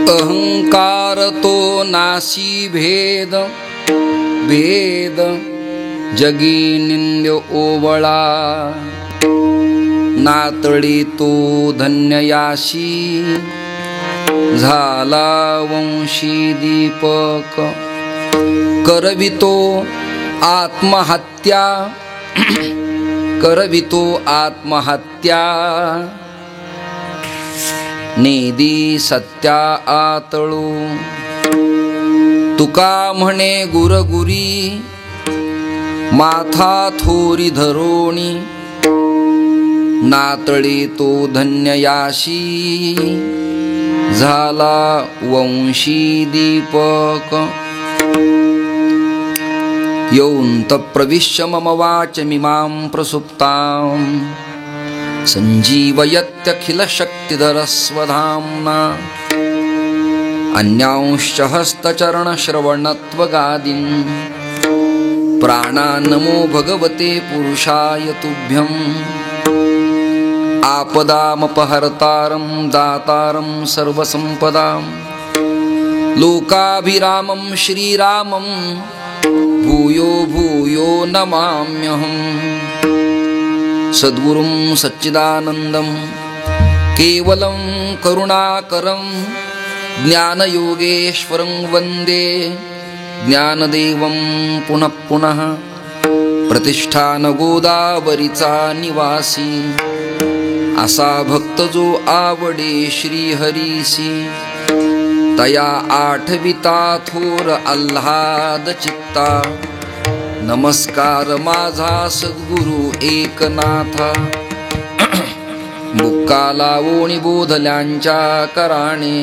अहंकार तो नासी भेद भेद जगी निंद्य ओवळा नातळी तो धन्ययाशी झाला वंशी दीपक करवितो आत्महत्या करवितो आत्महत्या नेदी सत्या आतळू तुका म्हणे गुरगुरी माथा थोरी धरोणी नातळी तो धन्ययाशी झाला वंशी दीपक योऽन्त प्रविश्य मम वाचमिमां प्रसुप्तां सञ्जीवयत्यखिलशक्तिधरस्वधाम्ना अन्यांश्च हस्तचरणश्रवणत्वगादीन् प्राणान्नमो भगवते पुरुषाय तुभ्यम् आपदामपहर्तारं दातारं सर्वसम्पदां लोकाभिरामं श्रीरामं भूयो भूयो नमाम्यहम् सद्गुरुं सच्चिदानन्दं केवलं करुणाकरं ज्ञानयोगेश्वरं वन्दे ज्ञानदेवं पुनः पुनः प्रतिष्ठान गोदावरीचा निवासी असा भक्त जो आवडे श्रीहरीसी तया आठविता थोर आल्हाद चित्ता नमस्कार माझा सद्गुरु एकनाथा मुक्का लावोणी बोधल्यांच्या कराणे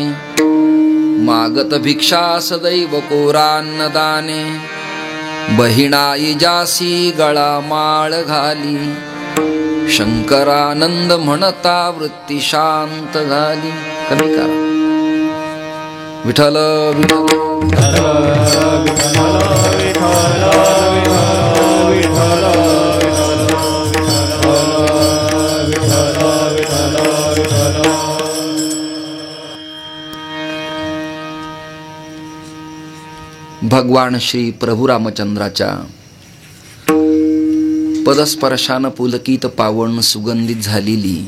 मागत भिक्षा सदैव कोरान्नदाने बहिणाई जासी गळा माळ घाली शंकरानंद म्हणता वृत्ती शांत झाली. कमी करा. विठ्ठल विठ्ठल भगवान श्री प्रभू रामचंद्राच्या पदस्पर्शानं पुलकित पावन सुगंधित झालेली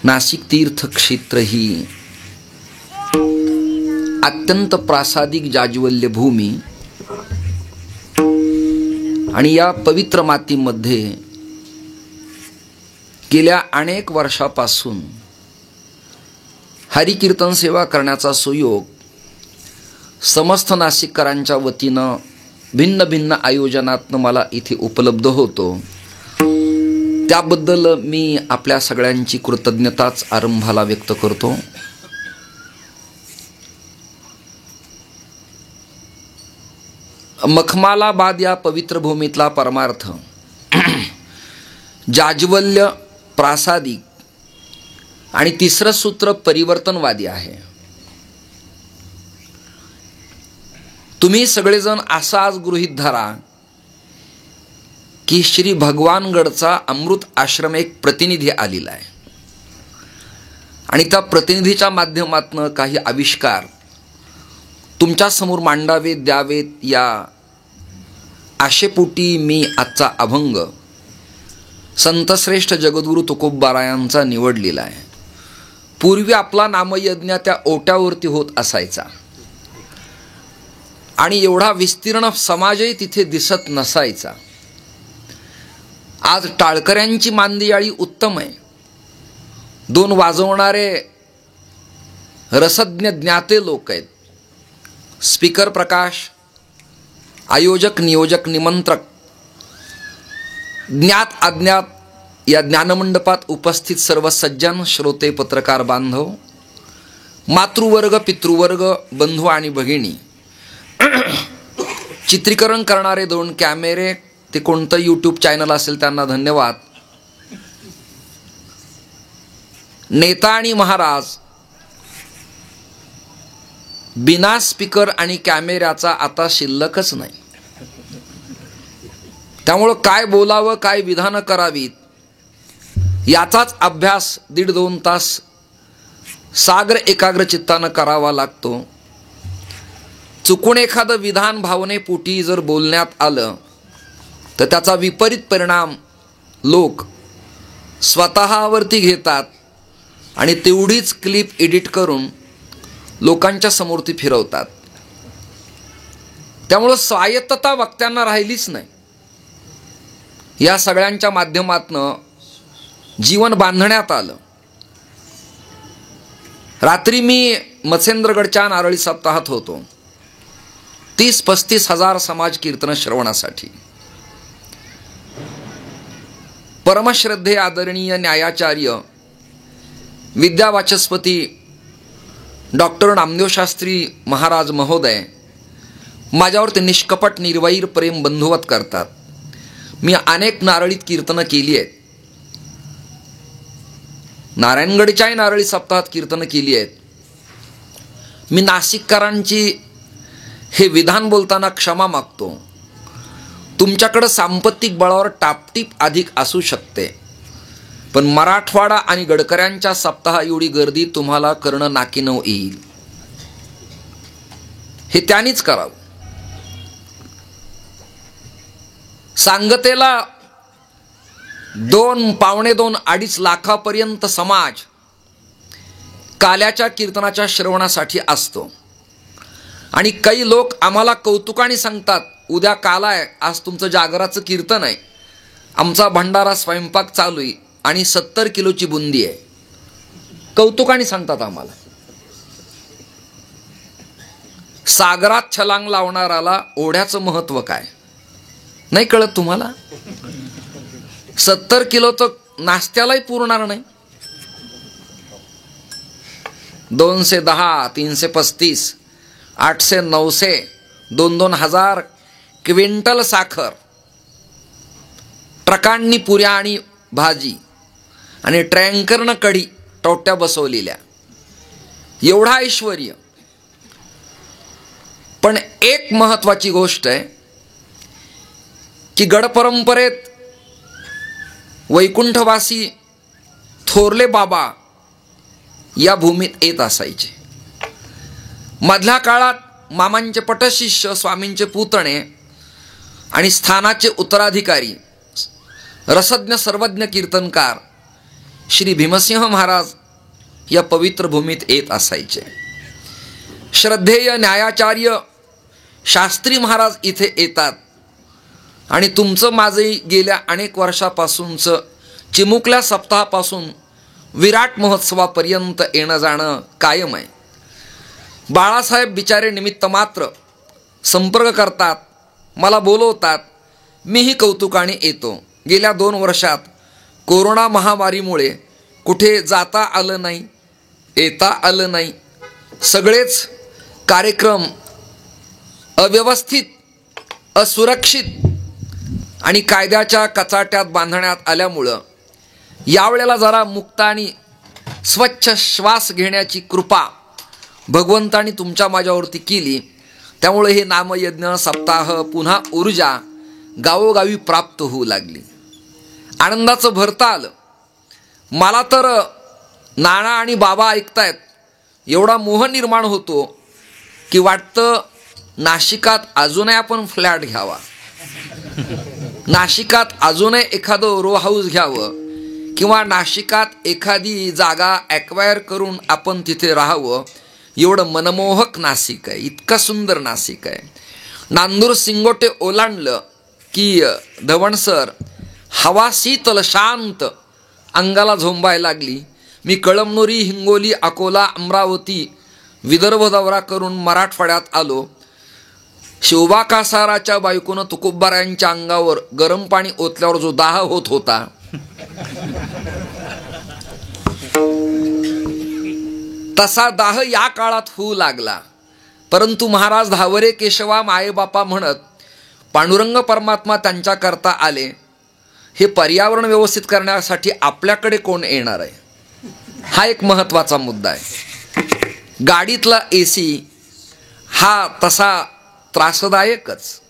नाशिक तीर्थ क्षेत्र ही अत्यंत प्रासादिक जाज्वल्य भूमी आणि या पवित्र मातीमध्ये गेल्या अनेक वर्षापासून हरिकीर्तन सेवा करण्याचा सुयोग समस्त नाशिककरांच्या वतीनं भिन्न भिन्न आयोजनातनं मला इथे उपलब्ध होतो. त्याबद्दल मी आपल्या सगळ्यांची कृतज्ञताच आरंभाला व्यक्त करतो. मखमालाबाद या पवित्र भूमीतला परमार्थ जाज्वल्य, प्रासादिक आणि तिसरं सूत्र परिवर्तनवादी आहे. तुम्ही सगळेजण असा आज गृहीत धरा की श्री भगवानगडचा अमृत आश्रम एक प्रतिनिधी आलेला आहे आणि त्या प्रतिनिधीच्या माध्यमातून काही आविष्कार तुमच्या समोर मांडावेत, द्यावेत या आशेपोटी मी आजचा अभंग संतश्रेष्ठ जगद्गुरु तुकोबारायांचा निवडलेला आहे. पूर्वी आपला नामयज्ञ त्या ओट्यावरती होत असायचा आणि एवढा विस्तीर्ण समाजही तिथे दिसत नसायचा. आज टाळकऱ्यांची मांदियाळी उत्तम आहे. दोन वाजवणारे रसज्ञ ज्ञाते लोक आहेत. स्पीकर प्रकाश, आयोजक, नियोजक, निमंत्रक, ज्ञात अज्ञात या ज्ञानमंडपात उपस्थित सर्व सज्जन श्रोते, पत्रकार बांधव, मातृवर्ग, पितृवर्ग, बंधू आणि भगिनी, चित्रीकरण करणारे दोन कॅमेरे, ते कोणतं यूट्यूब चॅनल असेल त्यांना धन्यवाद. नेता आणि महाराज, बिना स्पीकर आणि कॅमेऱ्याचा आता शिल्लकच नाही. त्यामुळं काय बोलावं, काय विधानं करावीत याचाच अभ्यास 1.5-2 तास साग्र एकाग्र चित्तानं करावा लागतो. चुकून एखादं विधान भावनेपोटी जर बोलण्यात आलं तर त्याचा विपरीत परिणाम लोक स्वतःवरती घेतात आणि तेवढीच क्लिप एडिट करून लोकांच्या समोर ती फिरवतात. त्यामुळं स्वायत्तता वक्त्यांना राहिलीच नाही. या सगळ्यांच्या माध्यमातनं जीवन बांधण्यात आलं. रात्री मी मत्स्येंद्रगडच्या नारळी सप्ताहात होतो. 30-35 हजार समाज कीर्तन श्रवणासाठी. परमश्रद्धे आदरणीय न्यायाचार्य विद्यावाचस्पती डॉक्टर नामदेव शास्त्री महाराज महोदय माझ्यावरती निष्कपट निर्वैर प्रेम बंधुवत करतात. मी अनेक नारळीत कीर्तनं केली आहेत. नारायणगडच्याही नारळी सप्ताहात कीर्तनं केली आहेत. मी नाशिककरांची हे विधान बोलताना क्षमा मागतो. तुमच्याकडं सांपत्तिक बळावर टापटीप अधिक असू शकते, पण मराठवाडा आणि गडकऱ्यांच्या सप्ताहा एवढी गर्दी तुम्हाला करणं नाकीनऊ येईल. हे त्यांनीच करावं. सांगतेला 2, 2.5 लाखापर्यंत समाज काल्याच्या कीर्तनाच्या श्रवणासाठी असतो. आणि काही लोक आम्हाला कौतुकाने सांगतात, उद्या काला आहे, आज तुमचं जागराचं कीर्तन आहे, आमचा भंडारा स्वयंपाक चालू आहे आणि 70 किलोची बुंदी आहे. कौतुकाने सांगतात आम्हाला. सागरात छलांग लावणाराला ओढ्याचं महत्व काय नाही कळत तुम्हाला? 70 किलो तर नाश्त्यालाही पुरणार नाही. 210, 335, 800, 900, 2,000 क्विंटल साखर, ट्रकांनी पुऱ्या आणि भाजी आणि ट्रँकरनं कढी टोट्या बसवलेल्या, एवढा ऐश्वर्य. पण एक महत्वाची गोष्ट आहे की गड परंपरेत वैकुंठवासी थोरले बाबा या भूमीत येत असायचे. मधल्या काळात मामांचे पटशिष्य, स्वामींचे पुतणे आणि स्थानाचे उत्तराधिकारी, रसज्ञ सर्वज्ञ कीर्तनकार श्री भीमसिंह महाराज या पवित्र भूमीत येत असायचे. श्रद्धेय न्यायाचार्य शास्त्री महाराज इथे येतात आणि तुमचं माझंही गेल्या अनेक वर्षापासूनचं चिमुकल्या सप्ताहापासून विराट महोत्सवापर्यंत येणं जाणं कायम आहे. बाळासाहेब बिचारे निमित्त मात्र संपर्क करतात, मला बोलवतात, मीही कौतुकाने येतो. गेल्या 2 वर्षात कोरोना महामारीमुळे कुठे जाता आलं नाही, येता आलं नाही. सगळेच कार्यक्रम अव्यवस्थित, असुरक्षित आणि कायद्याच्या कचाट्यात बांधण्यात आल्यामुळं यावेळेला जरा मुक्त आणि स्वच्छ श्वास घेण्याची कृपा भगवंतानी तुमच्या माझ्यावरती केली. त्यामुळे हे नामयज्ञ सप्ताह पुन्हा ऊर्जा गावोगावी प्राप्त होऊ लागली. आनंदाचं भरता आलं. मला तर नाना आणि बाबा ऐकतायत एवढा मोह निर्माण होतो की वाटतं नाशिकात अजूनही आपण फ्लॅट घ्यावा, नाशिकात अजूनही एखादं रो हाऊस घ्यावं किंवा नाशिकात एखादी जागा ॲक्वायर करून आपण तिथे राहावं. एवढं मनमोहक नाशिक आहे, इतका सुंदर नाशिक आहे. नांदूर सिंगोटे ओलांडलं की धवण सर हवा शीतल शांत अंगाला झोंबायला लागली. मी कळमनुरी, हिंगोली, अकोला, अमरावती, विदर्भ दौरा करून मराठवाड्यात आलो. शिवबा कासाराच्या बायकोनं तुकोबारायांच्या अंगावर गरम पाणी ओतल्यावर जो दाह होत होता, तसा दाह या काळात होऊ लागला. परंतु महाराज धावरे केशवा मायेबापा म्हणत पांडुरंग परमात्मा त्यांच्याकरता आले. हे पर्यावरण व्यवस्थित करण्यासाठी आपल्याकडे कोण येणार आहे, हा एक महत्त्वाचा मुद्दा आहे. गाडीतला AC हा तसा त्रासदायकच,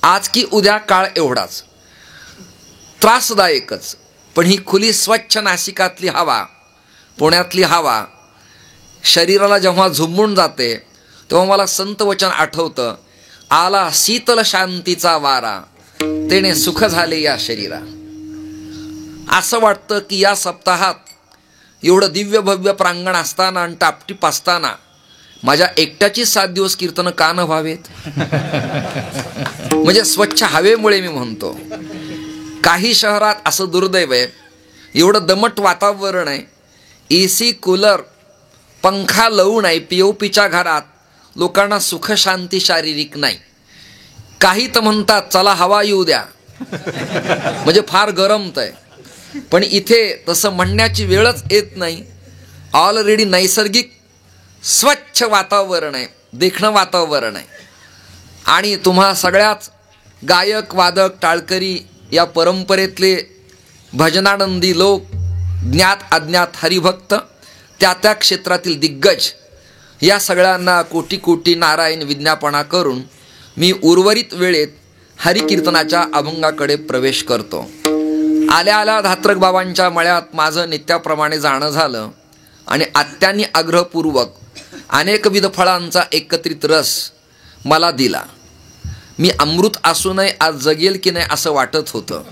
आज की उद्या काळ एवढाच त्रासदायकच. पण ही खुली स्वच्छ नाशिकातली हवा, पुण्यातली हवा शरीराला जेव्हा झुंबून जाते तेव्हा मला संत वचन आठवतं, आला शीतल शांतीचा वारा, तेने सुख झाले या शरीरा. असं वाटतं की या सप्ताहात एवढं दिव्य भव्य प्रांगण असताना आणि टापटीप असताना माझ्या एकट्याची 7 दिवस कीर्तन का न व्हावेत. म्हणजे स्वच्छ हवेमुळे मी म्हणतो. काही शहरात असं दुर्दैव आहे, एवढं दमट वातावरण आहे, AC कूलर पंखा लावून आहे, POPच्या घरात लोकांना सुख शांती शारीरिक नाही. काही तर म्हणतात चला हवा येऊ द्या, म्हणजे फार गरमत आहे. पण इथे तसं म्हणण्याची वेळच येत नाही. ऑलरेडी नैसर्गिक स्वच्छ वातावरण आहे, देखणं वातावरण आहे. आणि तुम्हा सगळ्याच गायक वादक टाळकरी या परंपरेतले भजनानंदी लोक, ज्ञात अज्ञात हरिभक्त, त्या त्या क्षेत्रातील दिग्गज, या सगळ्यांना कोटी कोटी नारायण विज्ञापना करून मी उर्वरित वेळेत हरिकीर्तनाच्या अभंगाकडे प्रवेश करतो. आल्या आल्या धात्रक बाबांच्या मळ्यात माझं नित्याप्रमाणे जाणं झालं आणि आत्यांनी आग्रहपूर्वक अनेकविध फळांचा एकत्रित रस मला दिला. मी अमृत असूनही आज जगेल की नाही असं वाटत होतं.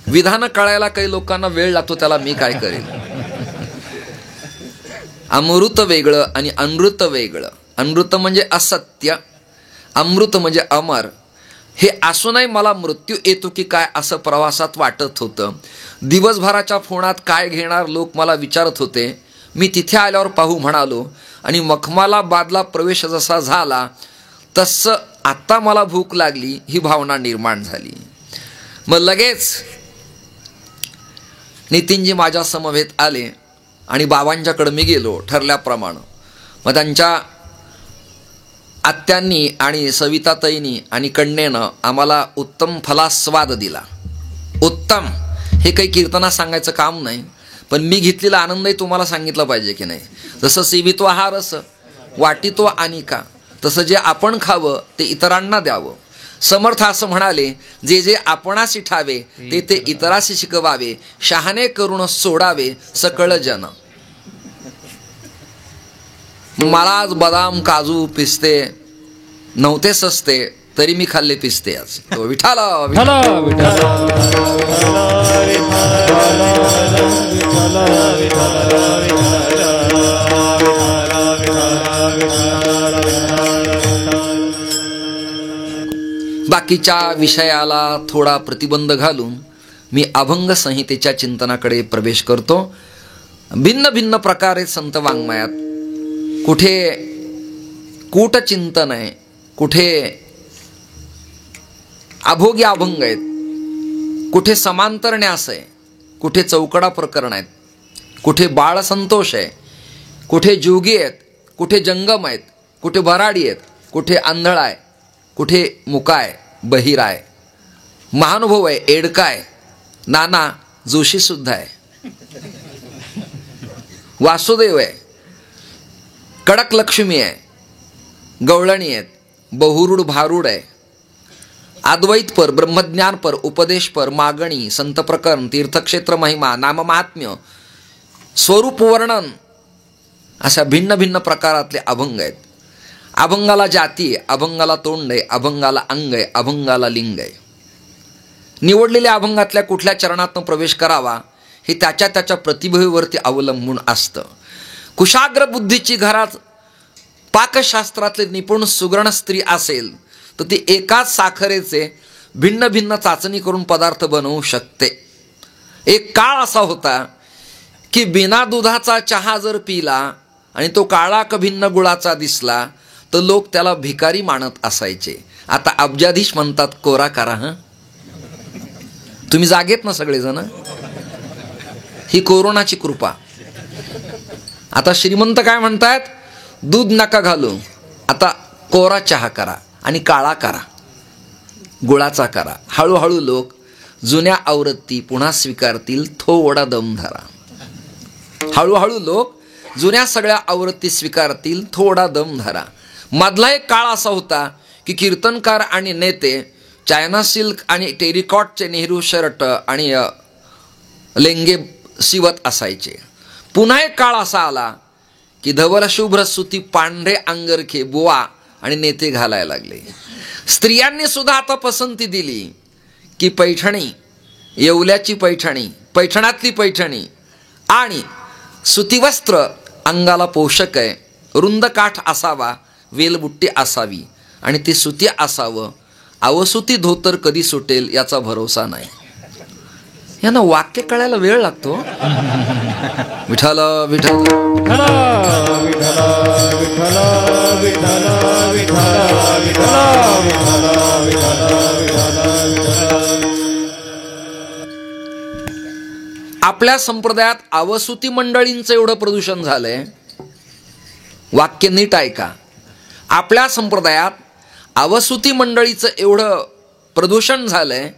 विधानं कळायला काही लोकांना वेळ लागतो, त्याला मी काय करेल. अमृत वेगळं आणि अनृत वेगळं. अनृत म्हणजे असत्य, अमृत म्हणजे अमर. हे असूनही मला मृत्यू येतो की काय असं प्रवासात वाटत होतं. दिवसभराच्या फोनात काय घेणार लोक मला विचारत होते. मी तिथे आल्यावर पाहू म्हणालो आणि मखमालाबादला प्रवेश जसा झाला तसं आत्ता मला भूक लागली ही भावना निर्माण झाली. मग लगेच नितीनजी माझ्या समवेत आले आणि बाबांच्याकडे मी गेलो ठरल्याप्रमाणे. मग त्यांच्या आत्यांनी आणि सविताताईंनी आणि कन्येनं आम्हाला उत्तम फलास्वाद दिला. उत्तम हे काही कीर्तना सांगायचं काम नाही, पण मी घेतलेला आनंदही तुम्हाला सांगितलं पाहिजे की नाही. जसं सेवितो हा रस वाटितो अनिका, तसं जे आपण खावं ते इतरांना द्यावं. समर्थ असं म्हणाले, जे जे आपणाशी ठावे ते ते इतराशी शिकवावे, शहाणे करून सोडावे सकळ जन. मला आज बदाम काजू पिस्ते नव्हते सस्ते, तरी मी खाल्ले पिस्ते आज. विठाला विठाला बाकीच्या विषयाला थोडा प्रतिबंध घालून मी अभंग संहितेच्या चिंतनाकडे प्रवेश करतो. भिन्न भिन्न प्रकारे संत वाङ्मयात कुठे कूटचिंतन आहे, कुठे अभोगी अभंग आहेत, कुठे समांतर न्यास आहे, कुठे चौकडा प्रकरण आहेत, कुठे बाळसंतोष आहे, कुठे जोगी आहेत, कुठे जंगम आहेत, कुठे भराडी आहेत, कुठे आंधळा आहे, कुठे मुकाय बहिराय, महानुभव आहे, एडकाय, नाना जोशी सुद्धा आहे, वासुदेव आहे, कडक लक्ष्मी आहे, गवळणी आहेत, बहुरूढ भारूड आहे, अद्वैत पर, ब्रह्मज्ञान पर, उपदेश पर, मागणी, संत प्रकरण, तीर्थक्षेत्र महिमा, नाममाहात्म्य, स्वरूप वर्णन, अशा भिन्न भिन्न प्रकारातले अभंग आहेत. अभंगाला जाती आहे, अभंगाला तोंड आहे, अभंगाला अंग आहे, अभंगाला लिंग आहे. निवडलेल्या अभंगातल्या कुठल्या चरणातून प्रवेश करावा हे त्याच्या त्याच्या प्रतिभेवरती अवलंबून असतं. कुशाग्र बुद्धीची घरात पाकशास्त्रातले निपुण सुगरण स्त्री असेल तर ती एकाच साखरेचे भिन्न भिन्न चाचणी करून पदार्थ बनवू शकते. एक काळ असा होता की बिना दुधाचा चहा जर पिला आणि तो काळा का भिन्न गुळाचा दिसला तर लोक त्याला भिकारी मानत असायचे. आता अब्जाधीश म्हणतात कोरा करा. हं, तुम्ही जागेत ना सगळेजण. ही कोरोनाची कृपा. आता श्रीमंत काय म्हणतात, दूध नका घालू, आता कोरा चहा करा आणि काळा करा, गुळाचा करा. हळूहळू लोक जुन्या आवृत्ती पुन्हा स्वीकारतील, थोडा दम धरा. हळूहळू लोक जुन्या सगळ्या आवृत्ती स्वीकारतील, थोडा दम धरा. मधला एक काळ असा होता की कीर्तनकार आणि नेते चायना सिल्क आणि टेरिकॉटचे नेहरू शर्ट आणि लेंगे शिवत असायचे. पुन्हा एक काळ असा आला की धवल शुभ्र सुती पांढरे अंगरखे बुवा आणि नेते घालायला लागले. स्त्रियांनी सुद्धा आता पसंती दिली की पैठणी, येवल्याची पैठणी, पैठणातली पैठणी आणि सुती वस्त्र अंगाला पोषक आहे, रुंद काठ असावा, वेलबुट्टी असावी आणि ती सुती असावं. अवसुती धोतर कधी सुटेल याचा भरोसा नाही. यांना वाक्य कळायला वेळ लागतो. विठ्ठल विठ्ठल आपल्या संप्रदायात अवसुती मंडळींचं एवढं प्रदूषण झालंय. वाक्य नीट ऐका. आपल्या संप्रदायात अवसुती मंडळीचं एवढं प्रदूषण झालंय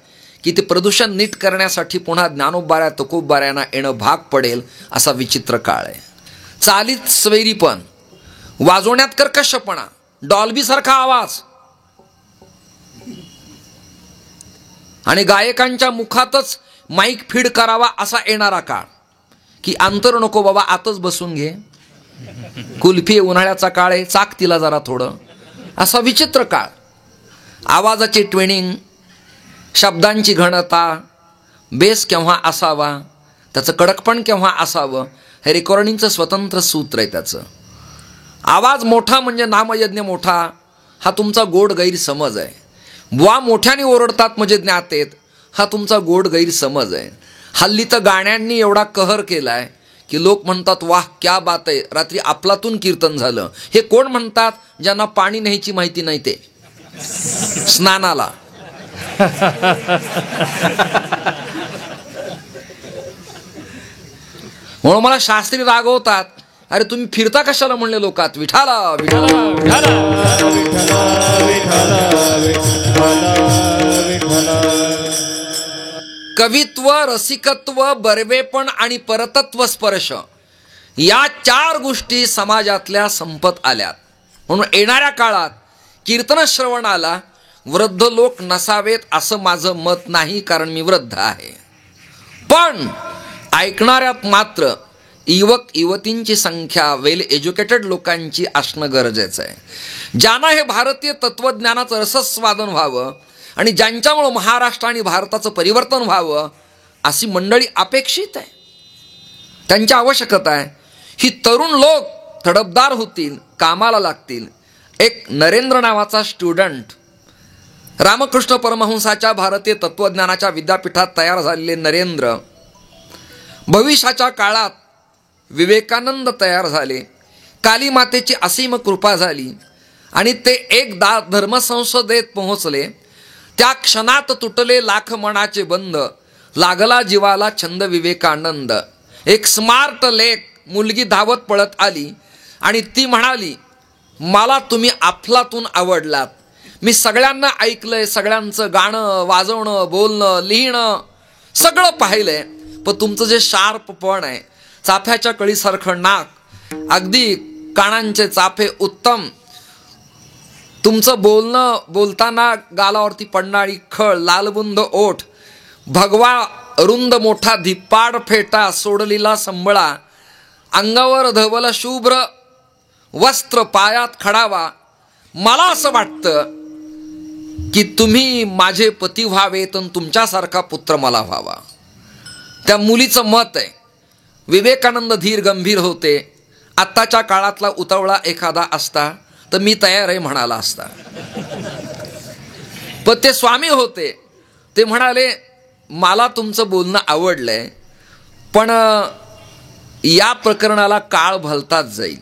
की ते प्रदूषण नीट करण्यासाठी पुन्हा ज्ञानोबाऱ्या तुकोबाऱ्यांना येणं भाग पडेल असा विचित्र काळ आहे. चालीत स्वैरीपण, वाजवण्यात कर्कशपणा, डॉल्बी सारखा आवाज आणि गायकांच्या मुखातच माईक फीड करावा असा येणारा काळ की अंतर नको बाबा, आतच बसून घे, कुल्फी उन्हाळ्याचा काळ आहे, चाक तिला जरा थोडं, असा विचित्र काळ. आवाजाची ट्विनिंग, शब्दांची घनता, बेस केव्हा असावा, त्याचं कडकपण केव्हा असावं, हे रेकॉर्डिंगचं स्वतंत्र सूत्र आहे. त्याचं आवाज मोठा म्हणजे नामयज्ञ मोठा, हा तुमचा गोड गैरसमज आहे. बुवा मोठ्याने ओरडतात म्हणजे ज्ञात आहेत, हा तुमचा गोड गैरसमज आहे. हल्ली तर गाण्यांनी एवढा कहर केलाय की लोक म्हणतात वाह क्या बात आहे, रात्री आपलातून कीर्तन झालं. हे कोण म्हणतात? ज्यांना पाणी न्यायची माहिती नाही ते स्नानाला. म्हणून मला शास्त्री रागवतात, अरे तुम्ही फिरता कशाला म्हणले लोकात. विठाला विठाला कवित्व, रसिकत्व, बरवेपण आणि परतत्व स्पर्श या 4 गोष्टी समाजातल्या संपत आल्यात. म्हणून येणाऱ्या काळात कीर्तन श्रवणाला वृद्ध लोक नसावेत असं माझं मत नाही, कारण मी वृद्ध आहे. पण ऐकणाऱ्यात मात्र युवक युवतींची संख्या वेल एज्युकेटेड लोकांची असणं गरजेचं आहे. ज्यांना हे भारतीय तत्वज्ञानाचं रसस्वादन व्हावं आणि ज्यांच्यामुळं महाराष्ट्र आणि भारताचं परिवर्तन व्हावं अशी मंडळी अपेक्षित आहे, त्यांची आवश्यकता आहे. ही तरुण लोक तडफदार होतील, कामाला लागतील. एक नरेंद्र नावाचा स्टुडंट, रामकृष्ण परमहंसाच्या भारतीय तत्वज्ञानाच्या विद्यापीठात तयार झालेले नरेंद्र, भविष्याच्या काळात विवेकानंद तयार झाले. काली मातेची असीम कृपा झाली आणि ते एक धर्मसंसदेत पोहोचले. त्या क्षणात तुटले लाख मनाचे बंध, लागला जीवाला छंद विवेकानंद. एक स्मार्ट लेक मुलगी धावत पळत आली आणि ती म्हणाली, मला तुम्ही अफलातून आवडलात. मी सगळ्यांना ऐकलंय, सगळ्यांचं गाणं, वाजवणं, बोलणं, लिहिणं सगळं पाहिलंय, पण तुमचं जे शार्पपण आहे, चाफ्याच्या कळीसारखं नाक, अगदी कानांचे चाफे उत्तम, तुमचं बोलणं बोलताना गालावरती पडणारी खळ, लालबुंद ओठ, भगवा रुंद मोठा धिप्पाड फेटा, सोडलेला संबळा, अंगावर धवल शुभ्र वस्त्र, पायात खडावा. मला असं वाटतं की तुम्ही माझे पती व्हावेत आणि तुमच्यासारखा पुत्र मला व्हावा. त्या मुलीचं मत आहे. विवेकानंद धीर गंभीर होते. आत्ताच्या काळातला उतावळा एखादा असता तर मी तयार आहे म्हणाला असता. पण ते स्वामी होते. ते म्हणाले, मला तुमचं बोलणं आवडलंय, पण या प्रकरणाला काळ भलताच जाईल.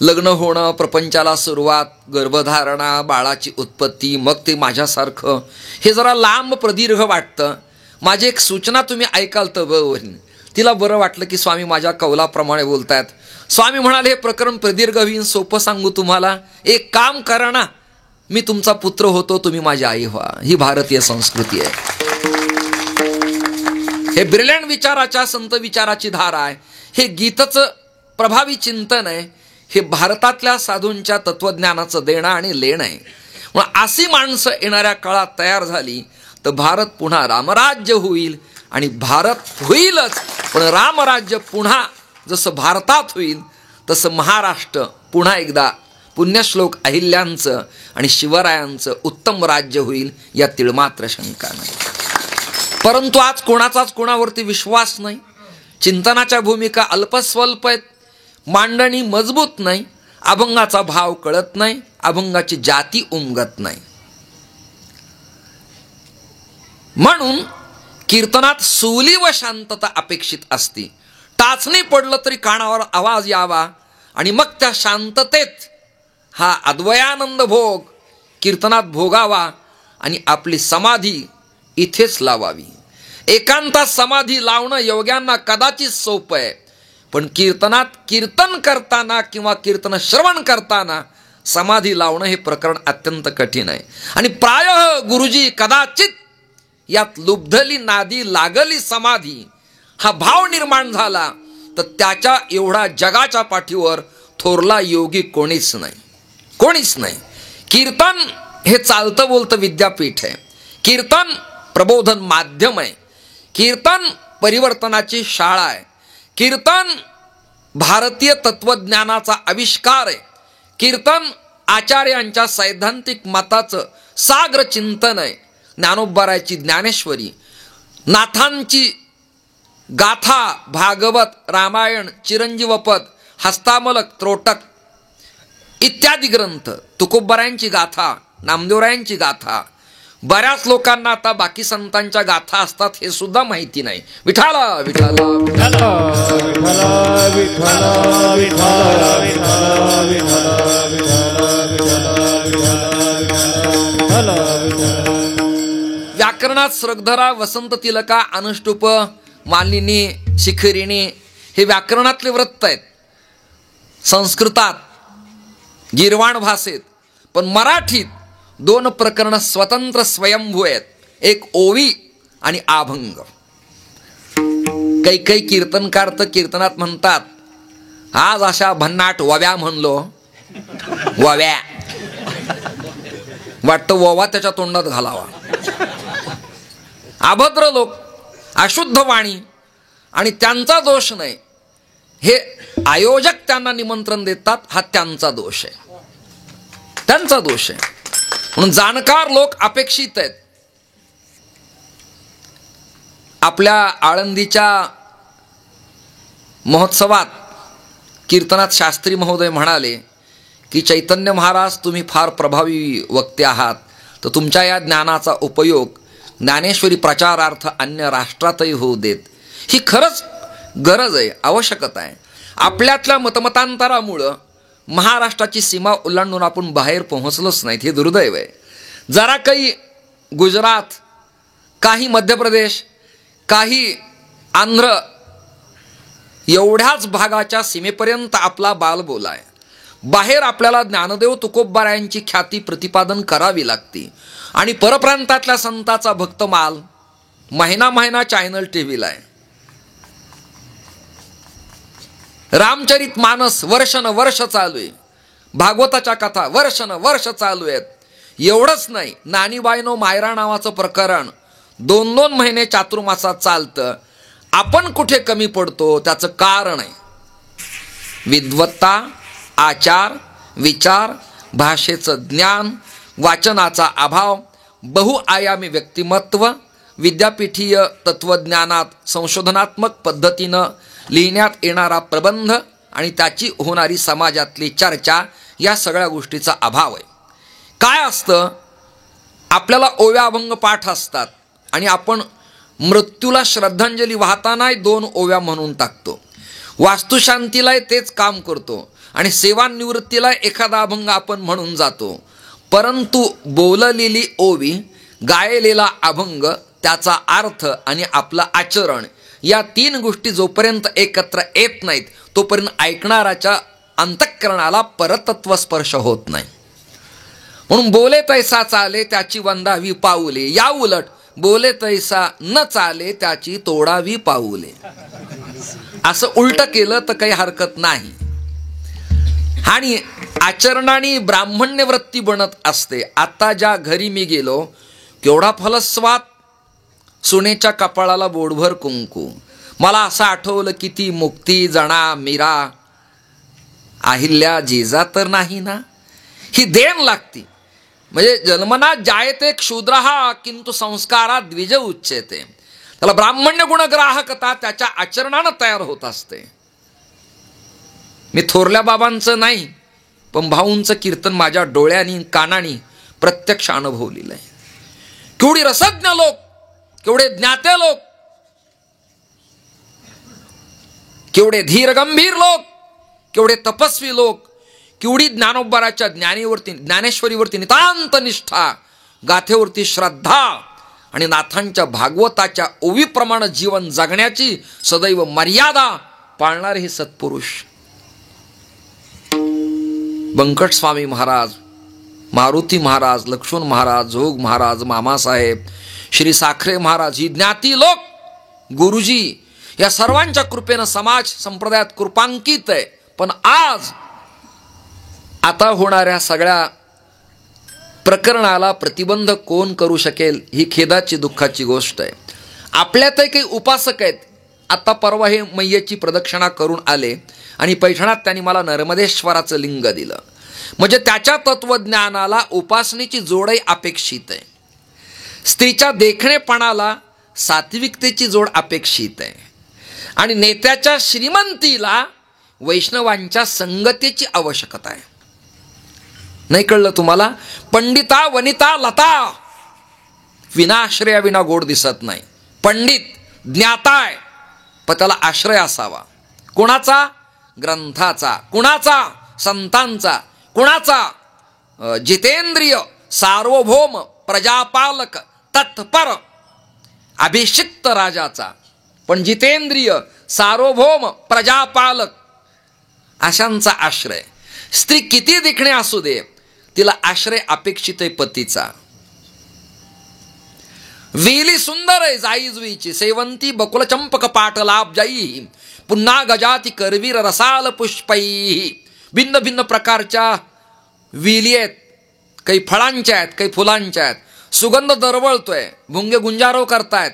लग्न होणं, प्रपंचाला सुरुवात, गर्भधारणा, बाळाची उत्पत्ती, मग ते माझ्यासारखं, हे जरा लांब प्रदीर्घ वाटतं. माझी एक सूचना तुम्ही ऐकाल तर बरं. तिला बरं वाटलं की स्वामी माझ्या कौलाप्रमाणे बोलतायत. स्वामी म्हणाले, हे प्रकरण प्रदीर्घ होईन, सोपं सांगू तुम्हाला. एक काम करा ना, मी तुमचा पुत्र होतो, तुम्ही माझी आई व्हा. ही भारतीय संस्कृती आहे. हे ब्रिलियंट विचाराच्या, संत विचाराची धारा आहे. हे गीतचं प्रभावी चिंतन आहे. हे भारतातल्या साधूंच्या तत्वज्ञानाचं देणं आणि लेणं आहे. मग अशी माणसं येणाऱ्या काळात तयार झाली तर भारत पुन्हा रामराज्य होईल. आणि भारत होईलच, पण रामराज्य पुन्हा जसं भारतात होईल तसं महाराष्ट्र पुन्हा एकदा पुण्यश्लोक अहिल्यांचं आणि शिवरायांचं उत्तम राज्य होईल यात तिळमात्र शंका नाही. परंतु आज कोणाचाच कोणावरती विश्वास नाही. चिंतनाच्या भूमिका अल्पस्वल्प आहेत, मांडणी मजबूत नाही, अभंगाचा भाव कळत नाही, अभंगाची जाती उमगत नाही. म्हणून कीर्तनात सुली व शांतता अपेक्षित असते. टाचणी पडलं तरी कानावर आवाज यावा आणि मग त्या शांततेत हा अद्वयानंद भोग कीर्तनात भोगावा आणि आपली समाधी इथेच लावावी. एकांतात समाधी लावणं योग्यांना कदाचित सोपं आहे, पण कीर्तनात कीर्तन करताना किंवा कीर्तन श्रवण करताना समाधी लावणं हे प्रकरण अत्यंत कठीण आहे. आणि प्रायः गुरुजी कदाचित यात लुब्धली नादी लागली समाधी हा भाव निर्माण झाला तर त्याच्या एवढा जगाच्या पाठीवर थोरला योगी कोणीच नाही, कोणीच नाही. कीर्तन हे चालतं बोलतं विद्यापीठ आहे. कीर्तन प्रबोधन माध्यम आहे. कीर्तन परिवर्तनाची शाळा आहे. कीर्तन भारतीय तत्वज्ञानाचा आविष्कार आहे. कीर्तन आचार्यांच्या सैद्धांतिक मताचं साग्र चिंतन आहे. ज्ञानोबरायची ज्ञानेश्वरी, नाथांची गाथा, भागवत, रामायण, चिरंजीवपद, हस्तामलक, त्रोटक इत्यादी ग्रंथ, तुकोबरायांची गाथा, नामदेवरायांची गाथा. बऱ्याच लोकांना आता बाकी संतांच्या गाथा असतात हे सुद्धा माहिती नाही. विठाला विठाला विठाला विठाला विठाला विठाला. व्याकरणात श्रगधरा, वसंत तिलका, अनुष्टुप, मालिनी, शिखरिणी हे व्याकरणातले वृत्त आहेत. संस्कृतात, गीर्वाण भाषेत, पण मराठीत दोन प्रकरण स्वतंत्र स्वयंभू आहेत. एक ओवी आणि अभंग. काही काही कीर्तनकार तर कीर्तनात म्हणतात, आज अशा भन्नाट वव्या म्हणलो, वव्या वाटतं ववा त्याच्या तोंडात घालावा. अभद्र लोक, अशुद्ध वाणी, आणि त्यांचा दोष नाही, हे आयोजक त्यांना निमंत्रण देतात, हा त्यांचा दोष आहे, त्यांचा दोष आहे. म्हणून जाणकार लोक अपेक्षित आहेत. आपल्या आळंदीच्या महोत्सवात कीर्तनात शास्त्री महोदय म्हणाले की चैतन्य महाराज तुम्ही फार प्रभावी वक्ते आहात, तर तुमच्या या ज्ञानाचा उपयोग ज्ञानेश्वरी प्रचारार्थ अन्य राष्ट्रातही होऊ देत. ही खरंच गरज आहे, आवश्यकता आहे. आपल्यातल्या मतमतांतरामुळं महाराष्ट्राची सीमा ओलांडून आपण बाहेर पोहोचलोच नाहीत, हे दुर्दैव आहे. जरा काही गुजरात, काही मध्य प्रदेश, काही आंध्र एवढ्याच भागाच्या सीमेपर्यंत आपला बालबोला आहे. बाहेर आपल्याला ज्ञानदेव तुकोबारायांची ख्याती प्रतिपादन करावी लागते. आणि परप्रांतातल्या संताचा भक्तमाल महिना महिना चॅनल टीव्हीला आहे. रामचरित मानस वर्ष चालू आहे. भागवताच्या कथा वर्ष चालू आहेत. एवढंच नाही, नानीबाईनो मायरा नावाचं प्रकरण 2-2 महिने चातुर्मासात चालतं. आपण कुठे कमी पडतो त्याचं कारण आहे विद्वत्ता, आचार, विचार, भाषेचं ज्ञान, वाचनाचा अभाव, बहुआयामी व्यक्तिमत्व, विद्यापीठीय तत्वज्ञानात संशोधनात्मक पद्धतीनं लिहिण्यात येणारा प्रबंध आणि त्याची होणारी समाजातली चर्चा, या सगळ्या गोष्टीचा अभाव आहे. काय असतं, आपल्याला ओव्या अभंग पाठ असतात आणि आपण मृत्यूला श्रद्धांजली वाहतानाही 2 ओव्या म्हणून टाकतो. वास्तुशांतीलाही तेच काम करतो आणि सेवानिवृत्तीला एखादा अभंग आपण म्हणून जातो. परंतु बोललेली ओवी, गायलेला अभंग, त्याचा अर्थ आणि आपलं आचरण, या 3 गोष्टी जोपर्यंत एकत्र येत नाहीत तोपर्यंत ऐकणाऱ्याच्या अंतःकरणाला परतत्व स्पर्श होत नाही. म्हणून बोले तैसा चाले त्याची वंदावी पाऊले, या उलट बोले तैसा न चाले त्याची तोडावी पाऊले. असं उलट केलं तर काही हरकत नाही. आणि आचरणाने ब्राह्मण्य वृत्ती बनत असते. आता ज्या घरी मी गेलो, केवढा फलस्वाद, सुनेच्या कपाळाला बोडभर कुंकू. मला असं आठवलं की ती मुक्ती, जना, मीरा अहिल्या जिजा तर नाही ना, ही देण लागती. म्हणजे जन्मना जायते क्षुद्रहा किंतु संस्कारात द्विज उच्चते. त्याला ब्राह्मण्य गुणग्राहकता त्याच्या आचरणानं तयार होत असते. मी थोरल्या बाबांचं नाही, पण भाऊंचं कीर्तन माझ्या डोळ्यांनी कानानी प्रत्यक्ष अनुभवलेलं आहे. केवढी रसज्ञ लोक, केवढे ज्ञाते लोक, केवढे धीर गंभीर लोक, केवढे तपस्वी लोक, केवढी ज्ञानोबराच्या ज्ञानेश्वरीवरती नितांत निष्ठा, गाथेवरती श्रद्धा आणि नाथांच्या भागवताच्या ओवीप्रमाणे जीवन जगण्याची सदैव मर्यादा पाळणारे हे सत्पुरुष. बंकट स्वामी महाराज, मारुती महाराज, लक्ष्मण महाराज, जोग महाराज, मामासाहेब, श्री साखरे महाराज, ही ज्ञाती लोक, गुरुजी, या सर्वांच्या कृपेनं समाज संप्रदायात कृपांकित आहे. पण आज आता होणाऱ्या सगळ्या प्रकरणाला प्रतिबंध कोण करू शकेल, ही खेदाची दुःखाची गोष्ट आहे. आपल्यातही काही उपासक आहेत. आता परवा हे मैयेची प्रदक्षिणा करून आले आणि पैठणात त्यांनी मला नर्मदेश्वराचं लिंग दिलं. म्हणजे त्याच्या तत्वज्ञानाला उपासनेची जोडही अपेक्षित आहे. स्त्रीच्या देखणेपणाला सात्विकतेची जोड अपेक्षित आहे. आणि नेत्याच्या श्रीमंतीला वैष्णवांच्या संगतीची आवश्यकता आहे. नाही कळलं तुम्हाला? पंडिता वनिता लता विनाश्रया विना गोड दिसत नाही. पंडित ज्ञाताय, पण त्याला आश्रय असावा. कुणाचा? ग्रंथाचा. कुणाचा? संतांचा. कुणाचा? जितेंद्रिय सार्वभौम प्रजापालक तत्पर अभिषिक्त राजाचा. पण जितेंद्रिय सार्वभौम प्रजापालक अशांचा आश्रय. स्त्री किती देखणे असू दे, तिला आश्रय अपेक्षित आहे पतीचा. वेली सुंदर आहे जाई जुईची, सेवंती बकुल चंपक पाट लाभ जाई, पुन्हा गजाती करवीर रसाल पुष्पई. भिन्न भिन्न प्रकारच्या वेली आहेत, काही फळांच्या आहेत, काही फुलांच्या आहेत. सुगंध दरवळतोय, भुंगे गुंजारो करतायत.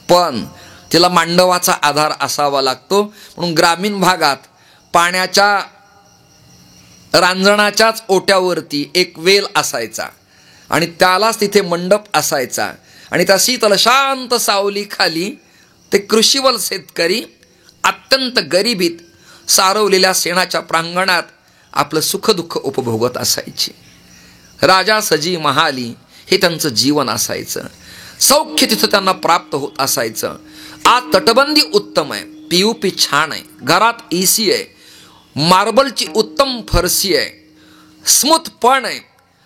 पण तिला मांडवाचा आधार असावा लागतो. म्हणून ग्रामीण भागात पाण्याच्या रांजणाच्याच ओट्यावरती एक वेल असायचा आणि त्यालाच तिथे मंडप असायचा. आणि त्या शीतल शांत सावली खाली ते कृषीवल शेतकरी अत्यंत गरिबीत सारवलेल्या शेणाच्या प्रांगणात आपलं सुखदुःख उपभोगत असायचे. राजा सजी महाली हे त्यांचं जीवन असायचं. सौख्य तिथं त्यांना प्राप्त होत असायचं. आज तटबंदी उत्तम आहे, पीयूपी छान आहे, घरात एसी आहे, मार्बलची उत्तम फरशी आहे, स्मूथ पण आहे.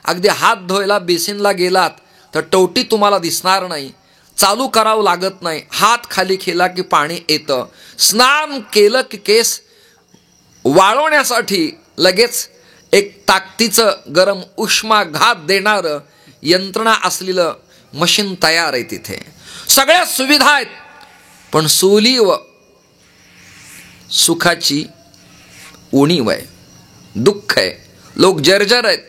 अगदी हात धुवायला बेसिनला गेलात तर टवटी तुम्हाला दिसणार नाही, चालू करावं लागत नाही, हात खाली केला की पाणी येतं, स्नान केलं की केस वाळवण्यासाठी लगेच एक ताकदीचं गरम उष्माघात देणारं यंत्रणा असलेलं मशीन तयार आहे. तिथे सगळ्या सुविधा आहेत. पण सोली व सुखाची उणीव आहे, दुःख आहे. लोक जर्जर आहेत,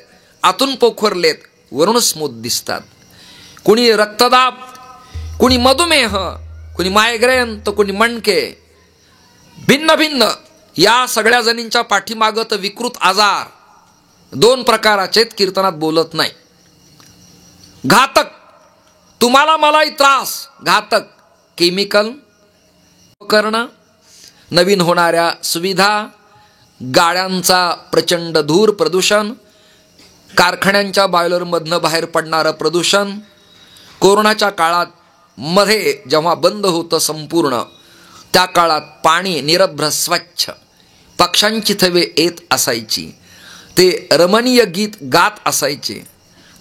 आतून पोखरलेत, वरून स्मूथ दिसतात. कुणी रक्तदाब, कुणी मधुमेह, कुणी मायग्रेन, तर कुणी मणके. भिन्न भिन्न या सगळ्या जणींच्या पाठीमागं तर विकृत आजार दोन प्रकाराचे कीर्तनात बोलत नाही. घातक, तुम्हाला मलाही त्रास, घातक केमिकल उपकरणं, नवीन होणाऱ्या सुविधा, गाड्यांचा प्रचंड धूर प्रदूषण, कारखान्यांच्या बॉयलरमधनं बाहेर पडणारं प्रदूषण. कोरोनाच्या काळात मध्ये जेव्हा बंद होतं संपूर्ण, त्या काळात पाणी निरभ्र स्वच्छ, पक्ष्यांची थवे येत असायची, ते रमणीय गीत गात असायचे.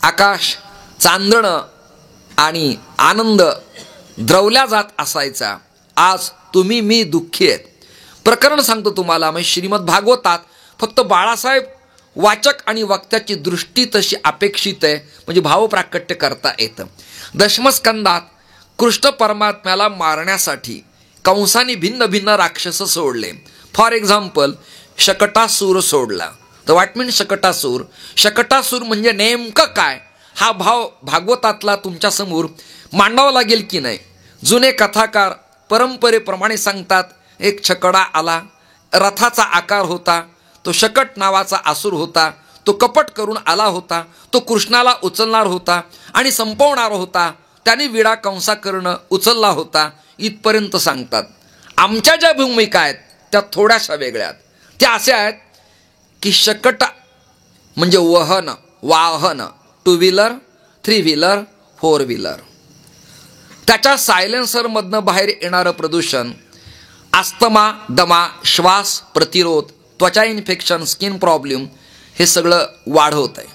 आकाश चांदणं आणि आनंद द्रवल्या जात असायचा. आज तुम्ही मी दुःखी आहेत. प्रकरण सांगतो तुम्हाला. म्हणजे श्रीमद भागवतात फक्त बाळासाहेब वाचक आणि वक्त्याची दृष्टी तशी अपेक्षित आहे, म्हणजे भावप्राकट्य करता येतं. दशमस्कंदात कृष्ण परमात्म्याला मारण्यासाठी कंसाने भिन्न भिन्न राक्षस सोडले. फॉर एक्झाम्पल शकटासूर सोडला. तर व्हॉट मीन शकटासूर? शकटासूर म्हणजे नेमकं काय, हा भाव भागवतातला तुमच्या समोर मांडावा लागेल की नाही. जुने कथाकार परंपरेप्रमाणे सांगतात, एक छकडा आला, रथाचा आकार होता, तो शकट नावाचा असुर होता, तो कपट करून आला होता, तो कृष्णाला उचलणार होता आणि संपवणार होता, त्याने विडा कंसाकर्ण उचलला होता, इथपर्यंत सांगतात. आमच्या ज्या भूमिका आहेत त्या थोड्याशा वेगळ्यात. त्या अशा आहेत की शकट म्हणजे वहन, वाहन, 2 व्हीलर, 3 व्हीलर, 4 व्हीलर. त्याच्या सायलेन्सरमधनं बाहेर येणारं प्रदूषण अस्थमा, दमा, श्वास प्रतिरोध, त्वचा इन्फेक्शन, स्किन प्रॉब्लेम हे सगळं वाढवत आहे.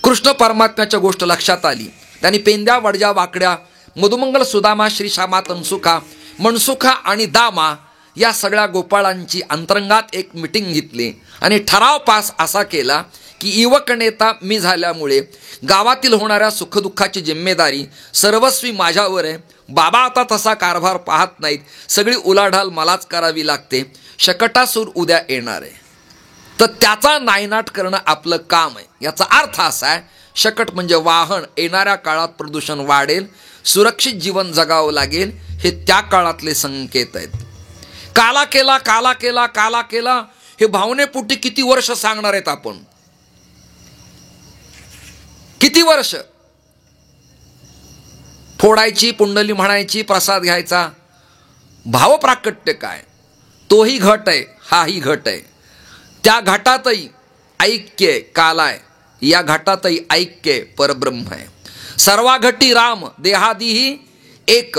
कृष्ण परमात्म्याच्या गोष्ट लक्षात आली. त्यांनी पेंद्या, वडजा, वाकड्या, मधुमंगल, सुदामा, श्रीशामा, तनसुखा, मनसुखा आणि दामा या सगळ्या गोपाळांची अंतरंगात एक मिटिंग घेतली आणि ठराव पास असा केला की युवक नेता मी झाल्यामुळे गावातील होणाऱ्या सुखदुःखाची जिम्मेदारी सर्वस्वी माझ्यावर आहे. बाबा आता तसा कारभार पाहत नाहीत, सगळी उलाढाल मलाच करावी लागते. शकटासूर उद्या येणार आहे, तर त्याचा नायनाट करणं आपलं काम आहे. याचा अर्थ असा आहे, शकट म्हणजे वाहन, येणाऱ्या काळात प्रदूषण वाढेल, सुरक्षित जीवन जगावं लागेल, हे त्या काळातले संकेत आहेत. काला केला, काला केला, काला केला हे भावनेपोटी किती वर्ष सांगणार आहेत आपण? किती वर्ष फोडायची, पुंडली म्हणायची, प्रसाद घ्यायचा? भावप्राकट्य काय? तोही घट आहे, हाही घट आहे. त्या घटातही ऐक्य काल आहे, या घटातही ऐक्य परब्रह्म आहे. सर्वा घटी राम देहादीही एक,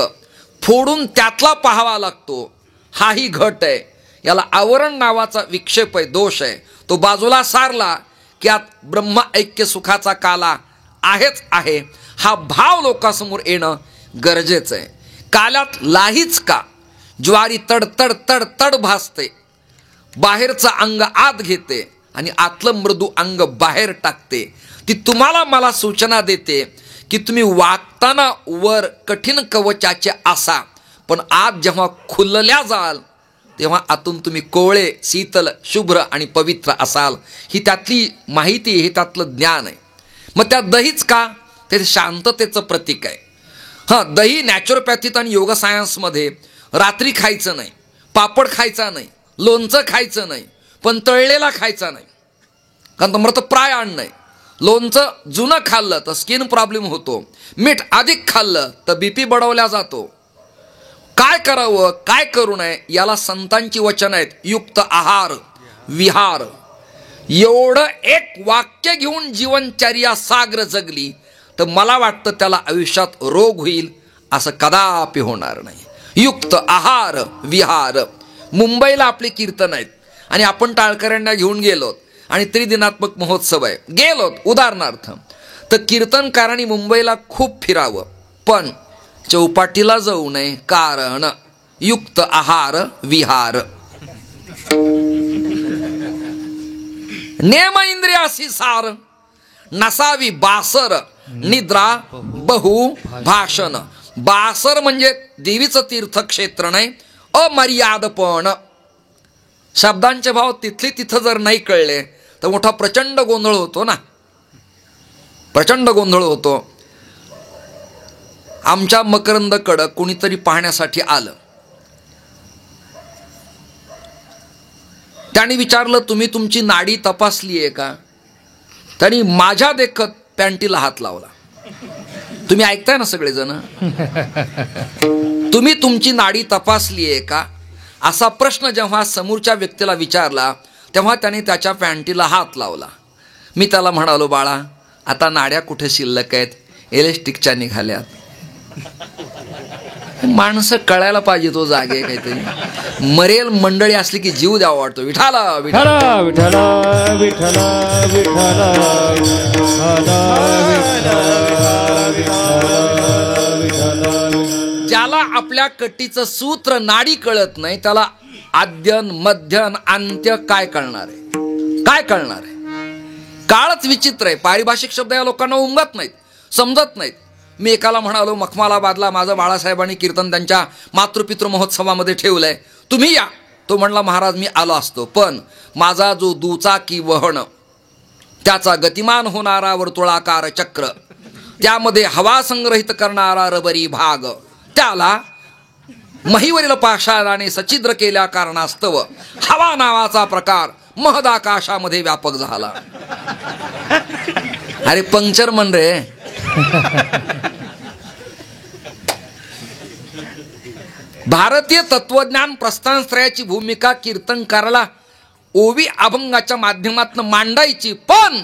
फोडून त्यातला पाहावा लागतो, हाही घट आहे. याला आवरण नावाचा विक्षेप आहे, दोष आहे. तो बाजूला सारला की आत ब्रह्म ऐक्य सुखाचा काला आहेच आहे, हा भाव लोकांसमोर येणं गरजेचं आहे. काल्यात लाहीच का? ज्वारी तड तड तड तड भासते, बाहेरचं अंग आत घेते आणि आतलं मृदू अंग बाहेर टाकते. ती तुम्हाला मला सूचना देते की तुम्ही वागताना वर कठीण कवचाचे असा, पण आत जेव्हा खुलल्या जाल तेव्हा आतून तुम्ही कोवळे, शीतल, शुभ्र आणि पवित्र असाल. ही त्यातली माहिती, हे त्यातलं ज्ञान आहे. मग त्या दहीच का? ते शांततेचं प्रतीक आहे. हां, दही नॅचरोपॅथीत आणि योग सायन्समध्ये रात्री खायचं नाही, पापड खायचा नाही, लोणचं खायचं नाही, पण तळलेला खायचा नाही, कारण तो मृतप्राय अन्न आहे. लोणचं जुनं खाल्लं तर स्किन प्रॉब्लेम होतो, मीठ अधिक खाल्लं तर BP बढवला जातो. काय करावं, काय करू नये, याला संतांची वचन आहेत. युक्त आहार, विहार. एवढं एक वाक्य घेऊन जीवनचर्या साग्र जगली तर मला वाटतं त्याला आयुष्यात रोग होईल असं कदापि होणार नाही. युक्त आहार, विहार. मुंबईला आपली कीर्तन आहेत आणि आपण टाळकऱ्यांना घेऊन गेलोत आणि त्रिदिनात्मक महोत्सव आहे, गेलोत उदाहरणार्थ, तर कीर्तनकारांनी मुंबईला खूप फिरावं, पण चौपाटीला जाऊ नये. कारण युक्त आहार, विहार. नेम इंद्रियासी सार, नसावी बासर, निद्रा बहु भाषण. बासर म्हणजे देवीचं तीर्थक्षेत्र नाही, अमर्यादपण. शब्दांचे भाव तिथले तिथं जर नाही कळले तर मोठा प्रचंड गोंधळ होतो ना, प्रचंड गोंधळ होतो. आमच्या मकरंदकडं कोणीतरी पाहण्यासाठी आलं. त्याने विचारलं, तुम्ही तुमची नाडी तपासली आहे का? त्यांनी माझ्या देखत पॅन्टीला हात लावला. तुम्ही ऐकताय ना सगळेजण? तुम्ही तुमची नाडी तपासली आहे का असा प्रश्न जेव्हा समोरच्या व्यक्तीला विचारला तेव्हा त्याने त्याच्या पॅन्टीला हात लावला. मी त्याला म्हणालो, बाळा आता नाड्या कुठे शिल्लक आहेत, इलेस्टिकच्या निघाल्यात. माणसं कळायला पाहिजे तो जागे काहीतरी. मरेल मंडळी असली की जीव द्यावा वाटतो. विठाला विठाला विठाला विठाला विठाला विठाला. ज्याला आपल्या कटीचं सूत्र नाडी कळत नाही त्याला आद्यन मध्यन अंत्य काय कळणार आहे? काय कळणार आहे? काळच विचित्र आहे. पारिभाषिक शब्द या लोकांना उमगत नाहीत, समजत नाहीत. मी एकाला म्हणालो, मखमालाबादला माझं बाळासाहेबांनी कीर्तन त्यांच्या मातृपितृ महोत्सवामध्ये ठेवलंय, तुम्ही या. तो म्हणला, महाराज मी आलो असतो, पण माझा जो दुचाकी वहन, त्याचा गतिमान होणारा वर्तुळाकार चक्र, त्यामध्ये हवा संग्रहित करणारा रबरी भाग, त्याला महीवरील पाषाणाने सच्छिद्र केल्या कारणास्तव हवा नावाचा प्रकार महदाकाशामध्ये व्यापक झाला. अरे पंक्चर म्हण रे. भारतीय तत्वज्ञान प्रस्थानत्रयाची भूमिका कीर्तनकाराला ओवी अभंगाच्या माध्यमातून मांडायची, पण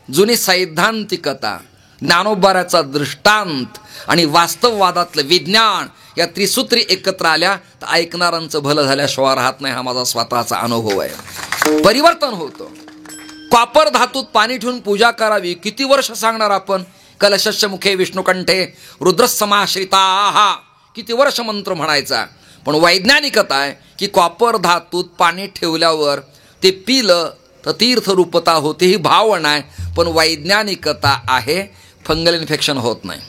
जुनी सैद्धांतिकता, ज्ञानोबाराचा दृष्टांत आणि वास्तववादातलं विज्ञान या त्रिसूत्री एकत्र आल्या तर ऐकणाऱ्यांचं भलं झाल्याशिवाय राहत नाही. हा माझा स्वतःचा अनुभव आहे. परिवर्तन होतं. कॉपर धातूत पाणी ठेवून पूजा करावी किती वर्ष सांगणार आपण? कलशस्य मुखे विष्णुकंठे रुद्रसमाश्रिता, हा किती वर्ष मंत्र म्हणायचा. पण वैज्ञानिकता आहे की कॉपर धातूत पाणी ठेवल्यावर ते पिलं तर तीर्थरूपता होते, ही भावना आहे. पण वैज्ञानिकता आहे फंगल इन्फेक्शन होत नाही,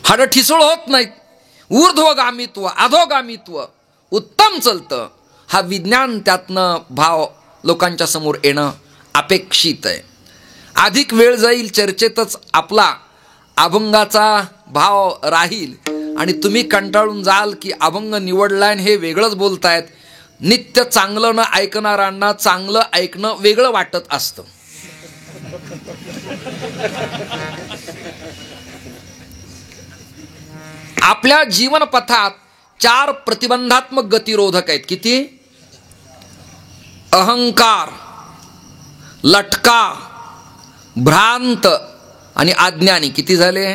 हाडं ठिसूळ होत नाहीत, ऊर्ध्वगामित्व अधोगामित्व उत्तम चालतं. हा विज्ञान त्यातनं भाव लोकांच्या समोर येणं अपेक्षित आहे. अधिक वेळ जाईल चर्चेतच आपला अभंगाचा भाव राहील आणि तुम्ही कंटाळून जाल की अभंग निवडलाय हे वेगळंच बोलतायत. नित्य चांगलं न ऐकणाऱ्यांना चांगलं ऐकणं वेगळं वाटत असतं. आपल्या जीवनपथात 4 प्रतिबंधात्मक गतिरोधक आहेत. किती? अहंकार, लटका, भ्रांत आणि अज्ञानी. किती झाले?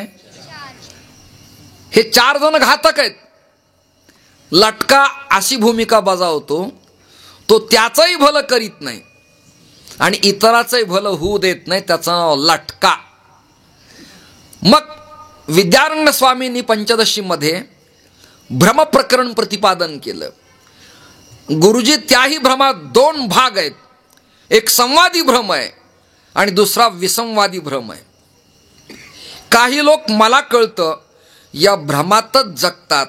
हे 4 जण घातक आहेत. लटका अशी भूमिका बजावतो, तो त्याचंही भलं करीत नाही आणि इतराचंही भलं होऊ देत नाही, त्याचा लटका. मग विद्यारण्य स्वामींनी पंचदशीमध्ये भ्रमप्रकरण प्रतिपादन केलं. गुरुजी त्याही भ्रमात 2 भाग आहेत. एक संवादी भ्रम आहे आणि दुसरा विसंवादी भ्रम आहे. काही लोक मला कळतं या भ्रमातच जगतात,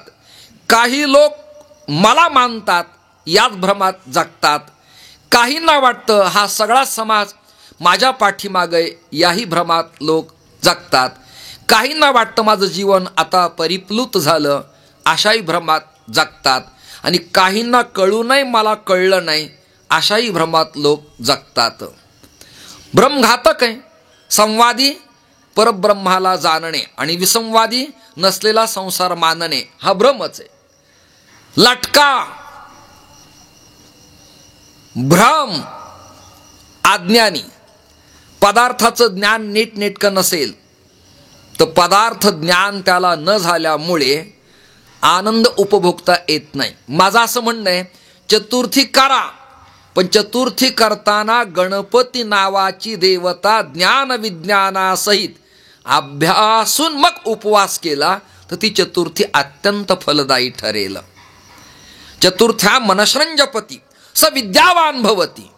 काही लोक मला मानतात याच भ्रमात जगतात, काहींना वाटतं हा सगळा समाज माझ्या पाठीमागे याही भ्रमात लोक जगतात, काहींना वाटतं माझं जीवन आता परिप्लुत झालं अशाही भ्रमात जगतात आणि काहींना कळूनही मला कळलं नाही अशाही भ्रमात लोक जगतात. भ्रमघातक आहे. संवादी परब्रह्माला जाणणे आणि विसंवादी नसलेला संसार मानणे हा भ्रमच आहे. लटका, भ्रम, अज्ञानी. पदार्थाचं ज्ञान नीटनेटकं नसेल तर पदार्थ ज्ञान त्याला न झाल्यामुळे आनंद उपभोगता येत नाही. माझं असं म्हणणं आहे चतुर्थी करा, पण चतुर्थी करताना गणपती नावाची देवता ज्ञान विज्ञानासहित अभ्यासून मग उपवास केला तर ती चतुर्थी अत्यंत फलदायी ठरेल. चतुर्थ्या मनश्रंजपती स विद्यावान भवती.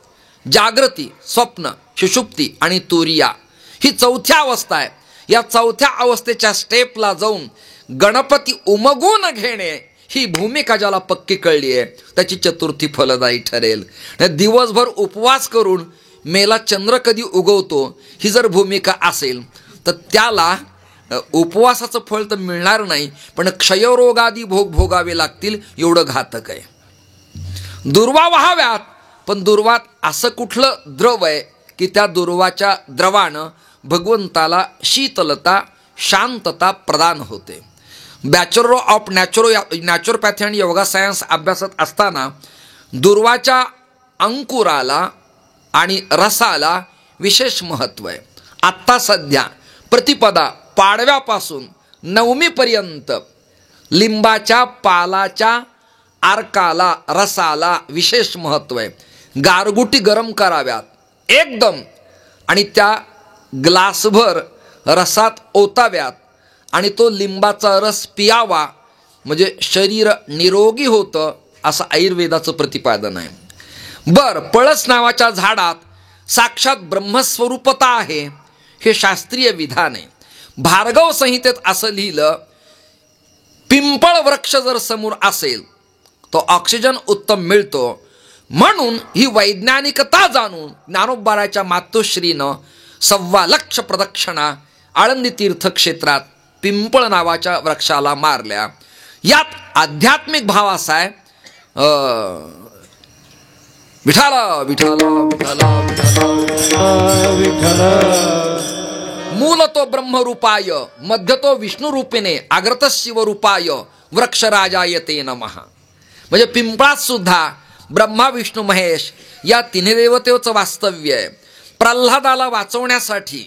जागृती, स्वप्न, सुषुप्ती आणि तुरिया ही 4थी अवस्था आहे. या 4थ्या अवस्थेच्या स्टेपला जाऊन गणपती उमगून घेणे ही भूमिका ज्याला पक्की कळली आहे त्याची चतुर्थी फलदायी ठरेल. दिवसभर उपवास करून मेला चंद्र कधी उगवतो ही जर भूमिका असेल तर त्याला उपवासाचं फळ तर मिळणार नाही, पण क्षयरोगादी भोग भोगावे लागतील एवढं घातक आहे. दुर्वा व्हाव्यात, पण दुर्वात असं कुठलं द्रव आहे की त्या दुर्वाच्या द्रवानं भगवंताला शीतलता शांतता प्रदान होते. बॅचलर ऑफ नॅचरोपॅथी आणि योगा सायन्स अभ्यासत असताना दुर्वाच्या अंकुराला आणि रसाला विशेष महत्त्व आहे. आत्ता सध्या प्रतिपदा पाडव्यापासून नवमीपर्यंत लिंबाच्या पालाच्या अर्काला रसाला विशेष महत्त्व आहे. गारगुटी गरम कराव्यात एकदम आणि त्या ग्लासभर रसात ओताव्यात आणि तो लिंबाचा रस पियावा म्हणजे शरीर निरोगी होतं असं आयुर्वेदाचं प्रतिपादन आहे. पळस नावाच्या झाडात साक्षात ब्रह्मस्वरूपता आहे हे शास्त्रीय विधान आहे. भार्गव संहितेत असं लिहिलं, पिंपळ वृक्ष जर समोर असेल तो ऑक्सिजन उत्तम मिळतो. म्हणून ही वैज्ञानिकता जाणून ज्ञानोबाराच्या मातोश्रीनं 1.25 लाख प्रदक्षिणा आळंदी तीर्थक्षेत्रात पिंपळ नावाच्या वृक्षाला मारल्या. यात आध्यात्मिक भाव असा आहे, विठाल विठाल विठाल विठाल, मूल तो ब्रह्मरूपाय, मध्य तो विष्णुरूपिणे, अग्रत शिवरूपाय, वृक्षराजाय ते नमः. म्हणजे पिंपळात सुद्धा ब्रह्मा विष्णू महेश या तिन्ही देवतेचं वास्तव्य आहे. प्रल्हादाला वाचवण्यासाठी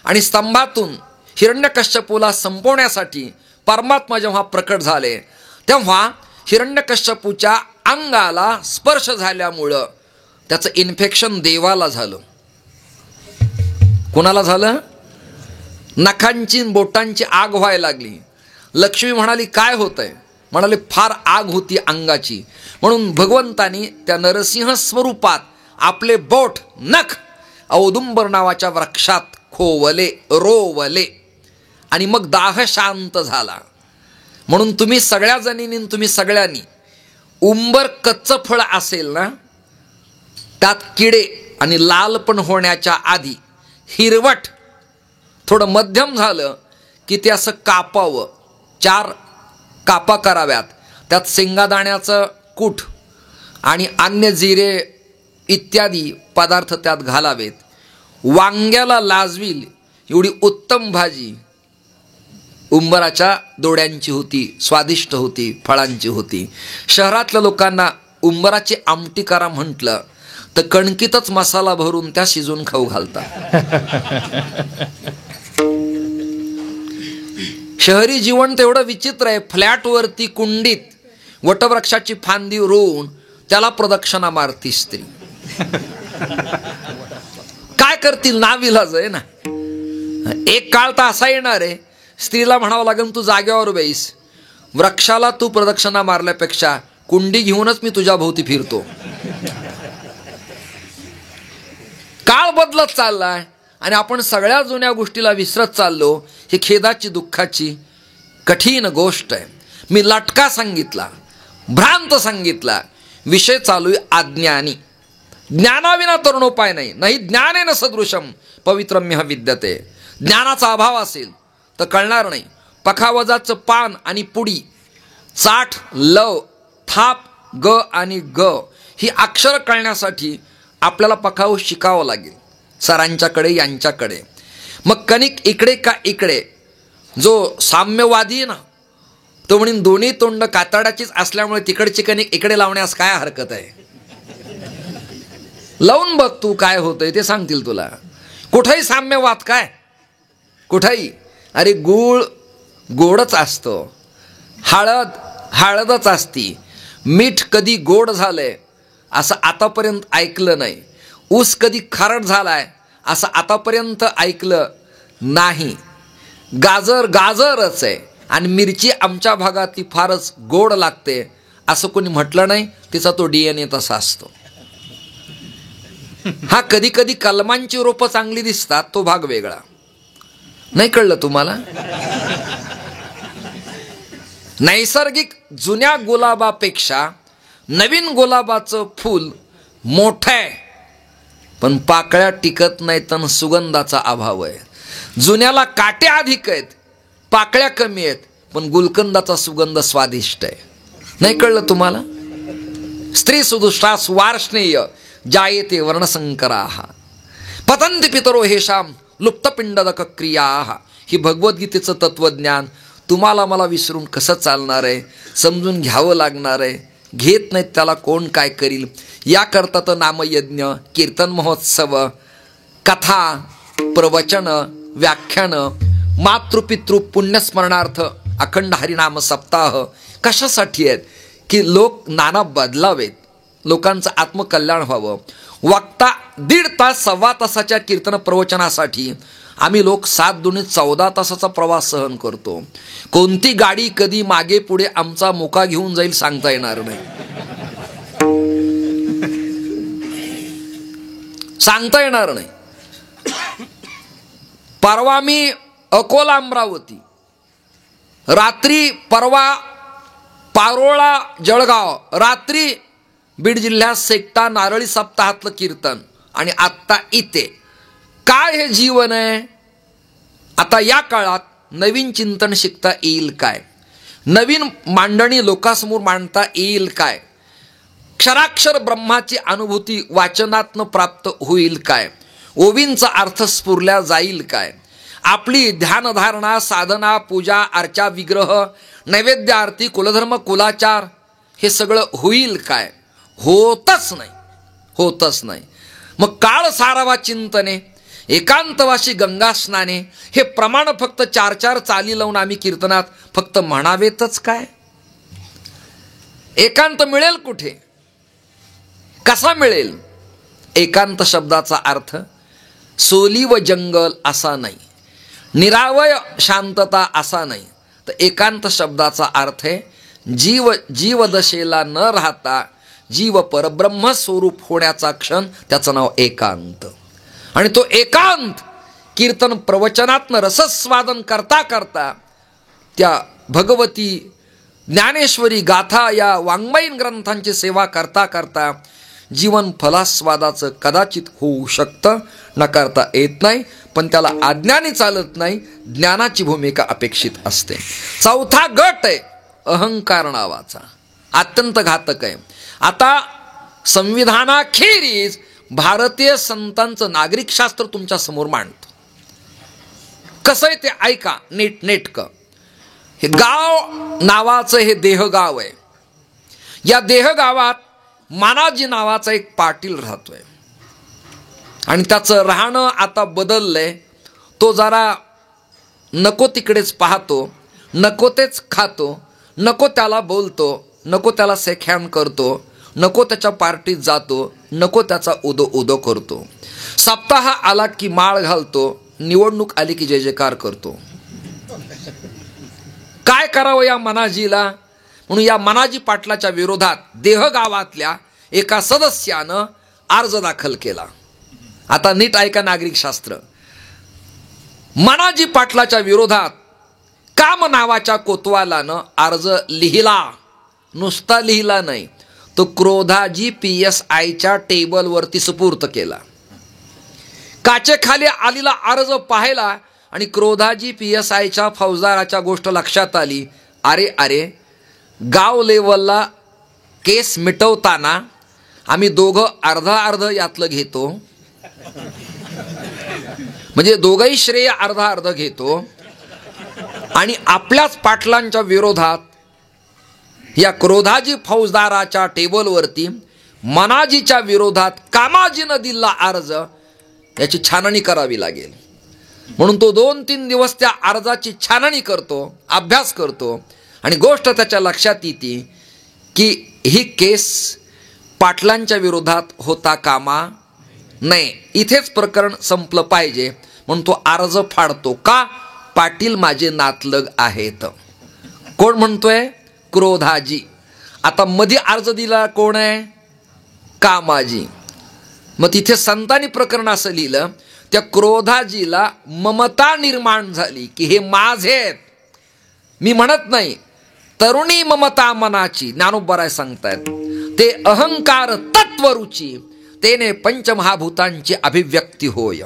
आणि स्तंभातून हिरण्यकश्यपूला संपवण्यासाठी परमात्मा जेव्हा प्रकट झाले तेव्हा हिरण्यकश्यपूच्या अंगाला स्पर्श झाल्यामुळं त्याचं इन्फेक्शन देवाला झालं. कोणाला झालं? नखांची बोटांची आग व्हायला लागली. लक्ष्मी म्हणाली काय होतंय? म्हणाले फार आग होती अंगाची. म्हणून भगवंतानी त्या नरसिंह स्वरूपात आपले बोट नख औदुंबर नावाच्या वृक्षात खोवले, रोवले आणि मग दाह शांत झाला. म्हणून तुम्ही सगळ्या जणींनी, तुम्ही सगळ्यांनी उंबर कच्चं फळ असेल ना, त्यात किडे आणि लाल पण होण्याच्या आधी हिरवट थोडं मध्यम झालं की ते असं कापावं. 4 कापा कराव्यात. त्यात शेंगादाण्याचं कूट आणि अन्य जिरे इत्यादी पदार्थ त्यात घालावेत. वांग्याला लाजवील एवढी उत्तम भाजी उंबराच्या दोड्यांची होती, स्वादिष्ट होती, फळांची होती. शहरातल्या लोकांना उंबराची आमटी करा म्हटलं तर कणकीतच मसाला भरून त्या शिजून खाऊ घालतात. शहरी जीवन तेवढं विचित्र आहे. फ्लॅटवरती कुंडीत वटवृक्षाची फांदी रोवून त्याला प्रदक्षिणा मारती स्त्री. काय करतील? नाविलाज आहे ना. एक काळ तर असा येणार आहे स्त्रीला म्हणावं लागेल तू जागेवर बैस, वृक्षाला तू प्रदक्षिणा मारल्यापेक्षा कुंडी घेऊनच मी तुझ्या भोवती फिरतो. काळ बदलत चाललाय आणि आपण सगळ्या जुन्या गोष्टीला विसरत चाललो. ही खेदाची, दुःखाची कठीण गोष्ट आहे. मी लटका सांगितला, भ्रांत सांगितला. विषय चालू आहे अज्ञानी. ज्ञानाविना तरुणोपाय नाही. नाही ज्ञानेन सदृशम पवित्रम्य विद्यते. ज्ञानाचा अभाव असेल तर कळणार नाही. पखावजाचं पान आणि पुडी, चाठ, लव, थाप, ग आणि ग ही अक्षर कळण्यासाठी आपल्याला पखाव शिकावं लागेल सरांच्याकडे, यांच्याकडे. मग कणिक इकडे का इकडे. जो साम्यवादी आहे ना तो म्हणून दोन्ही तोंड कातडाचीच असल्यामुळे तिकडची कणिक इकडे लावण्यास काय हरकत आहे. लावून बघ तू काय होतंय ते सांगतील तुला. कुठेही साम्यवाद काय? कुठेही. अरे गूळ गोडच असतो, हळद हळदच असती. मीठ कधी गोड झालंय असं आतापर्यंत ऐकलं नाही. ऊस कधी खारट झालाय असं आतापर्यंत ऐकलं नाही. गाजर गाजरच आहे आणि मिरची आमच्या भागात ती फारच गोड लागते असं कोणी म्हटलं नाही. तिचा तो DNA तसा असतो. हा कधी कधी कलमांची रोपं चांगली दिसतात, तो भाग वेगळा. नाही कळलं तुम्हाला? नैसर्गिक जुन्या गुलाबापेक्षा नवीन गुलाबाचं फूल मोठं आहे पण पाकळ्या टिकत नाहीत आणि सुगंधाचा अभाव आहे. जुन्याला काटे अधिक आहेत, पाकळ्या कमी आहेत, पण गुलकंदाचा सुगंध स्वादिष्ट आहे. नाही कळलं तुम्हाला? स्त्री सुदुष्टा सुवार्ष्णेय जायते वर्णसंकराः पतंती पितरो हेषाम लुप्तपिंडदक क्रियाः. ही भगवद्गीतेचं तत्वज्ञान तुम्हाला मला विसरून कसं चालणार आहे? समजून घ्यावं लागणार आहे. घेत नाहीत त्याला कोण काय करील. याकरता तर नामयज्ञ, कीर्तन महोत्सव, कथा, प्रवचन, व्याख्यान, मातृपितृ पुण्यस्मरणार्थ अखंड हरिनाम सप्ताह कशासाठी आहेत? की लोक नाना बदलावेत, लोकांचं आत्मकल्याण व्हावं. वक्ता 1.5 तास 1.25 तासाच्या कीर्तन प्रवचनासाठी आम्ही लोक 7 दुनी 14 तासाचा प्रवास सहन करतो. कोणती गाडी कधी मागे पुढे आमचा मुका घेऊन जाईल सांगता येणार नाही. सांगता येणार नाही. परवा मी अकोला अमरावती, रात्री परवा पारोळा जळगाव, रात्री बीड जिल्ह्यात सेकटा नारळी सप्ताहातलं कीर्तन आणि आत्ता इथे. काय हे जीवन आहे? आता या काळात नवीन चिंतन शिकता येईल काय? नवीन मांडणी लोकांसमोर मांडता येईल काय? क्षराक्षर ब्रह्माची अनुभूती वाचनातनं प्राप्त होईल काय? ओवींचा अर्थ स्फुरल्या जाईल काय? आपली ध्यानधारणा, साधना, पूजा, अर्चा, विग्रह, नैवेद्य, आरती, कुलधर्म, कुलाचार हे सगळं होईल काय? होतच नाही, होतच नाही. मग काळ सारावा चिंतने, एकांतवाशी गंगा स्नाने हे प्रमाण फक्त 4-4 चाली लावून आम्ही कीर्तनात फक्त म्हणावेतच काय? एकांत मिळेल कुठे? कसा मिळेल? एकांत शब्दाचा अर्थ सोली व जंगल असा नाही, निरावय शांतता असा नाही, तर एकांत शब्दाचा अर्थ आहे जीवदशेला न राहता जीव परब्रह्म स्वरूप होण्याचा क्षण, त्याचं नाव एकांत. आणि तो एकांत कीर्तन प्रवचनातनं रसस्वादन करता करता त्या भगवती ज्ञानेश्वरी गाथा या वाङ्मयीन ग्रंथांची सेवा करता करता जीवन फलास्वादाचं कदाचित होऊ शकतं, नकारता येत नाही. पण त्याला अज्ञानी चालत नाही, ज्ञानाची भूमिका अपेक्षित असते. चौथा गट आहे अहंकार नावाचा, अत्यंत घातक आहे. आता संविधानाखेरीज भारतीय संतांचं नागरिक शास्त्र तुमच्या समोर मांडतो. कसं आहे ते ऐका नेटकं. हे गाव नावाचं हे देहगाव आहे. या देहगावात मानाजी नावाचा एक पाटील राहतोय आणि त्याचं राहणं आता बदललंय. तो जरा नको तिकडेच पाहतो, नको तेच खातो, नको त्याला बोलतो, नको त्याला सेख्यान करतो, नको त्याच्या पार्टीत जातो, नको त्याचा उदो करतो. सप्ताह आला की माळ घालतो, निवडणूक आली की जय जयकार करतो. काय करावं या मनाजीला? म्हणून या मनाजी पाटलाच्या विरोधात देहगावातल्या एका सदस्यानं अर्ज दाखल केला. आता नीट ऐका नागरिक शास्त्र. मनाजी पाटलाच्या विरोधात काम नावाच्या कोतवालानं अर्ज लिहिला. नुसता लिहिला नाही, तो क्रोधाजी PSIच्या टेबलवरती सुपूर्त केला. काचेखाली आलेला अर्ज पाहिला आणि क्रोधाजी PSIच्या फौजदाराच्या गोष्ट लक्षात आली. अरे गाव लेवलला केस मिटवताना आम्ही दोघं अर्ध यातलं घेतो, म्हणजे दोघंही श्रेय अर्ध घेतो, आणि आपल्याच पाटलांच्या विरोधात या क्रोधाजी फौजदाराच्या टेबलवरती मनाजीच्या विरोधात कामाजीनं दिला अर्ज, याची छाननी करावी लागेल. म्हणून तो 2-3 दिवस त्या अर्जाची छाननी करतो, अभ्यास करतो, आणि गोष्ट त्याच्या लक्षात येते की ही केस पाटलांच्या विरोधात होता कामा नये, इथेच प्रकरण संपलं पाहिजे. म्हणून तो अर्ज फाडतो. का? पाटील माझे नातलग आहेत. कोण म्हणतोय? क्रोधाजी. आता मध्ये अर्ज दिला कोण आहे? कामाजी. मग तिथे संतांनी प्रकरण असं लिहिलं, त्या क्रोधाजीला ममता निर्माण झाली की हे माझे आहेत. मी म्हणत नाही, तरुणी ममता मनाची ज्ञानोबराय सांगतायत, ते अहंकार तत्वरुची तेने पंचमहाभूतांची अभिव्यक्ती होय.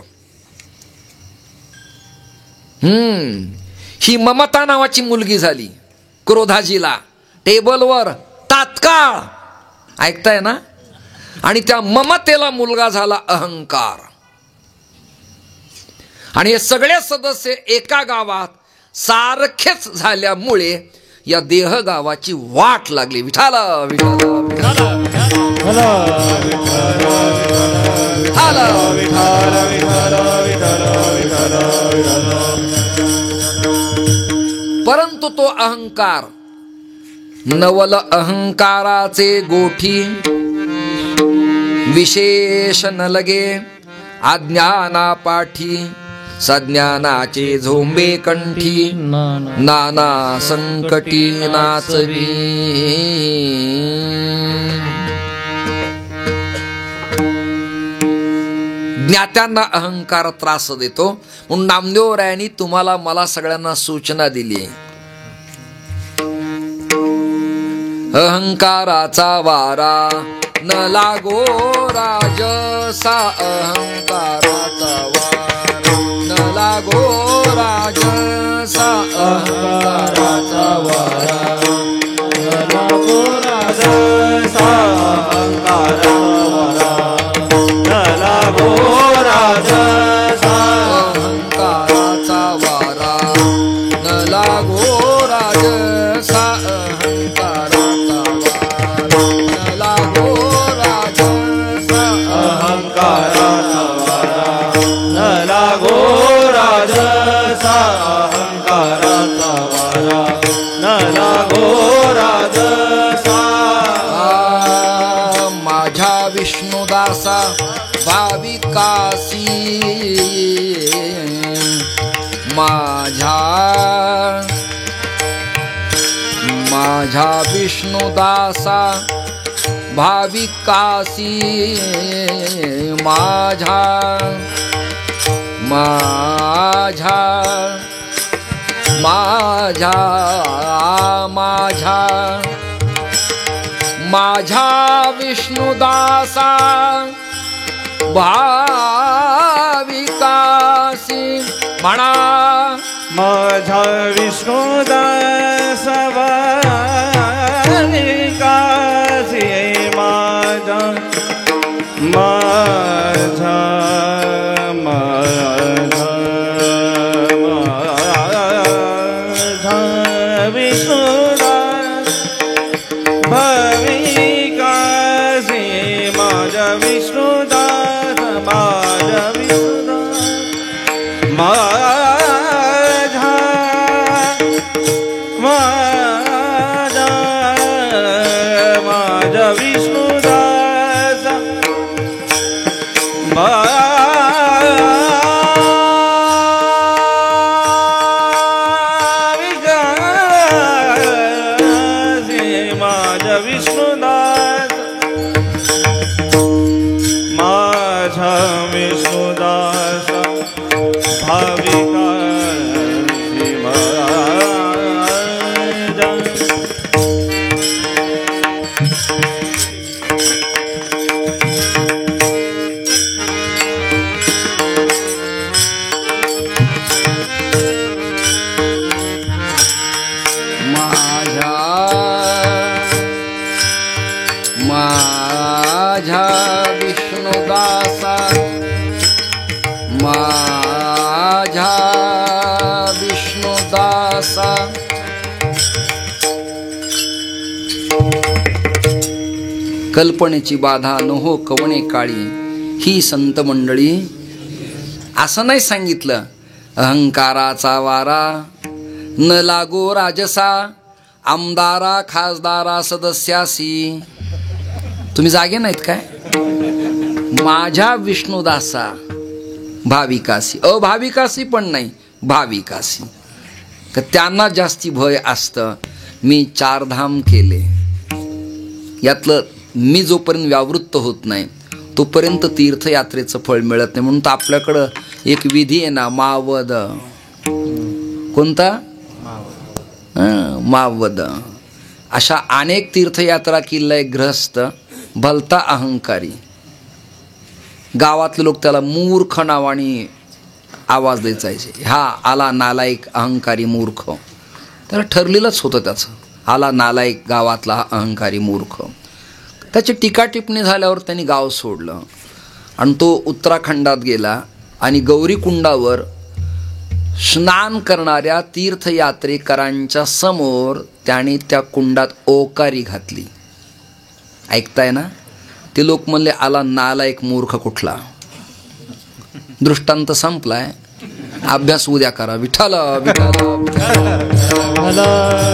ही ममता नावाची मुलगी झाली क्रोधाजीला टेबलवर तात्काळ, ऐकताय ना? आणि त्या ममतेला मुलगा झाला अहंकार. आणि हे सगळे सदस्य एका गावात सारखेच झाल्यामुळे या देह गावाची वाट लागली. विठाला विठाला विठाला परंतु तो अहंकार नवल अहंकाराचे गोठी विशेष न लगे अज्ञाना पाठी सज्ञानाचे झोंबे कंठी नाना संकटी नाचवी. ज्ञात्यांना अहंकार त्रास देतो. म्हणून नामदेवरायांनी तुम्हाला मला सगळ्यांना सूचना दिली. अहंकाराचा वारा न लागो राजसा, अहंकाराचा वारा न लागो राजसा. राजसा अहंकाराचा वारा न लागो राजसा अहंकाराचा वारा न लागो राजसा अहंकाराचा वारा न लागो राजसा अहंकाराचा वारा न लागो राजसा अहंकाराचा वारा न लागो राजसा अहंकाराचा वारा न लागो राजसा माझ्या विष्णुदासा भाविकासी माझ्या विष्णुदासा भाविकासी माझ्या विष्णुदासा भाविकासी म्हणा माझा विष्णुदास भाविकासी माझा माझा माझा माझा विष्णुदास भाविकासी माझा विष्णुदास माझा विष्णुदास माझा माझा माझा विष्णुदास भाविकासी माझा विष्णुदास माझा विष्णुदास भाविकासी माझा माझ्या विष्णुदासा माझ्या विष्णुदासा कल्पनेची बाधा न हो कवणे काळी ही संत मंडळी. असं नाही सांगितलं अहंकाराचा वारा न लागो राजसा आमदारा खासदारा सदस्यासी. तुम्ही जागे नाहीत काय? माझ्या विष्णुदासा भाविकासी, अभाविकासी पण नाही, भाविकासी. तर त्यांना जास्ती भय असतं. मी चारधाम केले, यातलं मी जोपर्यंत व्यावृत्त होत नाही तोपर्यंत तीर्थयात्रेचं फळ मिळत नाही. म्हणून तर आपल्याकडं एक विधी आहे ना, मावद. कोणता? मावद. अशा अनेक तीर्थयात्रा केल्या ग्रहस्थ भलता अहंकारी. गावातले लोक त्याला मूर्ख नावाने आवाज द्यायचे. हा आला नालायक अहंकारी मूर्ख. त्याला ठरलेलंच होतं त्याचं, आला नालायक गावातला अहंकारी मूर्ख. त्याची टीका टिप्पणी झाल्यावर त्यांनी गाव सोडलं आणि तो उत्तराखंडात गेला आणि गौरीकुंडावर स्नान करणाऱ्या तीर्थयात्रेकरांच्या समोर त्याने त्या कुंडात ओकारी घातली. ऐकताय ना? ते लोक म्हणले आला नालायक मूर्ख कुठला. दृष्टांत संपलाय. अभ्यास उद्या करा. विठ्ठल विठ्ठल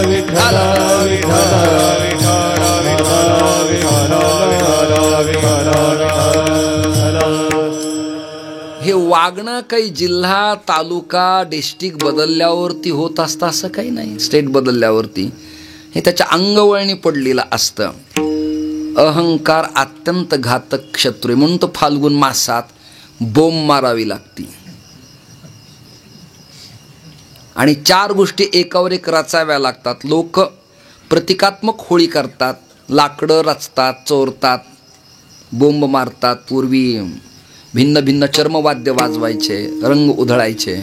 विठ्ठल हे वागणं काही जिल्हा तालुका डिस्ट्रिक्ट बदलल्यावरती होत असतं असं काही नाही. स्टेट बदलल्यावरती हे त्याच्या अंगवळणी पडलेलं असतं. अहंकार अत्यंत घातक शत्रू आहे. म्हणून तो फाल्गुन मासात बोंब मारावी लागती आणि 4 गोष्टी एकावर एक रचाव्या लागतात. लोक प्रतिकात्मक होळी करतात, लाकडं रचतात, चोरतात, बोंब मारतात. पूर्वी भिन्न भिन्न चर्मवाद्य वाजवायचे, रंग उधळायचे.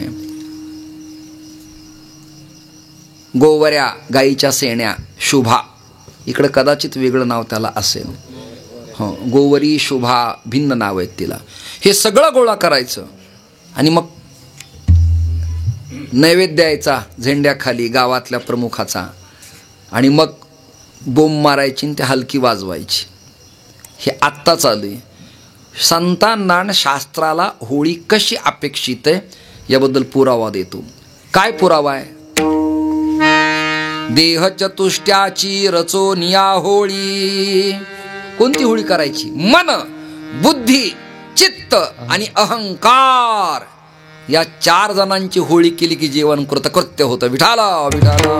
गोवऱ्या, गाईच्या सेण्या, शुभा, इकडे कदाचित वेगळं नाव त्याला असेल. हो, गोवरी, शुभा, भिन्न नाव आहेत तिला. हे सगळं गोळा करायचं आणि मग नैवेद्य द्यायचा झेंड्याखाली गावातल्या प्रमुखाचा, आणि मग बोंब मारायची आणि ती हलकी वाजवायची. हे आत्ता चालू आहे. संतांना आणि शास्त्राला होळी कशी अपेक्षित आहे याबद्दल पुरावा देतो. काय पुरावा आहे? देह चतुष्ट्याची रचोनिया होळी. कोणती होळी करायची? मन, बुद्धी, चित्त आणि अहंकार या 4 जणांची होळी केली की जीवन कृतकृत्य होतं. विठाला विठाला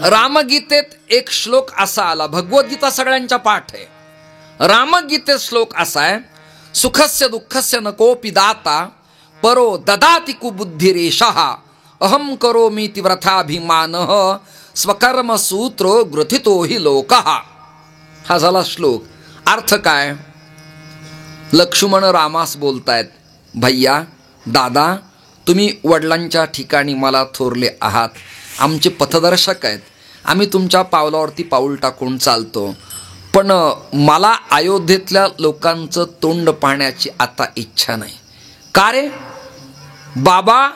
रामगीतेत एक श्लोक असा आला, भगवद्गीता सगळ्यांच्या पाठ आहे. रामगीतेत श्लोक असा आहे, सुखस्य दुःखस्य न कोपि दाता परो ददाति कुबुद्धिरेषः अहम करोमि तीव्रथाभिमानः स्वकर्म सूत्रो ग्रथितो हि लोकः. हा झाला श्लोक. अर्थ काय? लक्ष्मण रामास बोलतायत, भैया, दादा, तुम्ही वडिलांच्या ठिकाणी मला थोरले आहात, आमचे पथदर्शक आहेत, आम्ही तुमच्या पावलावरती पाऊल टाकून चालतो, पण मला अयोध्येतल्या लोकांचं तोंड पाहण्याची आता इच्छा नाही. का रे? बाबा,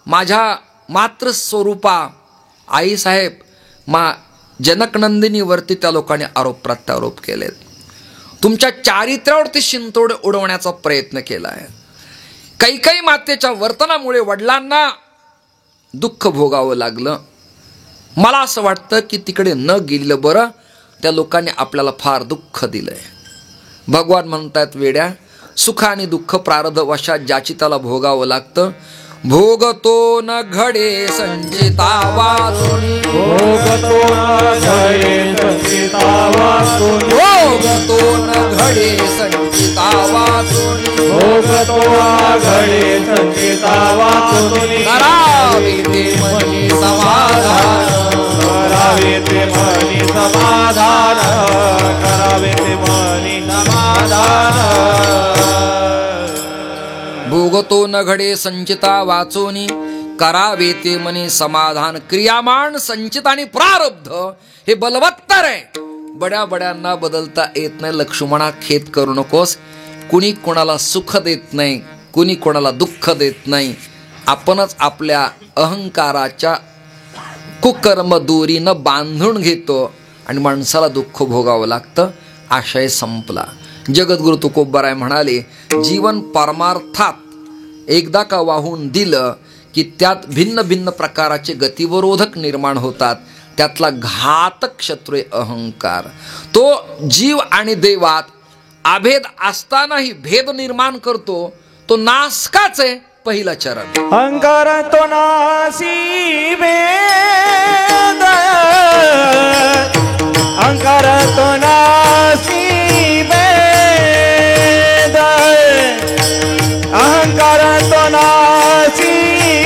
माझ्या मातृस्वरूपा आईसाहेब जनकनंदिनीवरती त्या लोकांनी आरोप प्रत्यारोप केलेत. तुमच्या चारित्र्यावरती शिंतोड उडवण्याचा प्रयत्न केला आहे. कैकेयी मातेच्या वर्तनामुळे वडिलांना दुःख भोगावं लागलं. मला असं वाटतं की तिकडे न गेलं बरं. त्या लोकांनी आपल्याला फार दुःख दिलंय. भगवान म्हणतात, वेड्या, सुख आणि दुःख प्रारब्ध वशात ज्याची त्याला भोगावं लागतं. भोगतो न घडे संचिता वाचुनी, भोगतो न घडे संचिता वाचुनी, भोगतो न घडे संचिता वाचुनी, भोगतो न घडे संचिता वाचुनी, करावे ते मनी समाधान, करावे ते मनी समाधान, करावे ते मनी समाधान. भोगतो न घडे संचिता वाचोनी, करावे ते मनी समाधान. क्रियामान, संचित आणि प्रारब्ध हे बलवत्तर आहे. बड्या बड्यांना बदलता येत नाही. लक्ष्मणा, खेद करू नकोस. कुणी कोणाला सुख देत नाही, कुणी कोणाला दुःख देत नाही. आपणच आपल्या अहंकाराच्या कुकर्म दोरीनं बांधून घेतो आणि माणसाला दुःख भोगावं लागतं. आशय संपला. जगद्गुरु तुकोबाराय म्हणाले, जीवन परमार्थात एकदा का वाहून दिलं की त्यात भिन्न भिन्न प्रकाराचे गतिविरोधक निर्माण होतात. त्यातला घातक शत्रू अहंकार. तो जीव आणि देवात अभेद असतानाही भेद निर्माण करतो. तो नासकाच आहे पहिला चरण. अहंकार तो नासी भेद, अहंकार तो नासी भेद, अहंकार तो नासी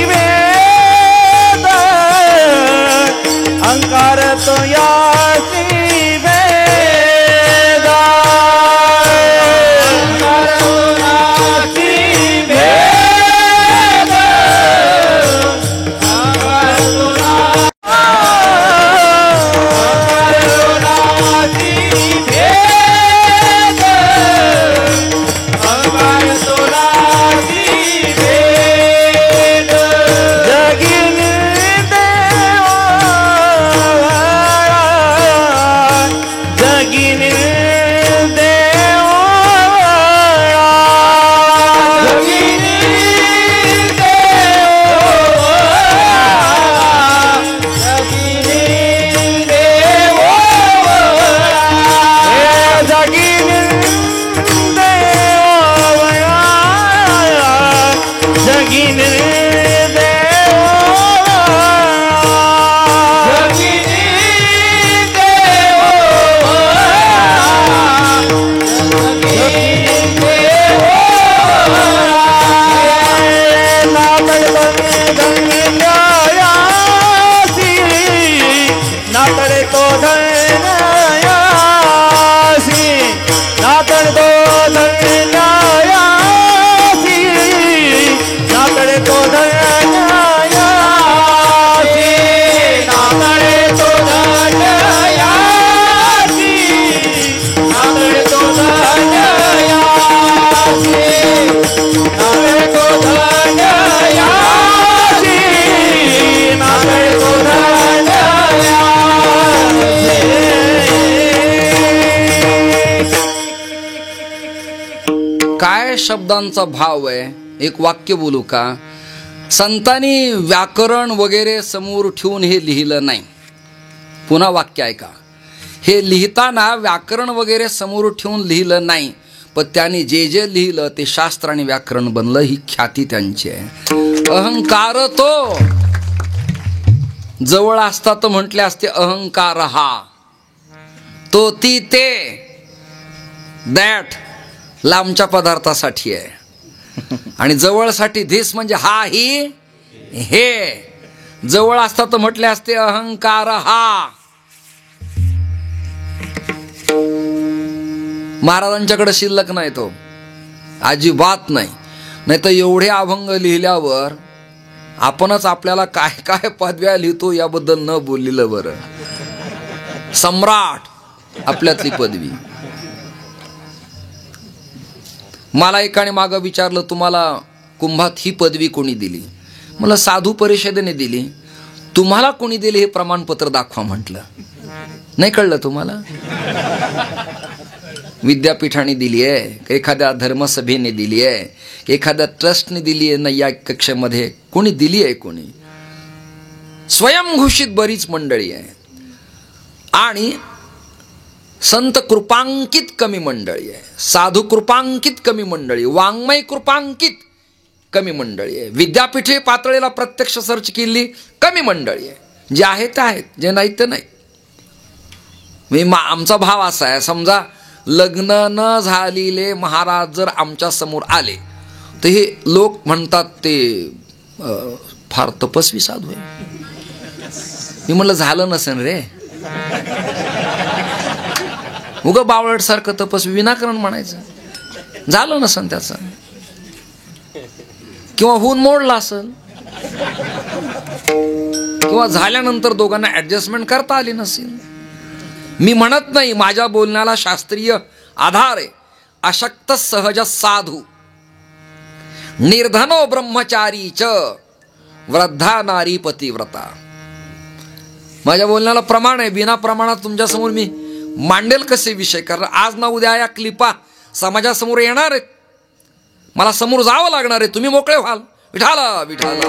भेद, अहंकार तो यासी भेद, अहंकार तो नासी भेद, अहंकार तो नासी भेद. नावे तो धन्ययासी नावे तो धन्ययासी. काय शब्दांचा भाव आहे? एक वाक्य बोलू का? संतांनी व्याकरण वगैरे समोर ठेवून हे लिहिलं नाही. पुन्हा वाक्य ऐका. हे लिहिताना व्याकरण वगैरे समोर ठेवून लिहिलं नाही, पण त्यांनी जे जे लिहिलं ते शास्त्र आणि व्याकरण बनलं. ही ख्याती त्यांची आहे. अहंकार तो जवळ असता तर म्हटले असते अहंकार हा, तो ती ते, दॅट लांबच्या पदार्थासाठी आहे, आणि जवळसाठी धिस म्हणजे हा ही हे. जवळ असता तर म्हटले असते अहंकार हा. महाराजांच्याकडे शिल्लक नाही तो, अजिबात नाही. नाही तर एवढे अभंग लिहिल्यावर आपणच आपल्याला काय काय पदव्या लिहितो याबद्दल न बोललेलं बरं. सम्राट आपल्यातली पदवी. मला एकाने मागं विचारलं, तुम्हाला कुंभात ही पदवी कोणी दिली? मला साधू परिषदेने दिली. तुम्हाला कोणी दिली हे प्रमाणपत्र दाखवा म्हटलं. नाही कळलं तुम्हाला? विद्यापीठाने दिली आहे, एखाद्या धर्मसभेने दिली आहे, एखाद्या ट्रस्टने दिली आहे ना, या कक्षेमध्ये कोणी दिली आहे? कोणी? स्वयंघोषित बरीच मंडळी आहे, आणि संत कृपांकित कमी मंडळी आहे, साधू कृपांकित कमी मंडळी, वाङ्मय कृपांकित कमी मंडळी आहे. विद्यापीठे पातळीला प्रत्यक्ष सर्च केली कमी मंडळी आहे. जे आहेत ते आहेत, जे नाहीत ते नाही. आमचा भाव असा आहे, समजा लग्न न झालेले महाराज जर आमच्या समोर आले तर हे लोक म्हणतात ते फार तपस्वी साधू आहे. मी म्हणलं झालं नसेल रे, उगं बावळट सारखं तपस्वी विनाकारण म्हणायचं. झालं नसेल त्याचं, किंवा होऊन मोडला असेल, किंवा झाल्यानंतर दोघांना ऍडजस्टमेंट करता आली नसेल. मी म्हणत नाही, माझ्या बोलण्याला शास्त्रीय आधार आहे. अशक्त सहज साधू निर्धनो ब्रह्मचारी च वृद्धा नारी पतिव्रता. माझ्या बोलण्याला प्रमाण आहे. बिना प्रमाणात तुमच्या समोर मी मांडेल कसे विषय? कारण आज ना उद्या या क्लिपा समाजासमोर येणार आहेत, मला समोर जावं लागणार आहे. तुम्ही मोकळे व्हाल. विठाला विठाला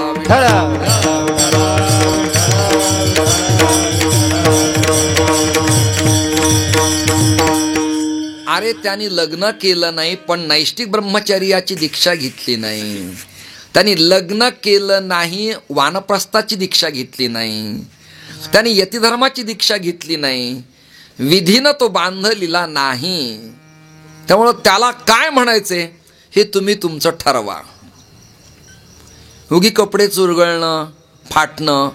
अरे त्यांनी लग्न केलं नाही, पण नैष्टिक ब्रह्मचर्याची दीक्षा घेतली नाही. त्यांनी लग्न केलं नाही, वानप्रस्थाची दीक्षा घेतली नाही, त्यांनी यतिधर्माची दीक्षा घेतली नाही, विधीनं तो बांधलेला नाही. त्यामुळं त्याला काय म्हणायचे हे तुम्ही तुमचं ठरवा. उगी कपडे चुरगळणं, फाटणं,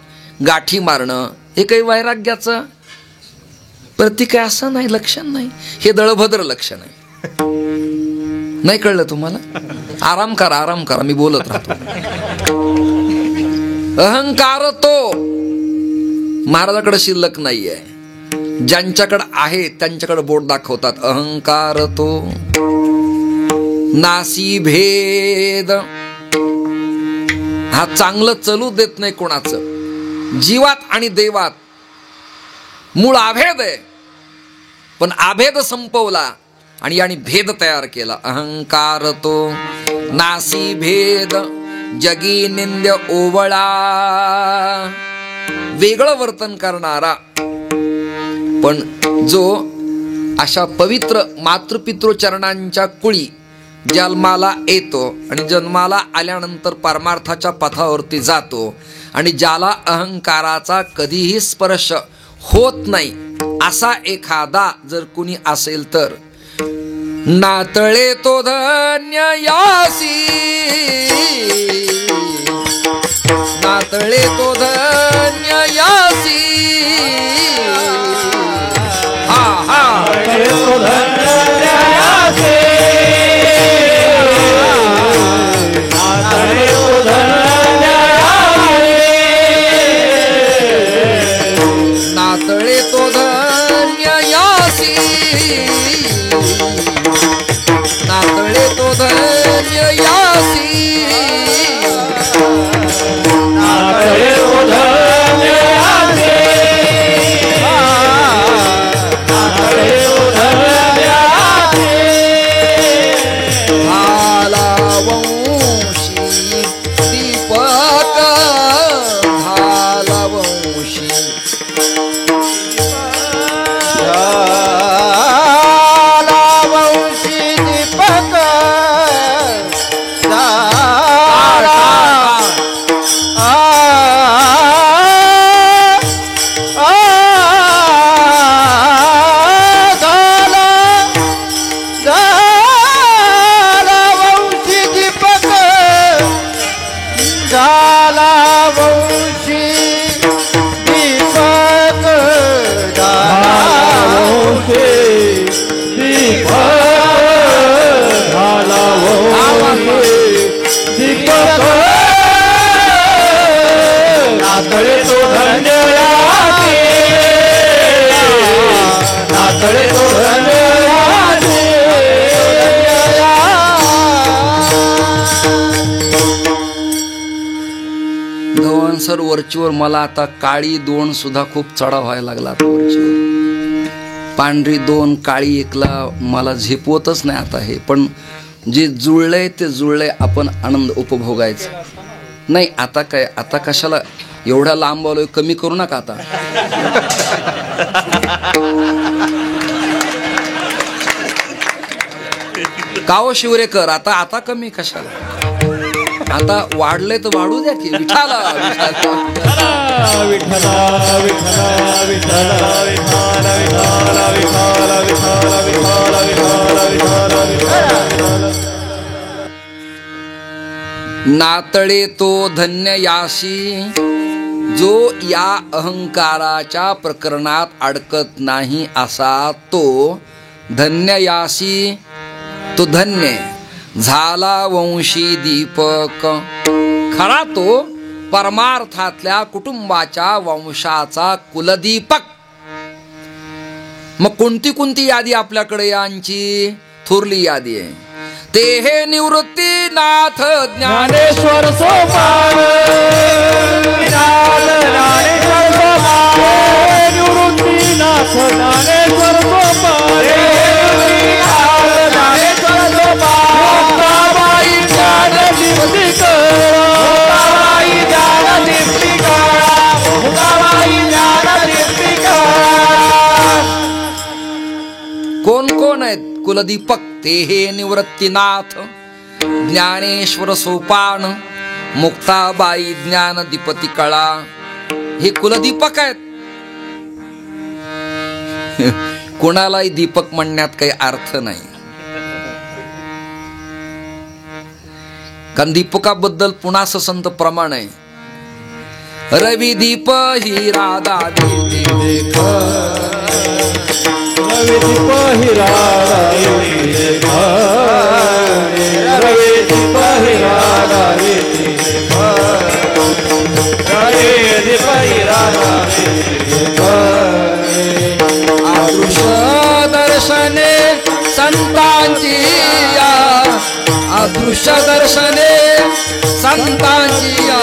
गाठी मारणं हे काही वैराग्याचं प्रतीक आहे असं नाही, लक्षण नाही. हे दळभद्र लक्षण आहे. नाही कळलं तुम्हाला? आराम करा, आराम करा, मी बोलत राहतो. अहंकार तो महाराजाकडे शिल्लक नाहीये. ज्यांच्याकडे आहे त्यांच्याकडे बोट दाखवतात. अहंकार तो नासी भेद, हा चांगलं चलू देत नाही कोणाचं. जीवात आणि देवात मूळ आभेद आहे, पण आभेद संपवला आणि याने भेद तयार केला. अहंकार तो नासी भेद जगी निंद्य ओवळा, वेगळं वर्तन करणारा. पण जो अशा पवित्र मातृपितृ चरणांच्या कुळी जन्माला येतो आणि जन्माला आल्यानंतर परमार्थाच्या पथावरती जातो, आणि ज्याला अहंकाराचा कधीही स्पर्श होत नाही असा एखादा जर कुणी असेल तर नातळे तो धन्य यासी, नातळे तो धन्य यासी. हा हा नातळे तो धन्य यासी, नातळे तो धन्य यासी. सर वरचीवर मला आता काळी 2 सुद्धा खूप चढा व्हायला लागला आता वरचीवर. पांढरी 2 काळी 1ला मला झेपवतच नाही आता हे. पण जे जुळलंय ते जुळलंय, आपण आनंद उपभोगायचा. नाही आता काय, आता कशाला एवढा लांब आलोय, कमी करू नका आता. काव शिवरेकर, आता आता कमी कशाला, आता वाढले तर वाढू द्या की. विठाला नातळे तो धन्य याशी, जो या अहंकाराच्या प्रकरणात अडकत नाही असा तो धन्य याशी. तो धन्य झाला वंशी दीपक, खरा तो परमार्थातल्या कुटुंबाच्या वंशाचा कुलदीपक. मग कोणती कोणती यादी आपल्याकडे यांची? थोरली यादी आहे. ते हे निवृत्तीनाथ ज्ञानेश्वर सोपान, ज्ञानेश्वर सोपान, निवृत्तीनाथ ज्ञानेश्वर सोपान, ज्ञानेश्वर सोपान, मुक्ताबाई ज्ञान दीप्तिका, मुक्ताबाई ज्ञान दीप्तिका, मुक्ताबाई ज्ञान दीप्तिका. कोण कोण आहेत कुलदीपक? ते हे निवृत्तीनाथ ज्ञानेश्वर सोपान, मुक्ताबाई ज्ञान दीपती कळा, हे कुलदीपक आहेत. कोणालाही दीपक म्हणण्यात काही अर्थ नाही, कारण दीपकाबद्दल पुन्हा संत प्रमाण आहे. रवी दीप ही राधा देवी देख, रवी दीप ही राधा देवी देख, रवी दीप ही राधा देवी देख, रवी दीप ही राधा देवी देख. आदृश दर्शने संतांची या, अदृश्य दर्शने संतांची या.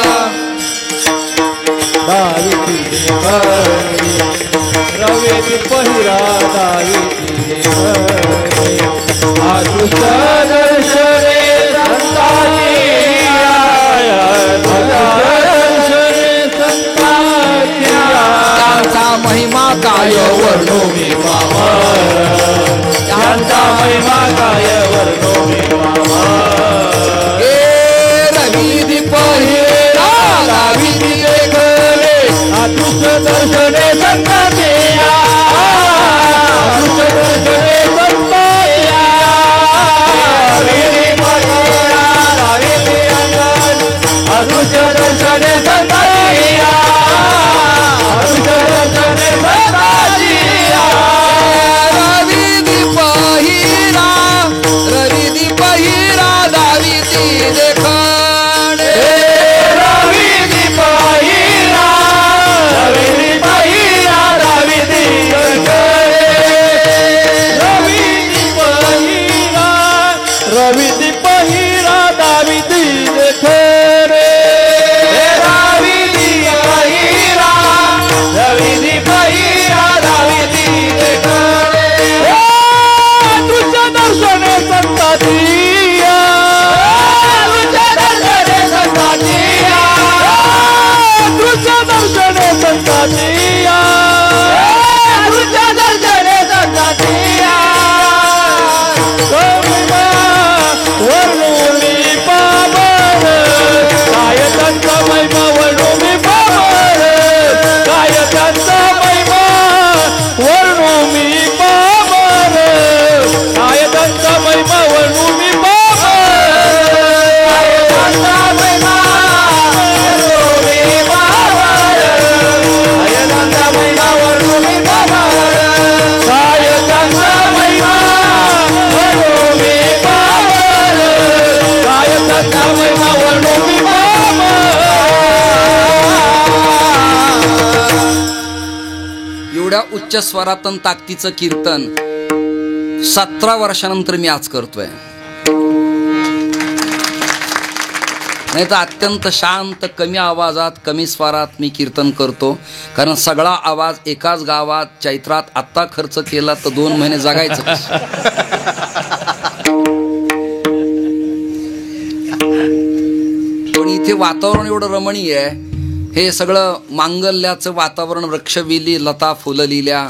दाविती देख, रवी दीप ही राधा देवी देख, अदृश्य दर्शने संतांची या, दर्शने संतांची या. त्यांचा महिमा काय वर्णो मी मामा, त्यांचा महिमा काय वर्णो मी मामा. हे रवी दीप हे राधा विधी देख रे, अदृश्य दर्शने संतांची या, अदृश्य दर्शने संतांची या. रवी पराला विधी अंगण, अदृश्य दर्शने संतांची या, अदृश्य दर्शने संतांची या. रवी दीप हिरा, रवी दीप हिरा दाविती देख रे. रवी दीप हिरा, रवी दीप हिरा दाविती देख रे. रवी दीप हिरा, रवी दीप हिरा दाविती देख रे. रवी दीप हिरा, रवी दीप हिरा दाविती देख रे. तुझ्या दर्शने संतांची या, तुझ्या दर्शने संतांची या, तुझ्या दर्शने संतांची या, तुझ्या दर्शने संतांची या. महिमा वर्णू मी पावन, काय त्यांचा महिमा वर्णू मी पावन, काय त्यांचा महिमा वर्णू मी पावन, काय त्यांचा महिमा वर्णू मी पावन, काय त्यांचा महिमा वर्णू मी पावन, काय त्यांचा महिमा वर्णू मी पावन, काय त्यांचा महिमा वर्णू मी पावन, काय त्यांचा महिमा वर्णू मी पावन. एवढ्या उच्च स्वरातन ताकदीचं कीर्तन 17 वर्षानंतर मी आज करतोय. नाही तर अत्यंत शांत कमी आवाजात कमी स्वरात मी कीर्तन करतो, कारण सगळा आवाज एकाच गावात चैत्रात आत्ता खर्च केला तर 2 महिने जगायचं कसं? पण इथे वातावरण एवढं रमणीय आहे, हे सगळं मांगल्याचं वातावरण, वृक्षवेली लता फुललेल्या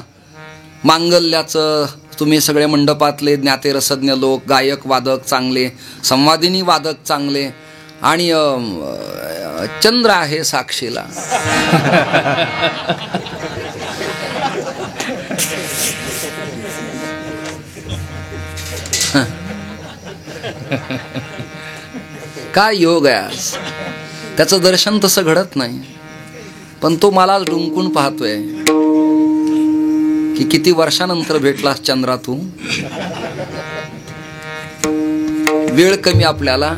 मांगल्याचं, तुम्ही सगळे मंडपातले ज्ञाते रसज्ञ लोक, गायक वादक चांगले, संवादिनी वादक चांगले, आणि चंद्र आहे साक्षीला. काय योग आहे आज. त्याचं दर्शन तसं घडत नाही, पण तो मला डुंकून पाहतोय की किती वर्षानंतर भेटलास चंद्रा तू. वेळ कमी आपल्याला.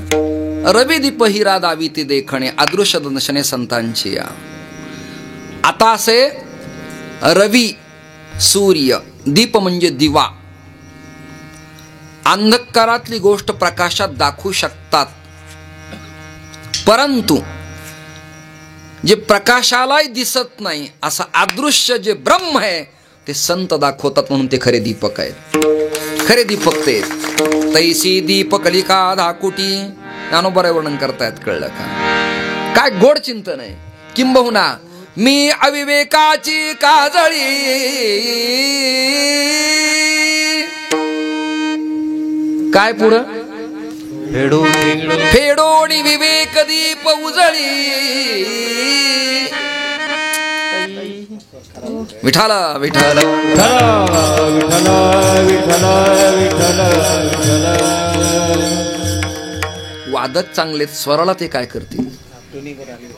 रवी दीप हिरा दावी ती देखणे अदृश्य दर्शने संतांची या. आता असे रवी सूर्य दीप म्हणजे दिवा, अंधकारातली गोष्ट प्रकाशात दाखवू शकतात, परंतु जे प्रकाशालाही दिसत नाही असं अदृश्य जे ब्रह्म आहे ते संत दाखवतात, म्हणून ते खरे दीपक आहेत. खरे दीपक ते तैसी दीपकलिका धाकुटी. ज्ञानोबा वर्णन करतायत, कळलं का? काय गोड चिंतन आहे. किंबहुना मी अविवेकाची काजळी, काय पुढं फेडोणी विवेक दीप उजळी. विठाला विठाला वादक चांगले, स्वराला ते काय करतील?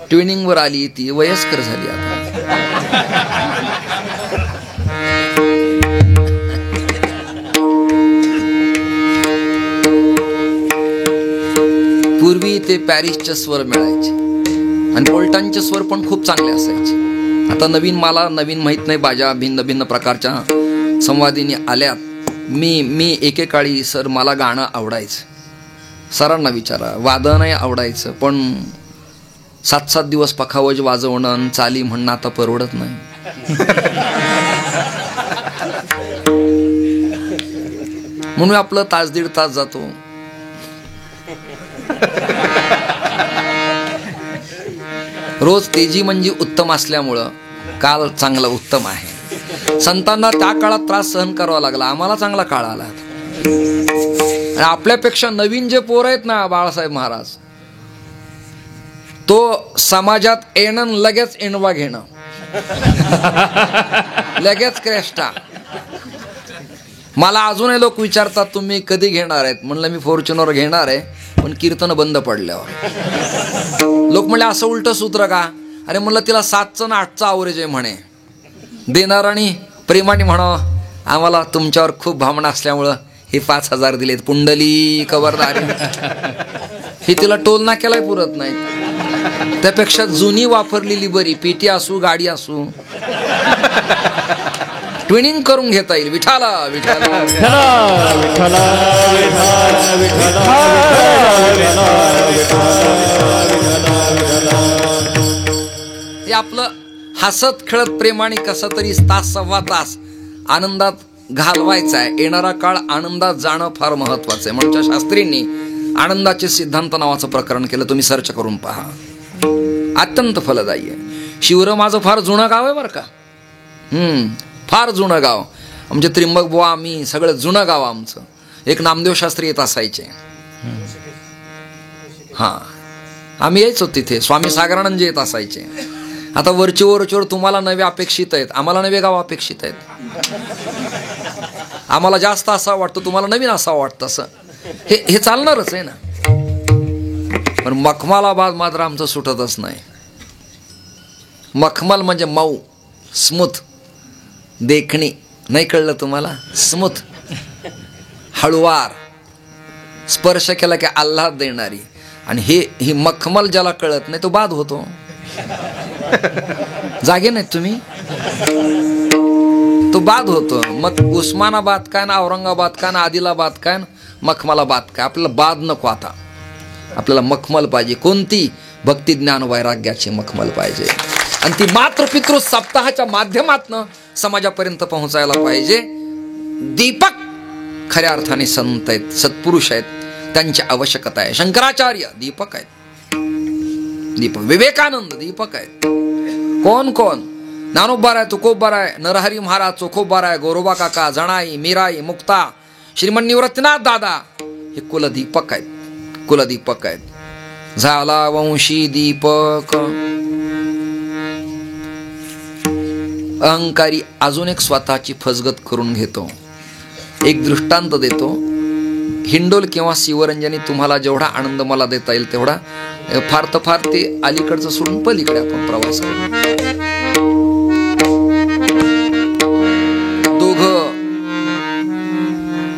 ट्युनिंग वर आली, ती वयस्कर झाली आता. पूर्वी ते पॅरिसचे स्वर मिळायचे आणि बोल्टांचे स्वर पण खूप चांगले असायचे. आता मला नवीन माहित नाही, बाजा भिन्न भिन्न प्रकारच्या संवादिनी आल्यात. मी एकेकाळी सर मला गाणं आवडायचं, सरांना विचारा, वादनही आवडायचं, पण 7-7 दिवस पखावज वाजवणं, चाली म्हणणं आता परवडत नाही. म्हणून आपलं 1-1.5 तास जातो. रोज तेजी म्हणजे उत्तम असल्यामुळं काल चांगला उत्तम आहे. संतांना त्या काळात त्रास सहन करावा लागला, आम्हाला चांगला काळ आला. आणि आपल्यापेक्षा नवीन जे पोर आहेत ना, बाळासाहेब महाराज, तो समाजात येणं लगेच एणवा घेणं, लगेच क्रेष्टा. मला अजूनही लोक विचारतात तुम्ही कधी घेणार आहेत? म्हणलं मी फॉर्च्युनर घेणार आहे, पण कीर्तन बंद पडल्यावर. लोक म्हणले असं उलट सूत्र का? अरे म्हणलं तिला 7चं आणि 8चं आवरेज आहे म्हणे. देणार आणि प्रेमाने म्हणावं आम्हाला तुमच्यावर खूप भावना असल्यामुळं हे 5,000 दिलेत, पुंडली कवरदारी. हे तिला टोल नाक्यालाही पुरत नाही. त्यापेक्षा जुनी वापरलेली बरी, पेटी असू गाडी असू, ट्विनिंग करून घेता येईल. विठाला विठाला हे आपलं हसत खेळत प्रेमाने कसं तरी 1-1.25 तास आनंदात घालवायचा आहे. येणारा काळ आनंदात जाणं फार महत्वाचं आहे. म्हणून शास्त्रींनी आनंदाचे सिद्धांत नावाचं प्रकरण केलं, तुम्ही सर्च करून पहा, अत्यंत फलदायी आहे. शिवर माझं फार जुनं गाव आहे बरं का. फार जुनं गाव. आमचे त्रिंबक बुवा, आम्ही सगळं जुनं गाव आमचं. एक नामदेव शास्त्री येत असायचे. हां, आम्ही यायचो तिथे. स्वामी सागरानंद येत असायचे. आता वरचीवर तुम्हाला नवे अपेक्षित आहेत, आम्हाला नवे गाव अपेक्षित आहेत. आम्हाला जास्त असावं वाटतं, तुम्हाला नवीन असावं वाटतं. असं हे चालणारच आहे ना. पण मखमलाबाद मात्र आमचं सुटतच नाही. मखमल म्हणजे मऊ, स्मूथ, देखणी. नाही कळलं तुम्हाला? स्मूथ, हळुवार, स्पर्श केला की आल्हाद देणारी. आणि ही मखमल ज्याला कळत नाही तो बाद होतो. जागे नाहीत तुम्ही? तो बाद होतो. मग उस्मानाबाद काय ना, औरंगाबाद काय ना, आदिलाबाद काय ना, मखमलाबाद काय. आपल्याला बाद नको आता. आपल्याला मखमल पाहिजे. कोणती? भक्ती ज्ञान वैराग्याची मखमल पाहिजे. आणि ती मातृपितृ सप्ताहाच्या माध्यमातनं समाजापर्यंत पोहोचायला पाहिजे. दीपक खऱ्या अर्थाने संत आहेत, सत्पुरुष आहेत, त्यांची आवश्यकता आहे. शंकराचार्य दीपक आहेत, दीपक. विवेकानंद दीपक आहेत. कोण कोण? ज्ञानोबाराय, तुकोबाराय, नरहरी महाराज, चोखोबाराय, गोरोबा काका, जणाई, मीराई, मुक्ता, श्रीमन निवृत्तीनाथ दादा, हे कुलदीपक आहेत, कुलदीपक आहेत. झाला वंशी दीपक. अहंकारी अजून एक स्वतःची फसगत करून घेतो. एक दृष्टांत देतो. हिंडोल किंवा शिवरंजनी तुम्हाला जेवढा आनंद मला देता येईल तेवढा, फार तर फार ते अलीकडचं सोडून पलीकडे आपण प्रवास करू.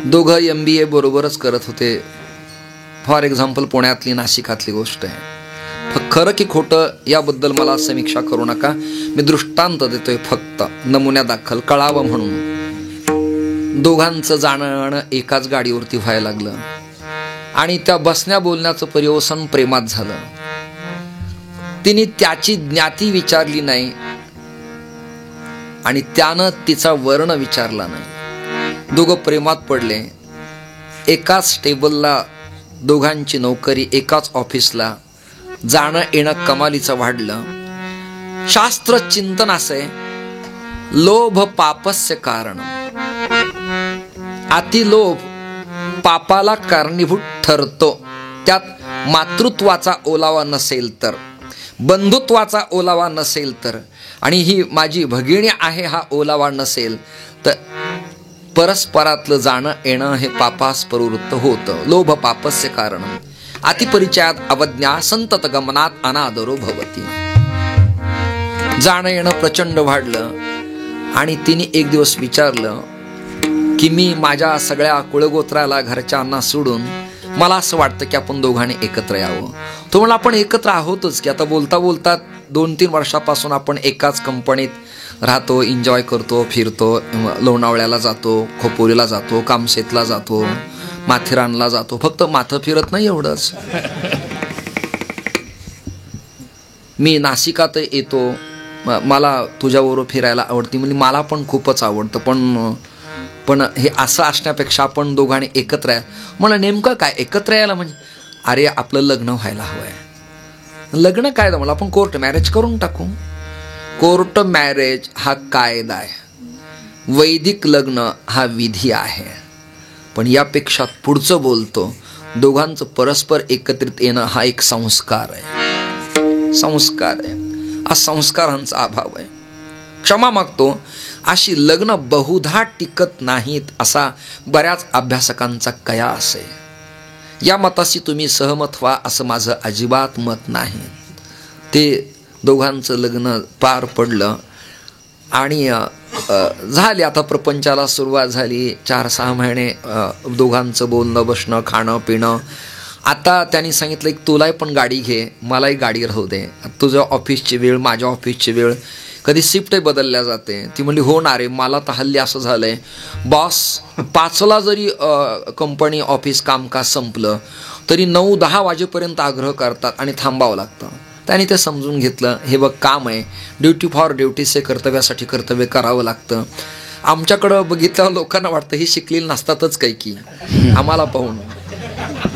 दोघं MBA बरोबरच करत होते. फॉर एक्झाम्पल पुण्यातली नाशिकातली गोष्ट आहे. खरं की खोटं याबद्दल मला समीक्षा करू नका. मी दृष्टांत देतोय फक्त नमुन्या दाखल, कळावं म्हणून. दोघांचं जाणं एकाच गाडीवरती व्हायला लागलं आणि त्या बसण्या बोलण्याचं पर्यवसन प्रेमात झालं. तिने त्याची ज्ञाती विचारली नाही आणि त्यानं तिचा वर्ण विचारला नाही. दोघं प्रेमात पडले. एकाच टेबलला दोघांची नोकरी, एकाच ऑफिसला, जाणं येणं कमालीचं वाढलं. शास्त्र चिंतन असे, लोभ पापस्य कारण. अतिलोभ पापाला कारणीभूत ठरतो. त्यात मातृत्वाचा ओलावा नसेल तर, बंधुत्वाचा ओलावा नसेल तर, आणि ही माझी भगिनी आहे हा ओलावा नसेल तर परस्परातलं जाणं येणं हे पापास प्रवृत्त होतं. लोभ पापस्य कारण. अतिपरिचयात अवज्ञा संतत गमनात अनादरो भवती. जाणं येणं प्रचंड वाढलं आणि तिने एक दिवस विचारलं की मी माझ्या सगळ्या कुळगोत्राला, घरच्यांना सोडून मला असं वाटतं की आपण दोघांनी एकत्र यावं. तो म्हणला आपण एकत्र आहोतच की. आता बोलता बोलता 2-3 वर्षापासून आपण एकाच कंपनीत राहतो, एन्जॉय करतो, फिरतो, लोणावळ्याला जातो, खोपोलीला जातो, कामशेतला जातो, माथेरानला जातो. फक्त माथं फिरत नाही एवढंच. मी नाशिकात येतो, मला तुझ्याबरोबर फिरायला आवडते. म्हणजे मला पण खूपच आवडतं, पण हे असं असण्यापेक्षा आपण दोघांनी एकत्र आहे. मला नेमकं काय एकत्र यायला म्हणजे? अरे आपलं लग्न व्हायला हवंय. लग्न काय मला आपण कोर्ट मॅरेज करून टाकू. कोर्ट मॅरेज हा कायदा आहे, वैदिक लग्न हा विधी आहे. पण यापेक्षा पुढचं बोलतो, दोघांचं परस्पर एकत्रित येणं हा एक संस्कार आहे. संस्कार आहे. हा संस्कारांचा अभाव आहे. क्षमा मागतो. अशी लग्न बहुधा टिकत नाहीत असा बऱ्याच अभ्यासकांचा कयास आहे. या मताशी तुम्ही सहमत व्हा असं माझं अजिबात मत नाही. ते दोघांचं लग्न पार पडलं आणि झाली आता प्रपंचाला सुरुवात झाली. 4-6 महिने दोघांचं बोलणं, बसणं, खाणं पिणं. आता त्यांनी सांगितलं की तुलाही पण गाडी घे, मलाही गाडी राहू दे. तुझ्या ऑफिसची वेळ, माझ्या ऑफिसची वेळ, कधी शिफ्टही बदलल्या जाते. ती म्हणली होणार आहे. मला तर हल्ली असं झालंय, बॉस 5ला जरी कंपनी ऑफिस कामकाज संपलं तरी 9-10 वाजेपर्यंत आग्रह करतात आणि थांबावं लागतं. त्याने ते समजून घेतलं, हे बघ काम आहे, ड्युटी फॉर ड्युटीचे, कर्तव्यासाठी कर्तव्य करावं लागतं. आमच्याकडं बघितलं लोकांना वाटतं ही शिकलेली नसतातच काही की आम्हाला पाहून.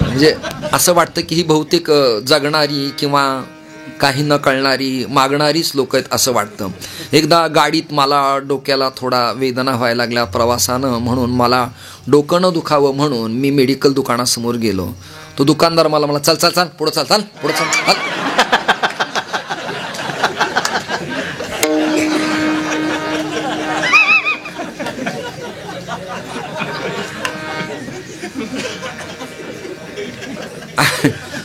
म्हणजे असं वाटतं की ही बहुतेक जगणारी किंवा काही न कळणारी, मागणारीच लोक आहेत असं वाटतं. एकदा गाडीत मला डोक्याला थोडा वेदना व्हायला लागल्या प्रवासानं, म्हणून मला डोकं न दुखावं म्हणून मी मेडिकल दुकानासमोर गेलो. तो दुकानदार मला चल चल चल पुढं चल, चल पुढं चल, चल.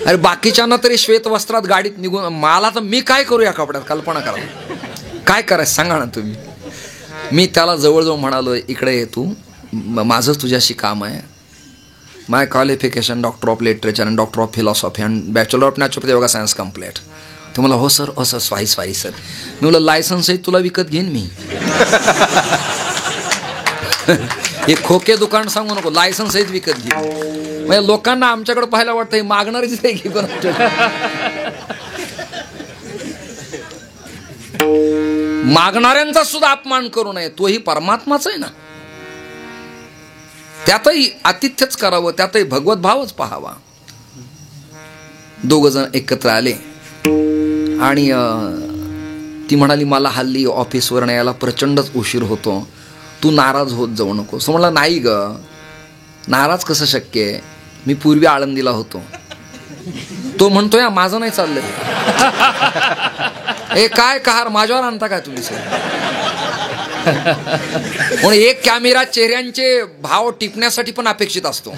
अरे बाकीच्यांना तरी श्वेत वस्त्रात गाडीत निघून, मला तर मी काय करू या कपड्यात? कल्पना करा काय करायचं सांगा ना तुम्ही. मी त्याला जवळजवळ म्हणालो, इकडे ये तू, माझं तुझ्याशी काम आहे. My qualification doctor of literature and doctor of philosophy and bachelor of naturopathy yoga science complete. ते मला हो सर, स्वारी सर. मी म्हणलं लायसन्स आहे तुला विकत घेईन मी. हे खोके दुकान सांगू नको, लायसन्स सहित विकत घे. म्हणजे लोकांना आमच्याकडे पाहायला वाटतं हे मागणारीच आहे की पण मागणाऱ्यांचा सुद्धा अपमान करू नये. तोही परमात्माच आहे ना. त्यातही आतिथ्यच करावं, त्यातही भगवत भावच पाहावा. दोघ जण एकत्र आले आणि ती म्हणाली मला हल्ली ऑफिसवर यायला प्रचंडच उशीर होतो, तू नाराज होत जाऊ नको. सो म्हणला नाही ग, नाराज कसं शक्य आहे, मी पूर्वी आळंदीला होतो. तो म्हणतोय माझं नाही चाललंय. ए काय कार माझ्यावर आणता काय तुम्ही सर. म्हणून एक कॅमेरा चेहऱ्यांचे भाव टिपण्यासाठी पण अपेक्षित असतो.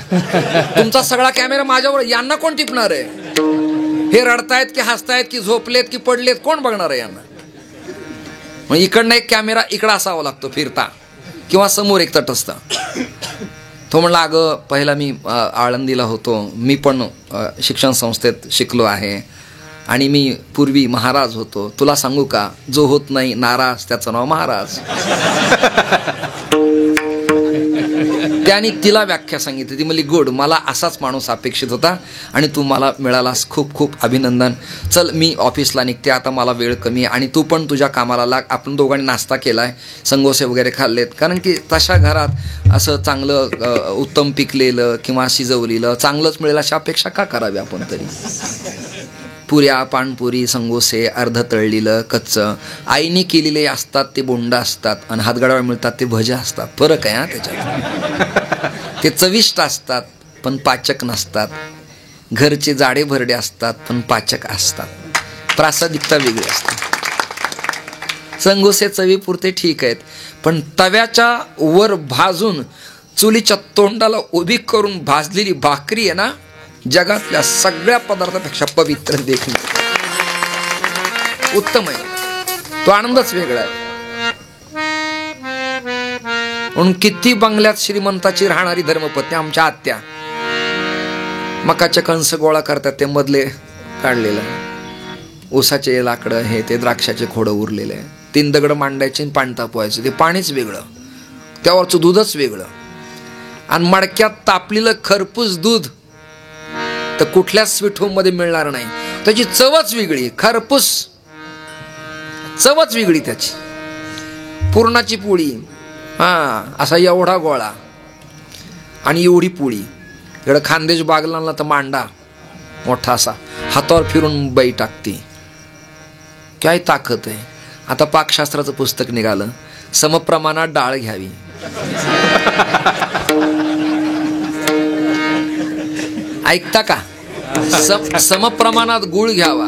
तुमचा सगळा कॅमेरा माझ्यावर, यांना कोण टिपणार आहे. हे रडतायत की हसतायत की झोपलेत की पडलेत, कोण बघणार आहे यांना. मग इकडनं एक कॅमेरा इकडं असावा लागतो फिरता, किंवा समोर एक तटस्थ. तो म्हणला अगं पहिला मी आळंदीला होतो, मी पण शिक्षण संस्थेत शिकलो आहे आणि मी पूर्वी महाराज होतो. तुला सांगू का, जो होत नाही नाराज त्याचं नाव महाराज. त्याने तिला व्याख्या सांगितली. ती म्हणली गुड, मला असाच माणूस अपेक्षित होता आणि तू मला मिळालास, खूप खूप अभिनंदन. चल मी ऑफिसला निघते आता, मला वेळ कमी आहे आणि तू पण तुझ्या कामाला लाग. आपण दोघांनी नाश्ता केलाय, संगोसे वगैरे खाल्लेत, कारण की तशा घरात असं चांगलं उत्तम पिकलेलं किंवा शिजवलेलं चांगलंच मिळेल अशा अपेक्षा का करावी आपण तरी. पुऱ्या, पाणपुरी, संगोसे, अर्ध तळलेलं कच्चं आईने केलेले असतात ते बोंड असतात आणि हातगाड्यावर मिळतात ते भजे असतात. फरक आहे हा त्याच्यात. ते चविष्ट असतात पण पाचक नसतात. घरचे जाडे भरडे असतात पण पाचक असतात. प्रासादिकता वेगळी असते. संगोसे चवीपुरते ठीक आहेत, पण तव्याच्या वर भाजून चुलीच्या तोंडाला उभी करून भाजलेली भाकरी आहे ना, जगातल्या सगळ्या पदार्थापेक्षा पवित्र देखील उत्तम आहे. तो आनंदच वेगळा आहे. म्हणून किती बंगल्यात श्रीमंताची राहणारी धर्मपत्नी आमच्या आत्या मकाचे कंस गोळा करतात, ते मधले काढलेलं, ऊसाचे लाकडं हे ते द्राक्षाचे खोडं उरलेले, 3 दगड मांडायचे आणि पाणी तापवायचं. ते पाणीच वेगळं, त्यावरचं दूधच वेगळं. आणि मडक्यात तापलेलं खरपूस दूध तर कुठल्याच स्वीट होम मध्ये मिळणार नाही. त्याची चवच वेगळी, खरपूस चवच वेगळी त्याची. पुरणाची पोळी, असा एवढा गोळा आणि एवढी पोळी. इकडं खानदेश बागलांना तर मांडा मोठा असा, हातावर फिरून बाई टाकते. काय ताकद आहे. आता पाकशास्त्राचं पुस्तक निघालं, समप्रमाणात डाळ घ्यावी. ऐकता का. समप्रमाणात गुळ घ्यावा,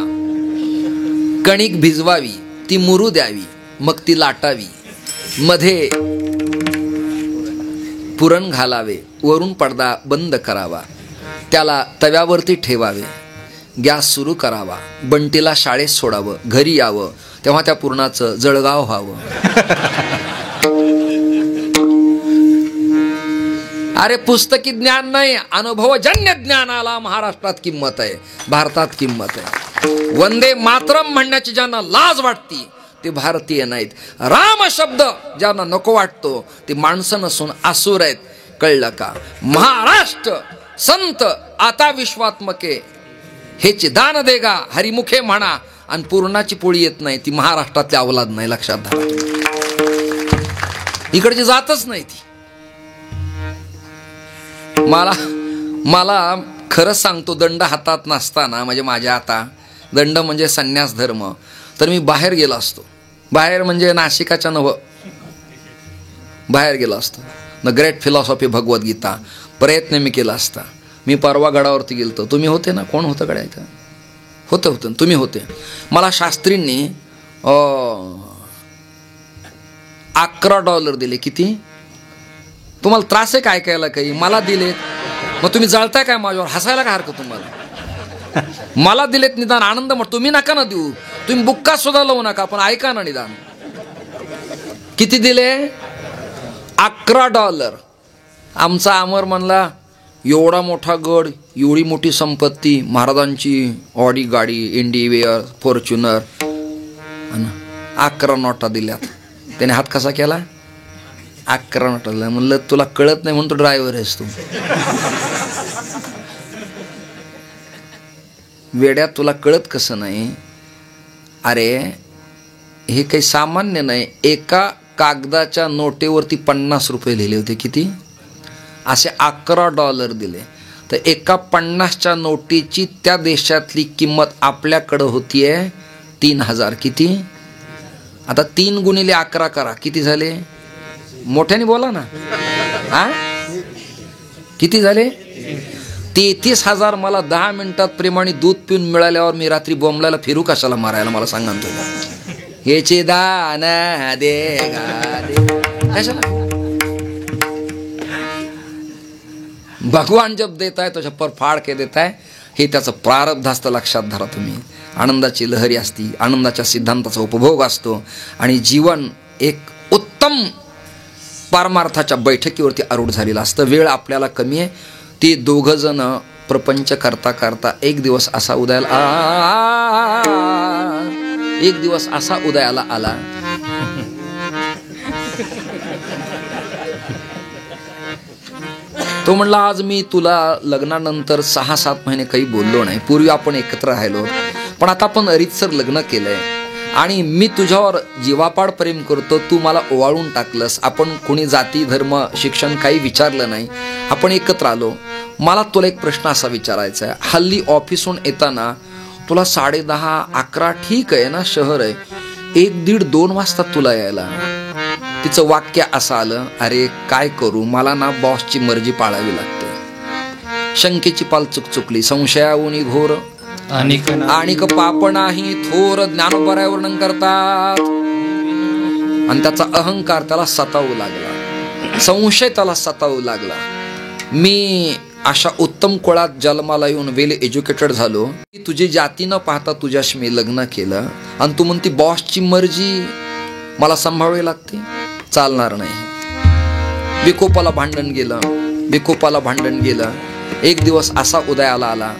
कणिक भिजवावी, ती मुरू द्यावी, मग ती लाटावी, मध्ये पुरण घालावे, वरून पडदा बंद करावा, त्याला तव्यावरती ठेवावे, गॅस सुरू करावा, बंटीला शाळेत सोडावं, घरी यावं, तेव्हा त्या पुरणाचं जळगाव व्हावं. अरे पुस्तकी ज्ञान नाही, अनुभवजन्य ज्ञानाला महाराष्ट्रात किंमत आहे, भारतात किंमत आहे. वंदे मातरम म्हणण्याची ज्यांना लाज वाटती ते भारतीय नाहीत. राम शब्द ज्यांना नको वाटतो ते माणसं नसून असुर आहेत. कळलं का. महाराष्ट्र संत आता विश्वात्मके हेची दान देगा हरिमुखे म्हणा, आणि पूर्णाची पोळी येत नाही ती महाराष्ट्रातली अवलाद नाही. लक्षात धरा. इकडची जातच नाही ती. मला खरंच सांगतो, दंड हातात नसताना, म्हणजे माझ्या आता दंड म्हणजे संन्यास धर्म, तर मी बाहेर गेलो असतो. बाहेर म्हणजे नाशिकाच्या नव्ह, बाहेर गेलो असतो. द ग्रेट फिलॉसॉफी भगवद्गीता प्रयत्न मी केला असता. मी परवा गडावरती गेलतो. तुम्ही होते ना. कोण होतं गड्या. होतं तुम्ही होते. मला शास्त्रींनी $11 दिले. किती. तुम्हाला त्रास आहे काय ऐकायला काही. मला दिलेत, मग तुम्ही जळताय काय माझ्यावर. हसायला काय हरकत तुम्हाला. मला दिलेत निदान आनंद. मग तुम्ही नका ना देऊ, तुम्ही बुक्का सुद्धा लावू नका, पण ऐका ना निदान. किती दिले. $11. आमचा अमर म्हणला एवढा मोठा गड, एवढी मोठी संपत्ती, महाराजांची ऑडी गाडी, इंडिवेअर, फॉर्च्युनर, 11 नोटा दिल्यात. त्याने हात कसा केला. 11 नोटाला. म्हणलं तुला कळत नाही म्हणून तो ड्रायव्हर आहेस तू. वेड्या, तुला कळत कसं नाही? अरे हे काही सामान्य नाही. एका कागदाच्या नोटेवरती 50 रुपये लिहिले होते. किती? असे $11 दिले. तर एका 50च्या नोटीची त्या देशातली किंमत आपल्याकडं होतीये 3000. किती? आता 3 गुणिले 11 करा, किती झाले? मोठ्याने बोला ना. हा, किती झाले? 33,000. मला 10 मिनिटात प्रेमाने दूध पिऊन मिळाल्यावर मी रात्री बोंबलायला फिरू कशाला मारायला? मला सांगा ना तुम्ही. हेचे दाना दे गा दे कशाला? भगवान जब देताय तो छप्पर फाड़ के देताय. हे त्याचं प्रारब्ध असतं, लक्षात धरा तुम्ही. आनंदाची लहरी असती, आनंदाच्या सिद्धांताचा उपभोग असतो आणि जीवन एक उत्तम पारमार्थाच्या बैठकीवरती आरूढ झालेलं असतं. वेळ आपल्याला कमी आहे. ते दोघं जण प्रपंच करता करता एक दिवस असा उदयाला आला. तो म्हणला, आज मी तुला लग्नानंतर 6-7 महिने काही बोललो नाही. पूर्वी आपण एकत्र राहिलो, पण आता आपण रीतसर लग्न केलंय आणि मी तुझ्यावर जीवापाड प्रेम करतो. तू मला ओवाळून टाकलंस. आपण कोणी जाती, धर्म, शिक्षण काही विचारलं नाही. आपण एकत्र आलो. मला तुला एक प्रश्न असा विचारायचा आहे. हल्ली ऑफिसहून येताना तुला 10:30-11 ठीक आहे ना, शहर आहे, 1-1:30-2 वाजता तुला यायला. तिचं वाक्य असं आलं, अरे काय करू, मला ना बॉसची मर्जी पाळावी लागते. शंकेची पाल चुकचुकली. संशयावनी घोर आणिक पाप नाही थोर. ज्ञानोबराय वर्णन करतात. आणि त्याचा अहंकार त्याला सतावू लागला, संशय त्याला सतावू लागला. मी अशा उत्तम कुळात जन्माला येऊन वेल एज्युकेटेड झालो. तुझी जाती न पाहता तुझ्याशी मी लग्न केलं आणि तू म्हणती बॉसची मर्जी मला सांभाळावी लागते. चालणार नाही. विकोपाला भांडण गेलं. एक दिवस असा उदयाला आला.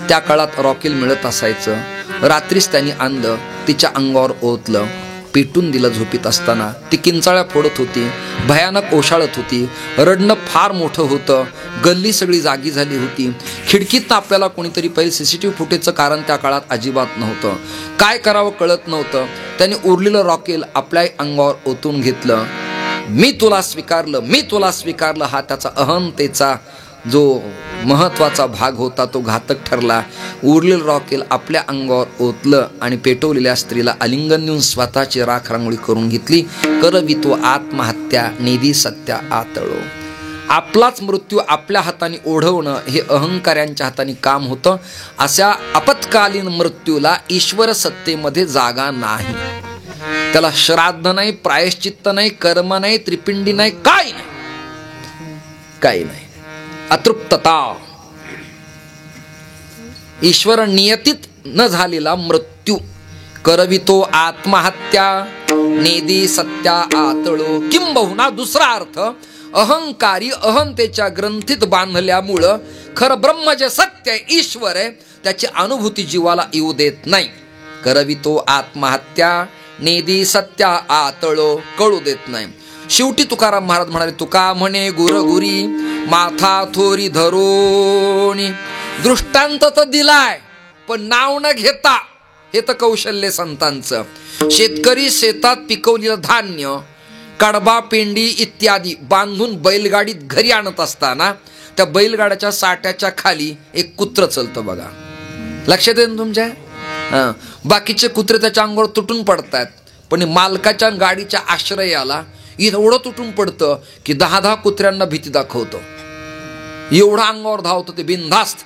त्या काळात रॉकेल मिळत असायचं. रात्रीच त्यांनी आणलं, तिच्या अंगावर ओतलं, पेटून दिलं. झोपीत असताना ती किंचाळ्या फोडत होती, भयानक ओशाळत होती. रडणं फार मोठं होतं. गल्ली सगळी जागी झाली होती. खिडकीत आपल्याला कोणीतरी पहिले सीसीटीव्ही फुटेजचं कारण त्या काळात अजिबात नव्हतं. काय करावं कळत नव्हतं. त्याने उरलेलं रॉकेल आपल्या अंगावर ओतून घेतलं. मी तुला स्वीकारलं हा त्याचा अहंतेचा जो महत्वाचा भाग होता तो घातक ठरला. उरलेलं रॉकेल आपल्या अंगावर ओतलं आणि पेटवलेल्या स्त्रीला आलिंगन देऊन स्वतःची राख रांगोळी करून घेतली. करवितो आत्महत्या निधी सत्या आतळो. आपलाच मृत्यू आपल्या हाताने ओढवणं हे अहंकार्यांच्या हाताने काम होतं. अशा आपत्कालीन मृत्यूला ईश्वर सत्तेमध्ये जागा नाही. त्याला श्राद्ध नाही, प्रायश्चित्त नाही, कर्म नाही, त्रिपिंडी नाही, काही नाही. अतृप्तता, ईश्वर नियतीत न झालेला मृत्यू. करवितो आत्महत्या नेदी सत्या आतळो. किंबहुना दुसरा अर्थ, अहंकारी अहंतेच्या ग्रंथीत बांधल्यामुळं खरं ब्रह्म जे सत्य आहे, ईश्वर आहे, त्याची अनुभूती जीवाला येऊ देत नाही. करवितो आत्महत्या नेदी सत्या आतळो, कळू देत नाही. शेवटी तुकाराम महाराज म्हणाले, तुका म्हणे गुरगुरी माथा थोरी धरोनी. दृष्टांत तर दिलाय पण नाव न घेता. हे तर कौशल्य संतांचं. शेतकरी शेतात पिकवलेलं धान्य, कडबा, पेंडी इत्यादी बांधून बैलगाडीत घरी आणत असताना त्या बैलगाड्याच्या साट्याच्या खाली एक कुत्र चलतं बघा. लक्षात येईल तुमच्या? बाकीचे कुत्रे त्याच्या अंगावर तुटून पडतात, पण मालकाच्या गाडीच्या आश्रयाला एवढं तुटून पडतं की 10 कुत्र्यांना भीती दाखवतं. एवढं अंगावर धावतं ते बिनधास्त.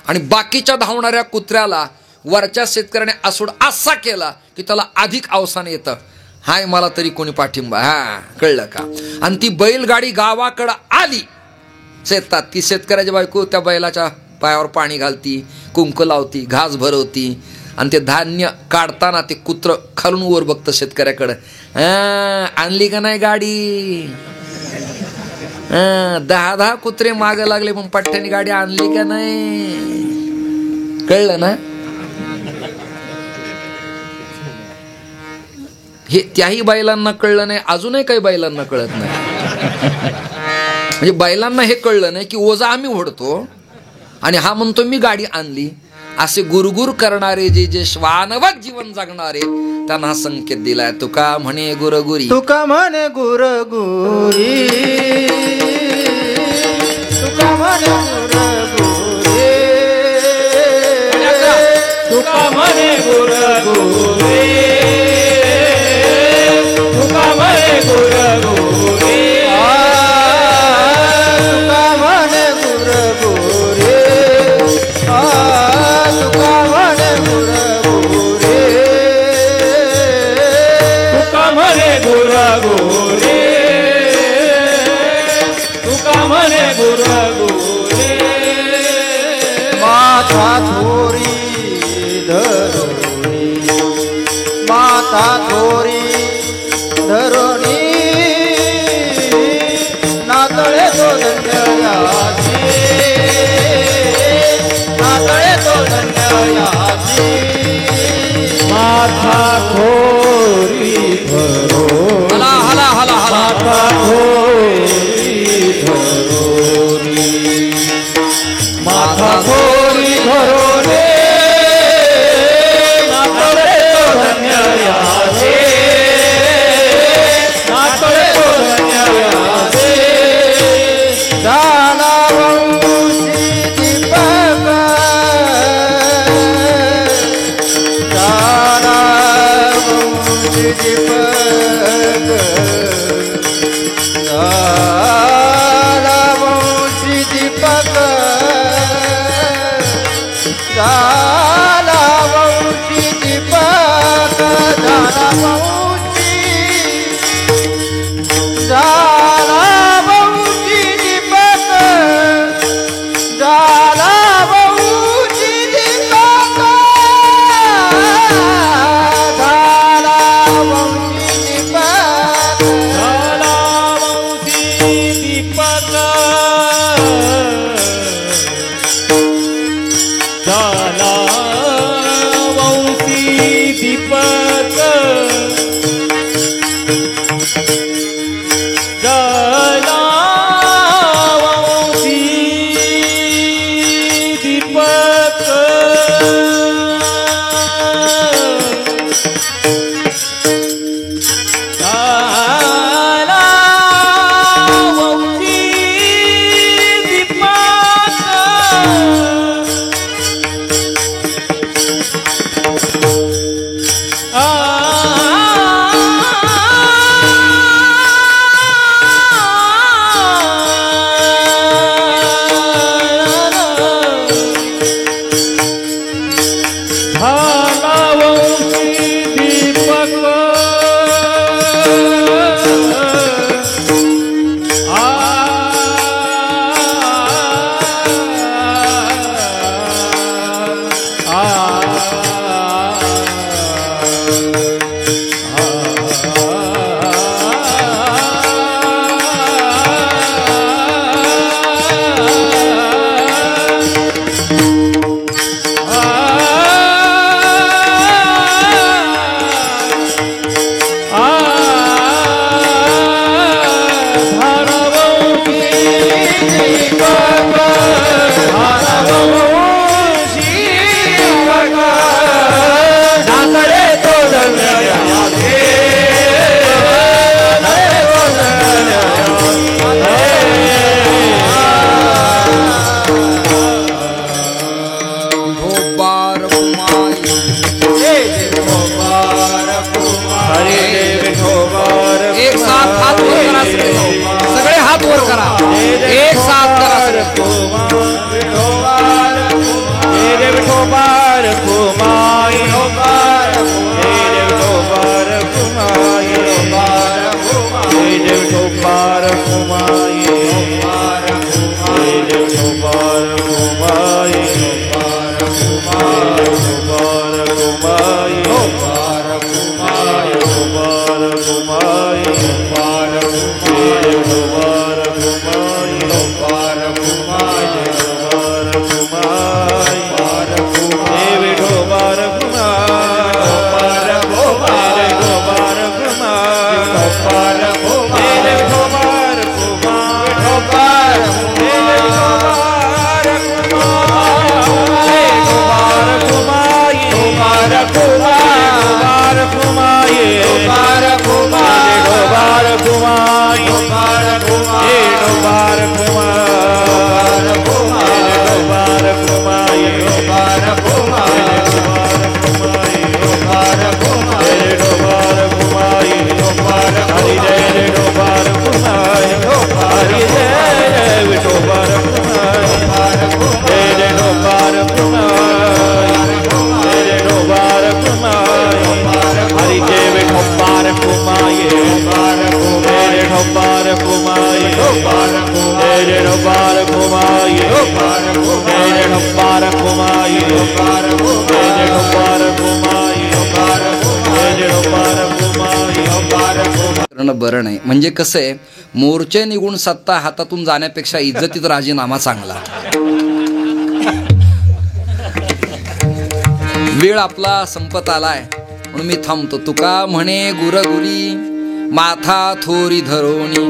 आणि बाकीच्या धावणाऱ्या कुत्र्याला वरच्या शेतकऱ्याने असोड असा केला की त्याला अधिक अवसान येतं. हाय मला तरी कोणी पाठिंबा. कळलं का? आणि ती बैलगाडी गावाकडं आली शेतात की शेतकऱ्याची बायको त्या बैलाच्या पायावर पाणी घालती, कुंकू लावती, घास भरवती. आणि ते धान्य काढताना ते कुत्र खालून वर बघतं शेतकऱ्याकडं. आणली का नाही गाडी? 10 कुत्रे मागे लागले पण पठ्ठ्याने गाडी आणली का नाही? कळलं ना? हे त्याही बैलांना कळलं नाही, अजूनही काही बैलांना कळत नाही. म्हणजे बैलांना हे कळलं नाही की ओझा आम्ही ओढतो आणि हा म्हणतो मी गाडी आणली. असे गुरगुर करणारे जे श्वानवत जीवन जगणारे त्यांना हा संकेत दिलाय. तुका म्हणे गुरगुरी, तुका म्हणे गुरगुरी, तुका म्हणे गुरगुरी, तुका म्हणे गुरगुरी, तुका म्हणे गुरगुरी, तुका म्हणे गुरगुरी, तुका म्हणे गुरगुरी, तुका म्हणे गुरगुरी, तुका म्हणे गुरगुरी. माथा थोरी धरोणी, माथा थोरी धरोणी, नातळे तो धन्ययाची, नातळे तो धन्ययाची. माथा खोरी धरो, हला हला हला हला, माथा खोरी धरोनी, माथा खोरी धरोने, नातळे तो धन्ययाचे, नातळे तो धन्ययाचे. झाला वंशी दीपक, झाला वंशी दीपक, झाला वंशी दीपक, झाला वंशी दीपक, झाला वंशी, झाला वंशी दीपक, झाला वंशी दीपक, झाला वंशी दीपक. झाला वंशी दीपक, झाला वंशी दीपक, झाला वंशी दीपक. झाला वंशी दीपक. झाला वंशी दीपक. एक साथ हात वर करा सगळे हात वर करा. एक साथ करा सगळे. कुमार डोबार कुमाये डोबार कुमाये डोबार कुमाये डोबार कुमाये डोबार कुमाये डोबार कुमाये डोबार कुमाये डोबार कुमाये डोबार कुमाये डोबार हरि जय डोबार कुमाये हरि जय डोबार कुमाये जय डोबार कुमाये डोबार कुमाये हरि जय डोबार कुमाये डोबार कुमाये जय डोबार कुमाये डोबार कुमाये जय डोबार कुमाये बरं नाही. म्हणजे कसं आहे, मोर्चे निघून सत्ता हातातून जाण्यापेक्षा इज्जतीत राजीनामा चांगला. वेळ आपला संपत आलाय म्हणून मी थांबतो. तुका म्हणे गुरगुरी माथा थोरी धरोणी,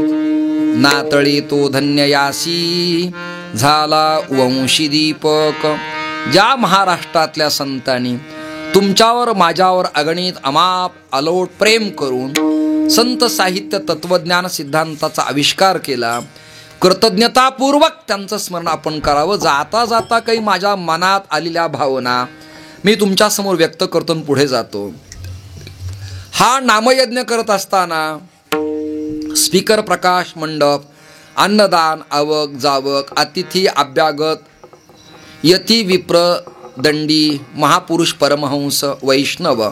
नातळी तो धन्य यासी झाला वंशी दीपक. ज्या महाराष्ट्रातल्या संतांनी तुमच्यावर माझ्यावर अगणित अमाप अलोट प्रेम करून संत साहित्य तत्वज्ञान सिद्धांताचा आविष्कार केला, कृतज्ञतापूर्वक त्यांचं स्मरण आपण करावं. जाता जाता काही माझ्या मनात आलेल्या भावना मी तुमच्यासमोर व्यक्त करतो आणि पुढे जातो. हा नामयज्ञ करत असताना स्पीकर प्रकाश मंडप, अन्नदान, आवक जावक, अतिथी अभ्यागत, यती विप्र दंडी, महापुरुष परमहंस वैष्णव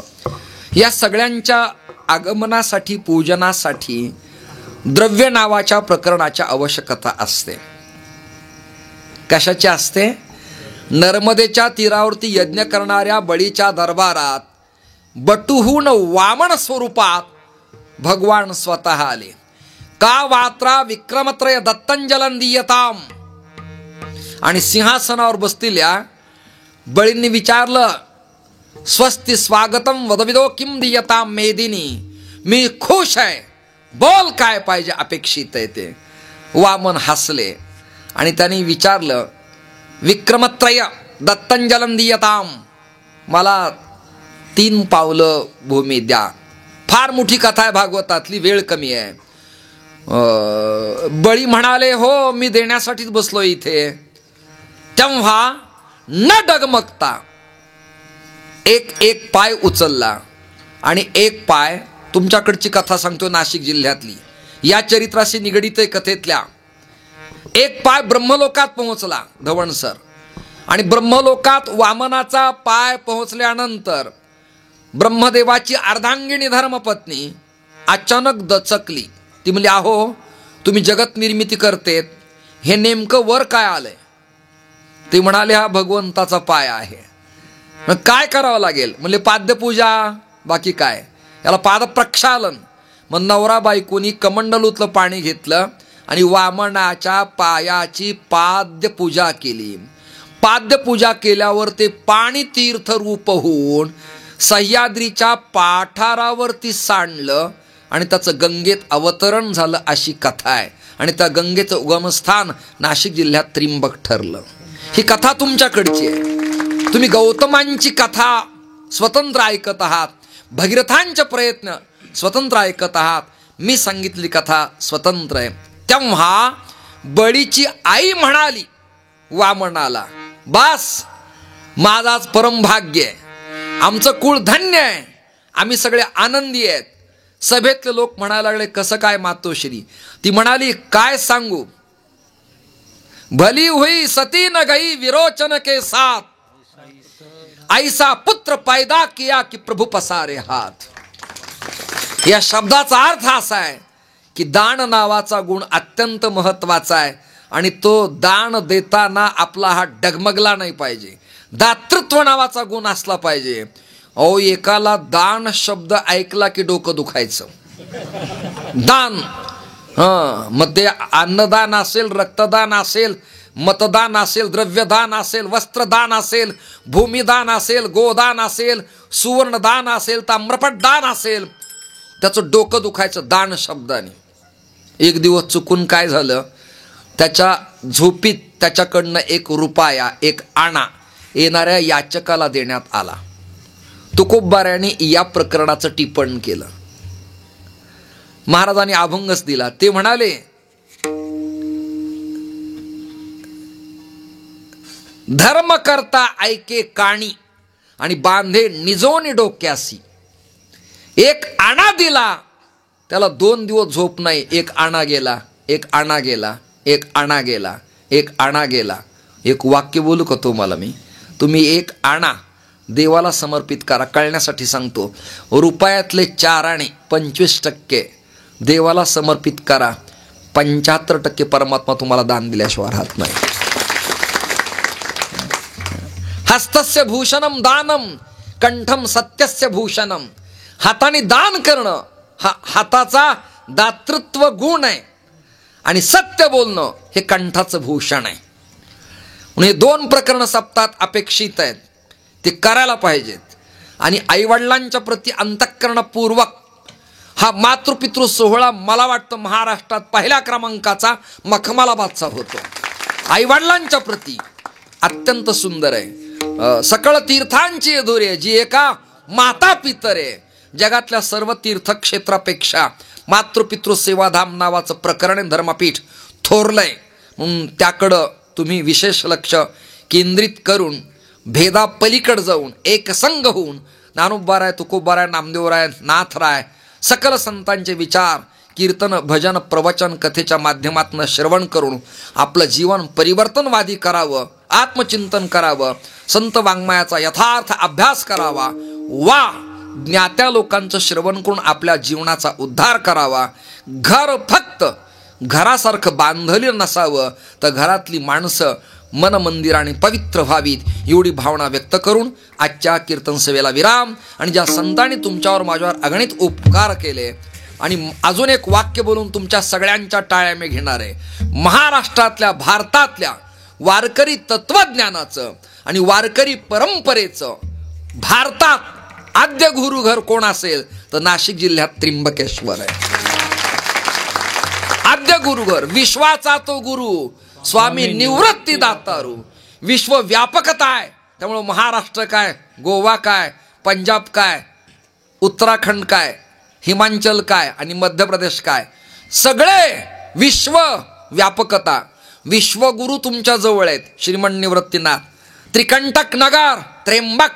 या सगळ्यांच्या आगमनासाठी पूजनासाठी द्रव्य नावाच्या प्रकरणाच्या आवश्यकता असते. कशाची असते? नर्मदेच्या तीरावरती यज्ञ करणाऱ्या बळीच्या दरबारात बटूहून वामन स्वरूपात भगवान स्वतः आले. का वात्रा विक्रमत्रय दत्तंजलन दीयताम. आणि सिंहासनावर बसलेल्या बळींनी विचारलं, स्वस्ति स्वागतम वदविदो किम दीयताम मेदिनी. मी खुश आहे, बोल काय पाहिजे अपेक्षित आहे ते. वामन हसले आणि त्यांनी विचारलं, विक्रमत्रय दत्तंजलन दीयताम, मला 3 पावलं भूमी द्या. फार मोठी कथा आहे भागवतातली, वेळ कमी आहे. बळी म्हणाले, हो मी देण्यासाठीच बसलो इथे. तेव्हा न डगमगता एक पाय उचलला आणि एक पाय, तुमच्याकडची कथा सांगतो नाशिक जिल्ह्यातली, या चरित्राशी निगडित कथेतल्या, एक पाय ब्रह्मलोकात पोहोचला धवणसर. आणि ब्रह्मलोकात वामनाचा पाय पोहोचल्यानंतर ब्रह्मदेवाची अर्धांगिनी धर्मपत्नी अचानक दचकली. ती म्हणली, अहो तुम्ही जगत निर्मिती करतेत, हे नेमकं वर काय आलंय? ते म्हणाले, हा भगवंताचा पाय आहे. मग काय करावं लागेल? म्हणजे पाद्यपूजा, बाकी काय, याला पादप्रक्षालन. मग नवरा बायकोनी कमंडलूतलं पाणी घेतलं आणि वामनाच्या पायाची पाद्यपूजा केली. पाद्यपूजा केल्यावर ते पाणी तीर्थरूप होऊन सह्याद्रीच्या पाठारावरती सांडलं आणि त्याचं गंगेत अवतरण झालं, अशी कथा आहे. आणि त्या गंगेचं उगमस्थान नाशिक जिल्ह्यात त्रिंबक ठरलं. ही कथा तुमच्याकडची आहे. तुम्ही गौतमांची कथा स्वतंत्र ऐकत आहात, भगीरथांचे प्रयत्न स्वतंत्र ऐकत आहात, मी सांगितली कथा स्वतंत्र आहे. तेव्हा बळीची आई म्हणाली वामनाला, बास माझाच परम भाग्य आहे, आमचं कुळ धन्य आहे, आम्ही सगळे आनंदी आहेत. सभेतले लोक म्हणायला लागले, कसं काय मातोश्री? ती म्हणाली, काय सांगू, भली हुई सती न गई विरोचन के साथ, ऐसा पुत्र पैदा किया कि प्रभु पसारे हात. या शब्दाचा अर्थ असा आहे की दान नावाचा गुण अत्यंत महत्वाचा आहे आणि तो दान देताना आपला हात डगमगला नाही पाहिजे. दातृत्व नावाचा गुण असला पाहिजे. अहो एकाला दान शब्द ऐकला की डोकं दुखायचं. दान, मग ते अन्नदान असेल, रक्तदान असेल, मतदान असेल, द्रव्यदान असेल, वस्त्रदान असेल, भूमिदान असेल, गोदान असेल, सुवर्णदान असेल, ताम्रपट दान असेल, त्याचं डोकं दुखायचं दान शब्दाने. एक दिवस चुकून काय झालं, त्याच्या झोपीत त्याच्याकडनं 1 रुपया, 1 आणा येणाऱ्या याचकाला देण्यात आला. तुकोबाऱ्याने या प्रकरणाचं टिप्पण केलं. महाराजांनी अभंगच दिला. ते म्हणाले, धर्म करता ऐके काणी आणि बांधे निजोनी डोक्यासी. एक आणा दिला, त्याला 2 दिवस झोप नाही. एक आणा गेला, एक आणा गेला, एक आणा गेला, एक आणा गेला. एक वाक्य बोलू का तुम्हाला मी? तुम्ही एक आणा देवाला समर्पित करा. कळण्यासाठी सांगतो. रुपयातले 4 आणे 25% देवाला समर्पित करा. 75% परमात्मा तुम्हाला दान दिल्याशिवाय राहत नाही. हस्तस्य भूषणम दानम, कंठम सत्यस्य भूषणम. हाताने दान करणं हा हाताचा दातृत्व गुण आहे आणि सत्य बोलणं हे कंठाचं भूषण आहे. म्हणून हे 2 प्रकरणं सप्ताहात अपेक्षित आहेत. ते करायला पाहिजेत. आणि आईवडिलांच्या प्रती अंतःकरणपूर्वक हा मातृपितृ सोहळा मला वाटतं महाराष्ट्रात पहिल्या क्रमांकाचा मखमलाबादचा होतो. आईवडिलांच्या प्रती अत्यंत सुंदर आहे. सकळ तीर्थांची अधुरे जी एका माता पितरे. जगातल्या सर्व तीर्थक्षेत्रापेक्षा मातृपितृ सेवाधाम नावाचं प्रकरण धर्मपीठ थोरलंय. म्हणून त्याकडं तुम्ही विशेष लक्ष केंद्रित करून भेदा पलीकड जाऊन एकसंग होऊन ज्ञानोबाराय, तुकोबाराय, नामदेवराय, नाथराय सकल संतांचे विचार, कीर्तन, भजन, प्रवचन, कथेच्या माध्यमातून श्रवण करून आपलं जीवन परिवर्तनवादी करावं, आत्मचिंतन करावं, संत वाङ्मयाचा यथार्थ अभ्यास करावा वा ज्ञात्या लोकांचं श्रवण करून आपल्या जीवनाचा उद्धार करावा. घर फक्त घरासारखं बांधलेलं नसावं, तर घरातली माणसं मन मंदिराने पवित्र व्हावीत एवढी भावना व्यक्त करून आजच्या कीर्तन सेवेला विराम. आणि ज्या संतांनी तुमच्यावर माझ्यावर अगणित उपकार केले आणि अजून एक वाक्य बोलून तुमच्या सगळ्यांच्या टाळ्या मी घेणार आहे. महाराष्ट्रातल्या, भारतातल्या वारकरी तत्वज्ञानाचं आणि वारकरी परंपरेचं भारतात आद्य गुरुघर कोण असेल तर नाशिक जिल्ह्यात त्र्यंबकेश्वर आहे. आद्य गुरुघर, विश्वाचा तो गुरु स्वामी निवृत्ती दातारू. विश्वव्यापकता आहे. त्यामुळे महाराष्ट्र काय, गोवा काय, पंजाब काय, उत्तराखंड काय, हिमाचल काय आणि मध्य प्रदेश काय, सगळे विश्व व्यापकता. विश्वगुरु तुमच्या जवळ आहेत. श्रीमंत निवृत्तीनाथ, त्रिकंटक नगर, त्र्यंबक,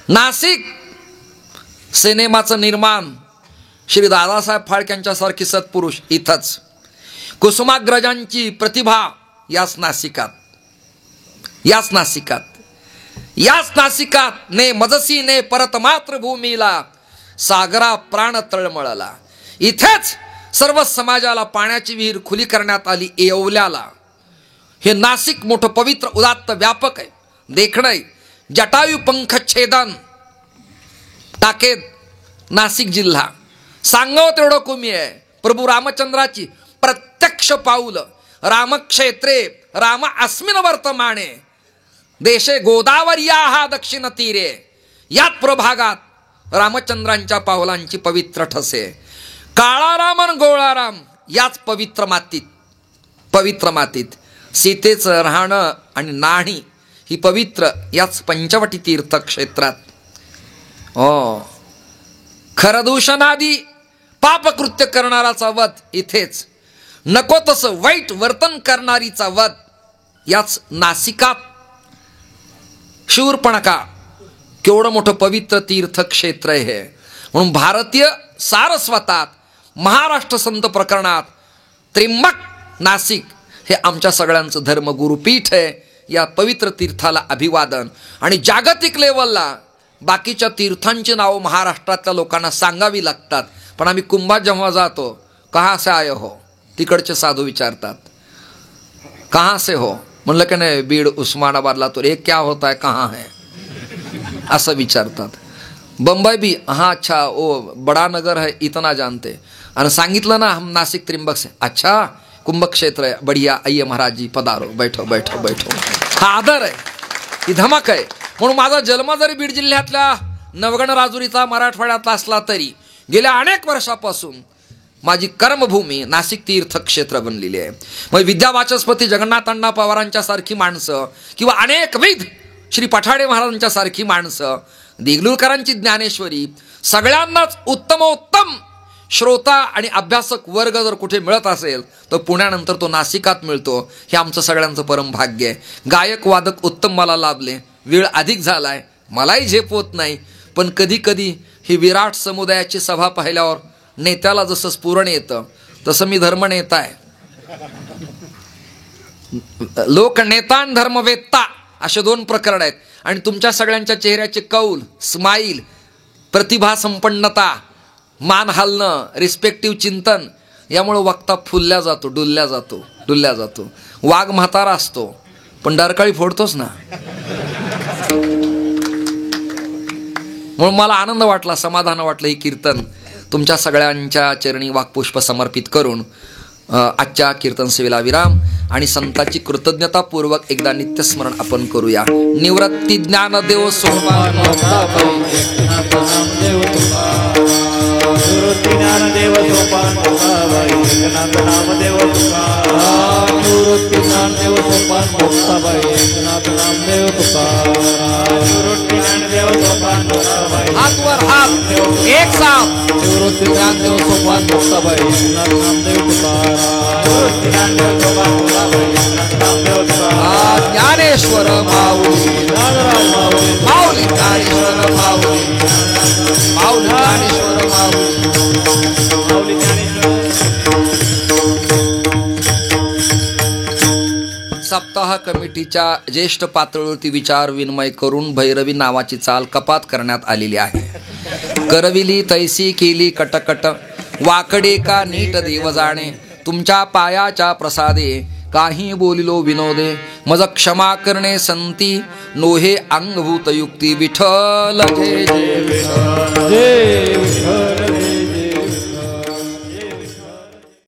नाशिक. सिनेमाचं निर्माण श्री दादासाहेब फाळक्यांच्यासारखी सत्पुरुष इथंच. कुसुमाग्रजांची प्रतिभा याच नाशिकात, याच नाशिकात, याच नाशिकात. ने मजसी ने परत मातृभूमीला, सागरा प्राण तळमळला. इथेच सर्व समाजाला पाण्याची विहीर खुली करण्यात आली येवल्याला. हे नाशिक मोठं पवित्र उदात्त व्यापक आहे. देखणं जटायू पंख छेदन टाकेत नाशिक जिल्हा. सांगावं तेवढं कमी आहे. प्रभू रामचंद्राची प्रत्यक्ष पाऊल. रामक्षेत्रे राम अस्मिन वर्तमाने, देशे गोदावर्या हा दक्षिण तीरे. यात प्रभागात रामचंद्रांच्या पावलांची पवित्र ठसे. काळा राम आणि गोळा राम याच पवित्र मातीत, पवित्र मातीत सीतेचं राहणं आणि नाणी ही पवित्र याच पंचवटी तीर्थक्षेत्रात. खरदूषणादी पापकृत्य करणाराचा वध इथेच. नको तसं वाईट वर्तन करणारीचा वध याच नासिकात. शूरपणका केवढं मोठं पवित्र तीर्थक्षेत्र आहे हे. म्हणून भारतीय सारस्वतात महाराष्ट्र संत प्रकरणात त्र्यंबक नाशिक हे आमच्या सगळ्यांचं धर्मगुरुपीठ आहे. या पवित्र तीर्थाला अभिवादन. आणि जागतिक लेवलला बाकीच्या तीर्थांची नावं महाराष्ट्रातल्या लोकांना सांगावी लागतात. पण आम्ही कुंभात जेव्हा जातो, कहाँ से आये हो, तिकडचे साधू विचारतात कहाँ से हो. म्हणलं की नाही बीड उस्मानाबादला, तो एक क्या होता है कहाँ है असं विचारतात. बम्बई भी हाँ अच्छा ओ बड़ा नगर है इतना जानते. आणि सांगितलं ना हम नासिक त्र्यंबक से, अच्छा कुंभ क्षेत्र है, बढ़िया, आइए महाराज जी पधारो, बैठो बैठो बैठो. हा आदर आहे, ही धमक आहे. म्हणून माझा जन्म जरी बीड जिल्ह्यातल्या नवगण राजुरीचा मराठवाड्यातला असला तरी गेल्या अनेक वर्षापासून माझी कर्मभूमी नाशिक तीर्थक्षेत्र बनलेली आहे. मग विद्यावाचस्पती जगन्नाथ अण्णा पवारांच्या सारखी माणसं किंवा अनेकविध श्री पठाडे महाराजांच्या सारखी माणसं देगलूरकरांची ज्ञानेश्वरी सगळ्यांनाच उत्तमोत्तम श्रोता आणि अभ्यासक वर्ग जर कुठे मिळत असेल तर पुण्यानंतर तो नाशिकात मिळतो. हे आमचं सगळ्यांचं परम भाग्य आहे. गायक वादक उत्तम मला लाभले. वेळ अधिक झालाय, मलाही झेप होत नाही, पण कधी कधी ही विराट समुदायाची सभा पाहिल्यावर नेत्याला जसं स्फुरण येतं तसं मी धर्मनेता आहे. लोकनेता आणि धर्मवेत्ता असे दोन प्रकरण आहेत. आणि तुमच्या सगळ्यांच्या चेहऱ्याचे कौल, स्माईल, प्रतिभा संपन्नता, मान हलणं, रिस्पेक्टिव्ह चिंतन यामुळे वक्ता फुलल्या जातो, डुलल्या जातो. वाघ म्हातारा असतो पण डरकाळी फोडतोच ना. म्हणून मला आनंद वाटला, समाधान वाटलं ही कीर्तन तुमच्या सगळ्यांच्या चरणी वाक्पुष्प समर्पित करून आजच्या कीर्तन सेवेला विराम आणि संतांची कृतज्ञतापूर्वक एकदा नित्यस्मरण आपण करूया. निवृत्ती ज्ञानदेव सोपान निवृत्ती ज्ञानदेव सोपान मोक्षाबाई एकनाथ नामदेव तुकाराम. निवृत्ती ज्ञानदेव सोपान मोक्षाबाई एकनाथ नामदेव तुकाराम. निवृत्ती ज्ञानदेव सोपान मोक्षाबाई हात वर हात एक साथ. निवृत्ती ज्ञानदेव सोपान मोक्षाबाई एकनाथ नामदेव तुकाराम. निवृत्ती ज्ञानदेव सोपान मोक्षाबाई एकनाथ नामदेव तुकाराम. ज्ञानेश्वर माऊली, ज्ञानराज माऊली, माऊली ज्ञानेश्वर माऊली, माऊली ज्ञानेश्वर माऊली. माऊली ज्ञानेश्वर. सप्ताह कमिटीच्या ज्येष्ठ पातळीवरती विचार विनिमय करून भैरवी नावाची चाल कपात करण्यात आलेली आहे. करविली तैसी केली कटकट, वाकडे का नीट देव जाणे. तुमच्या पायाच्या प्रसादे काही बोलिलो विनोदे. मज क्षमा करणे संती, नोहे अंगभूत युक्ती. विठ्ठल जय जय विठ्ठल. जय विठ्ठल.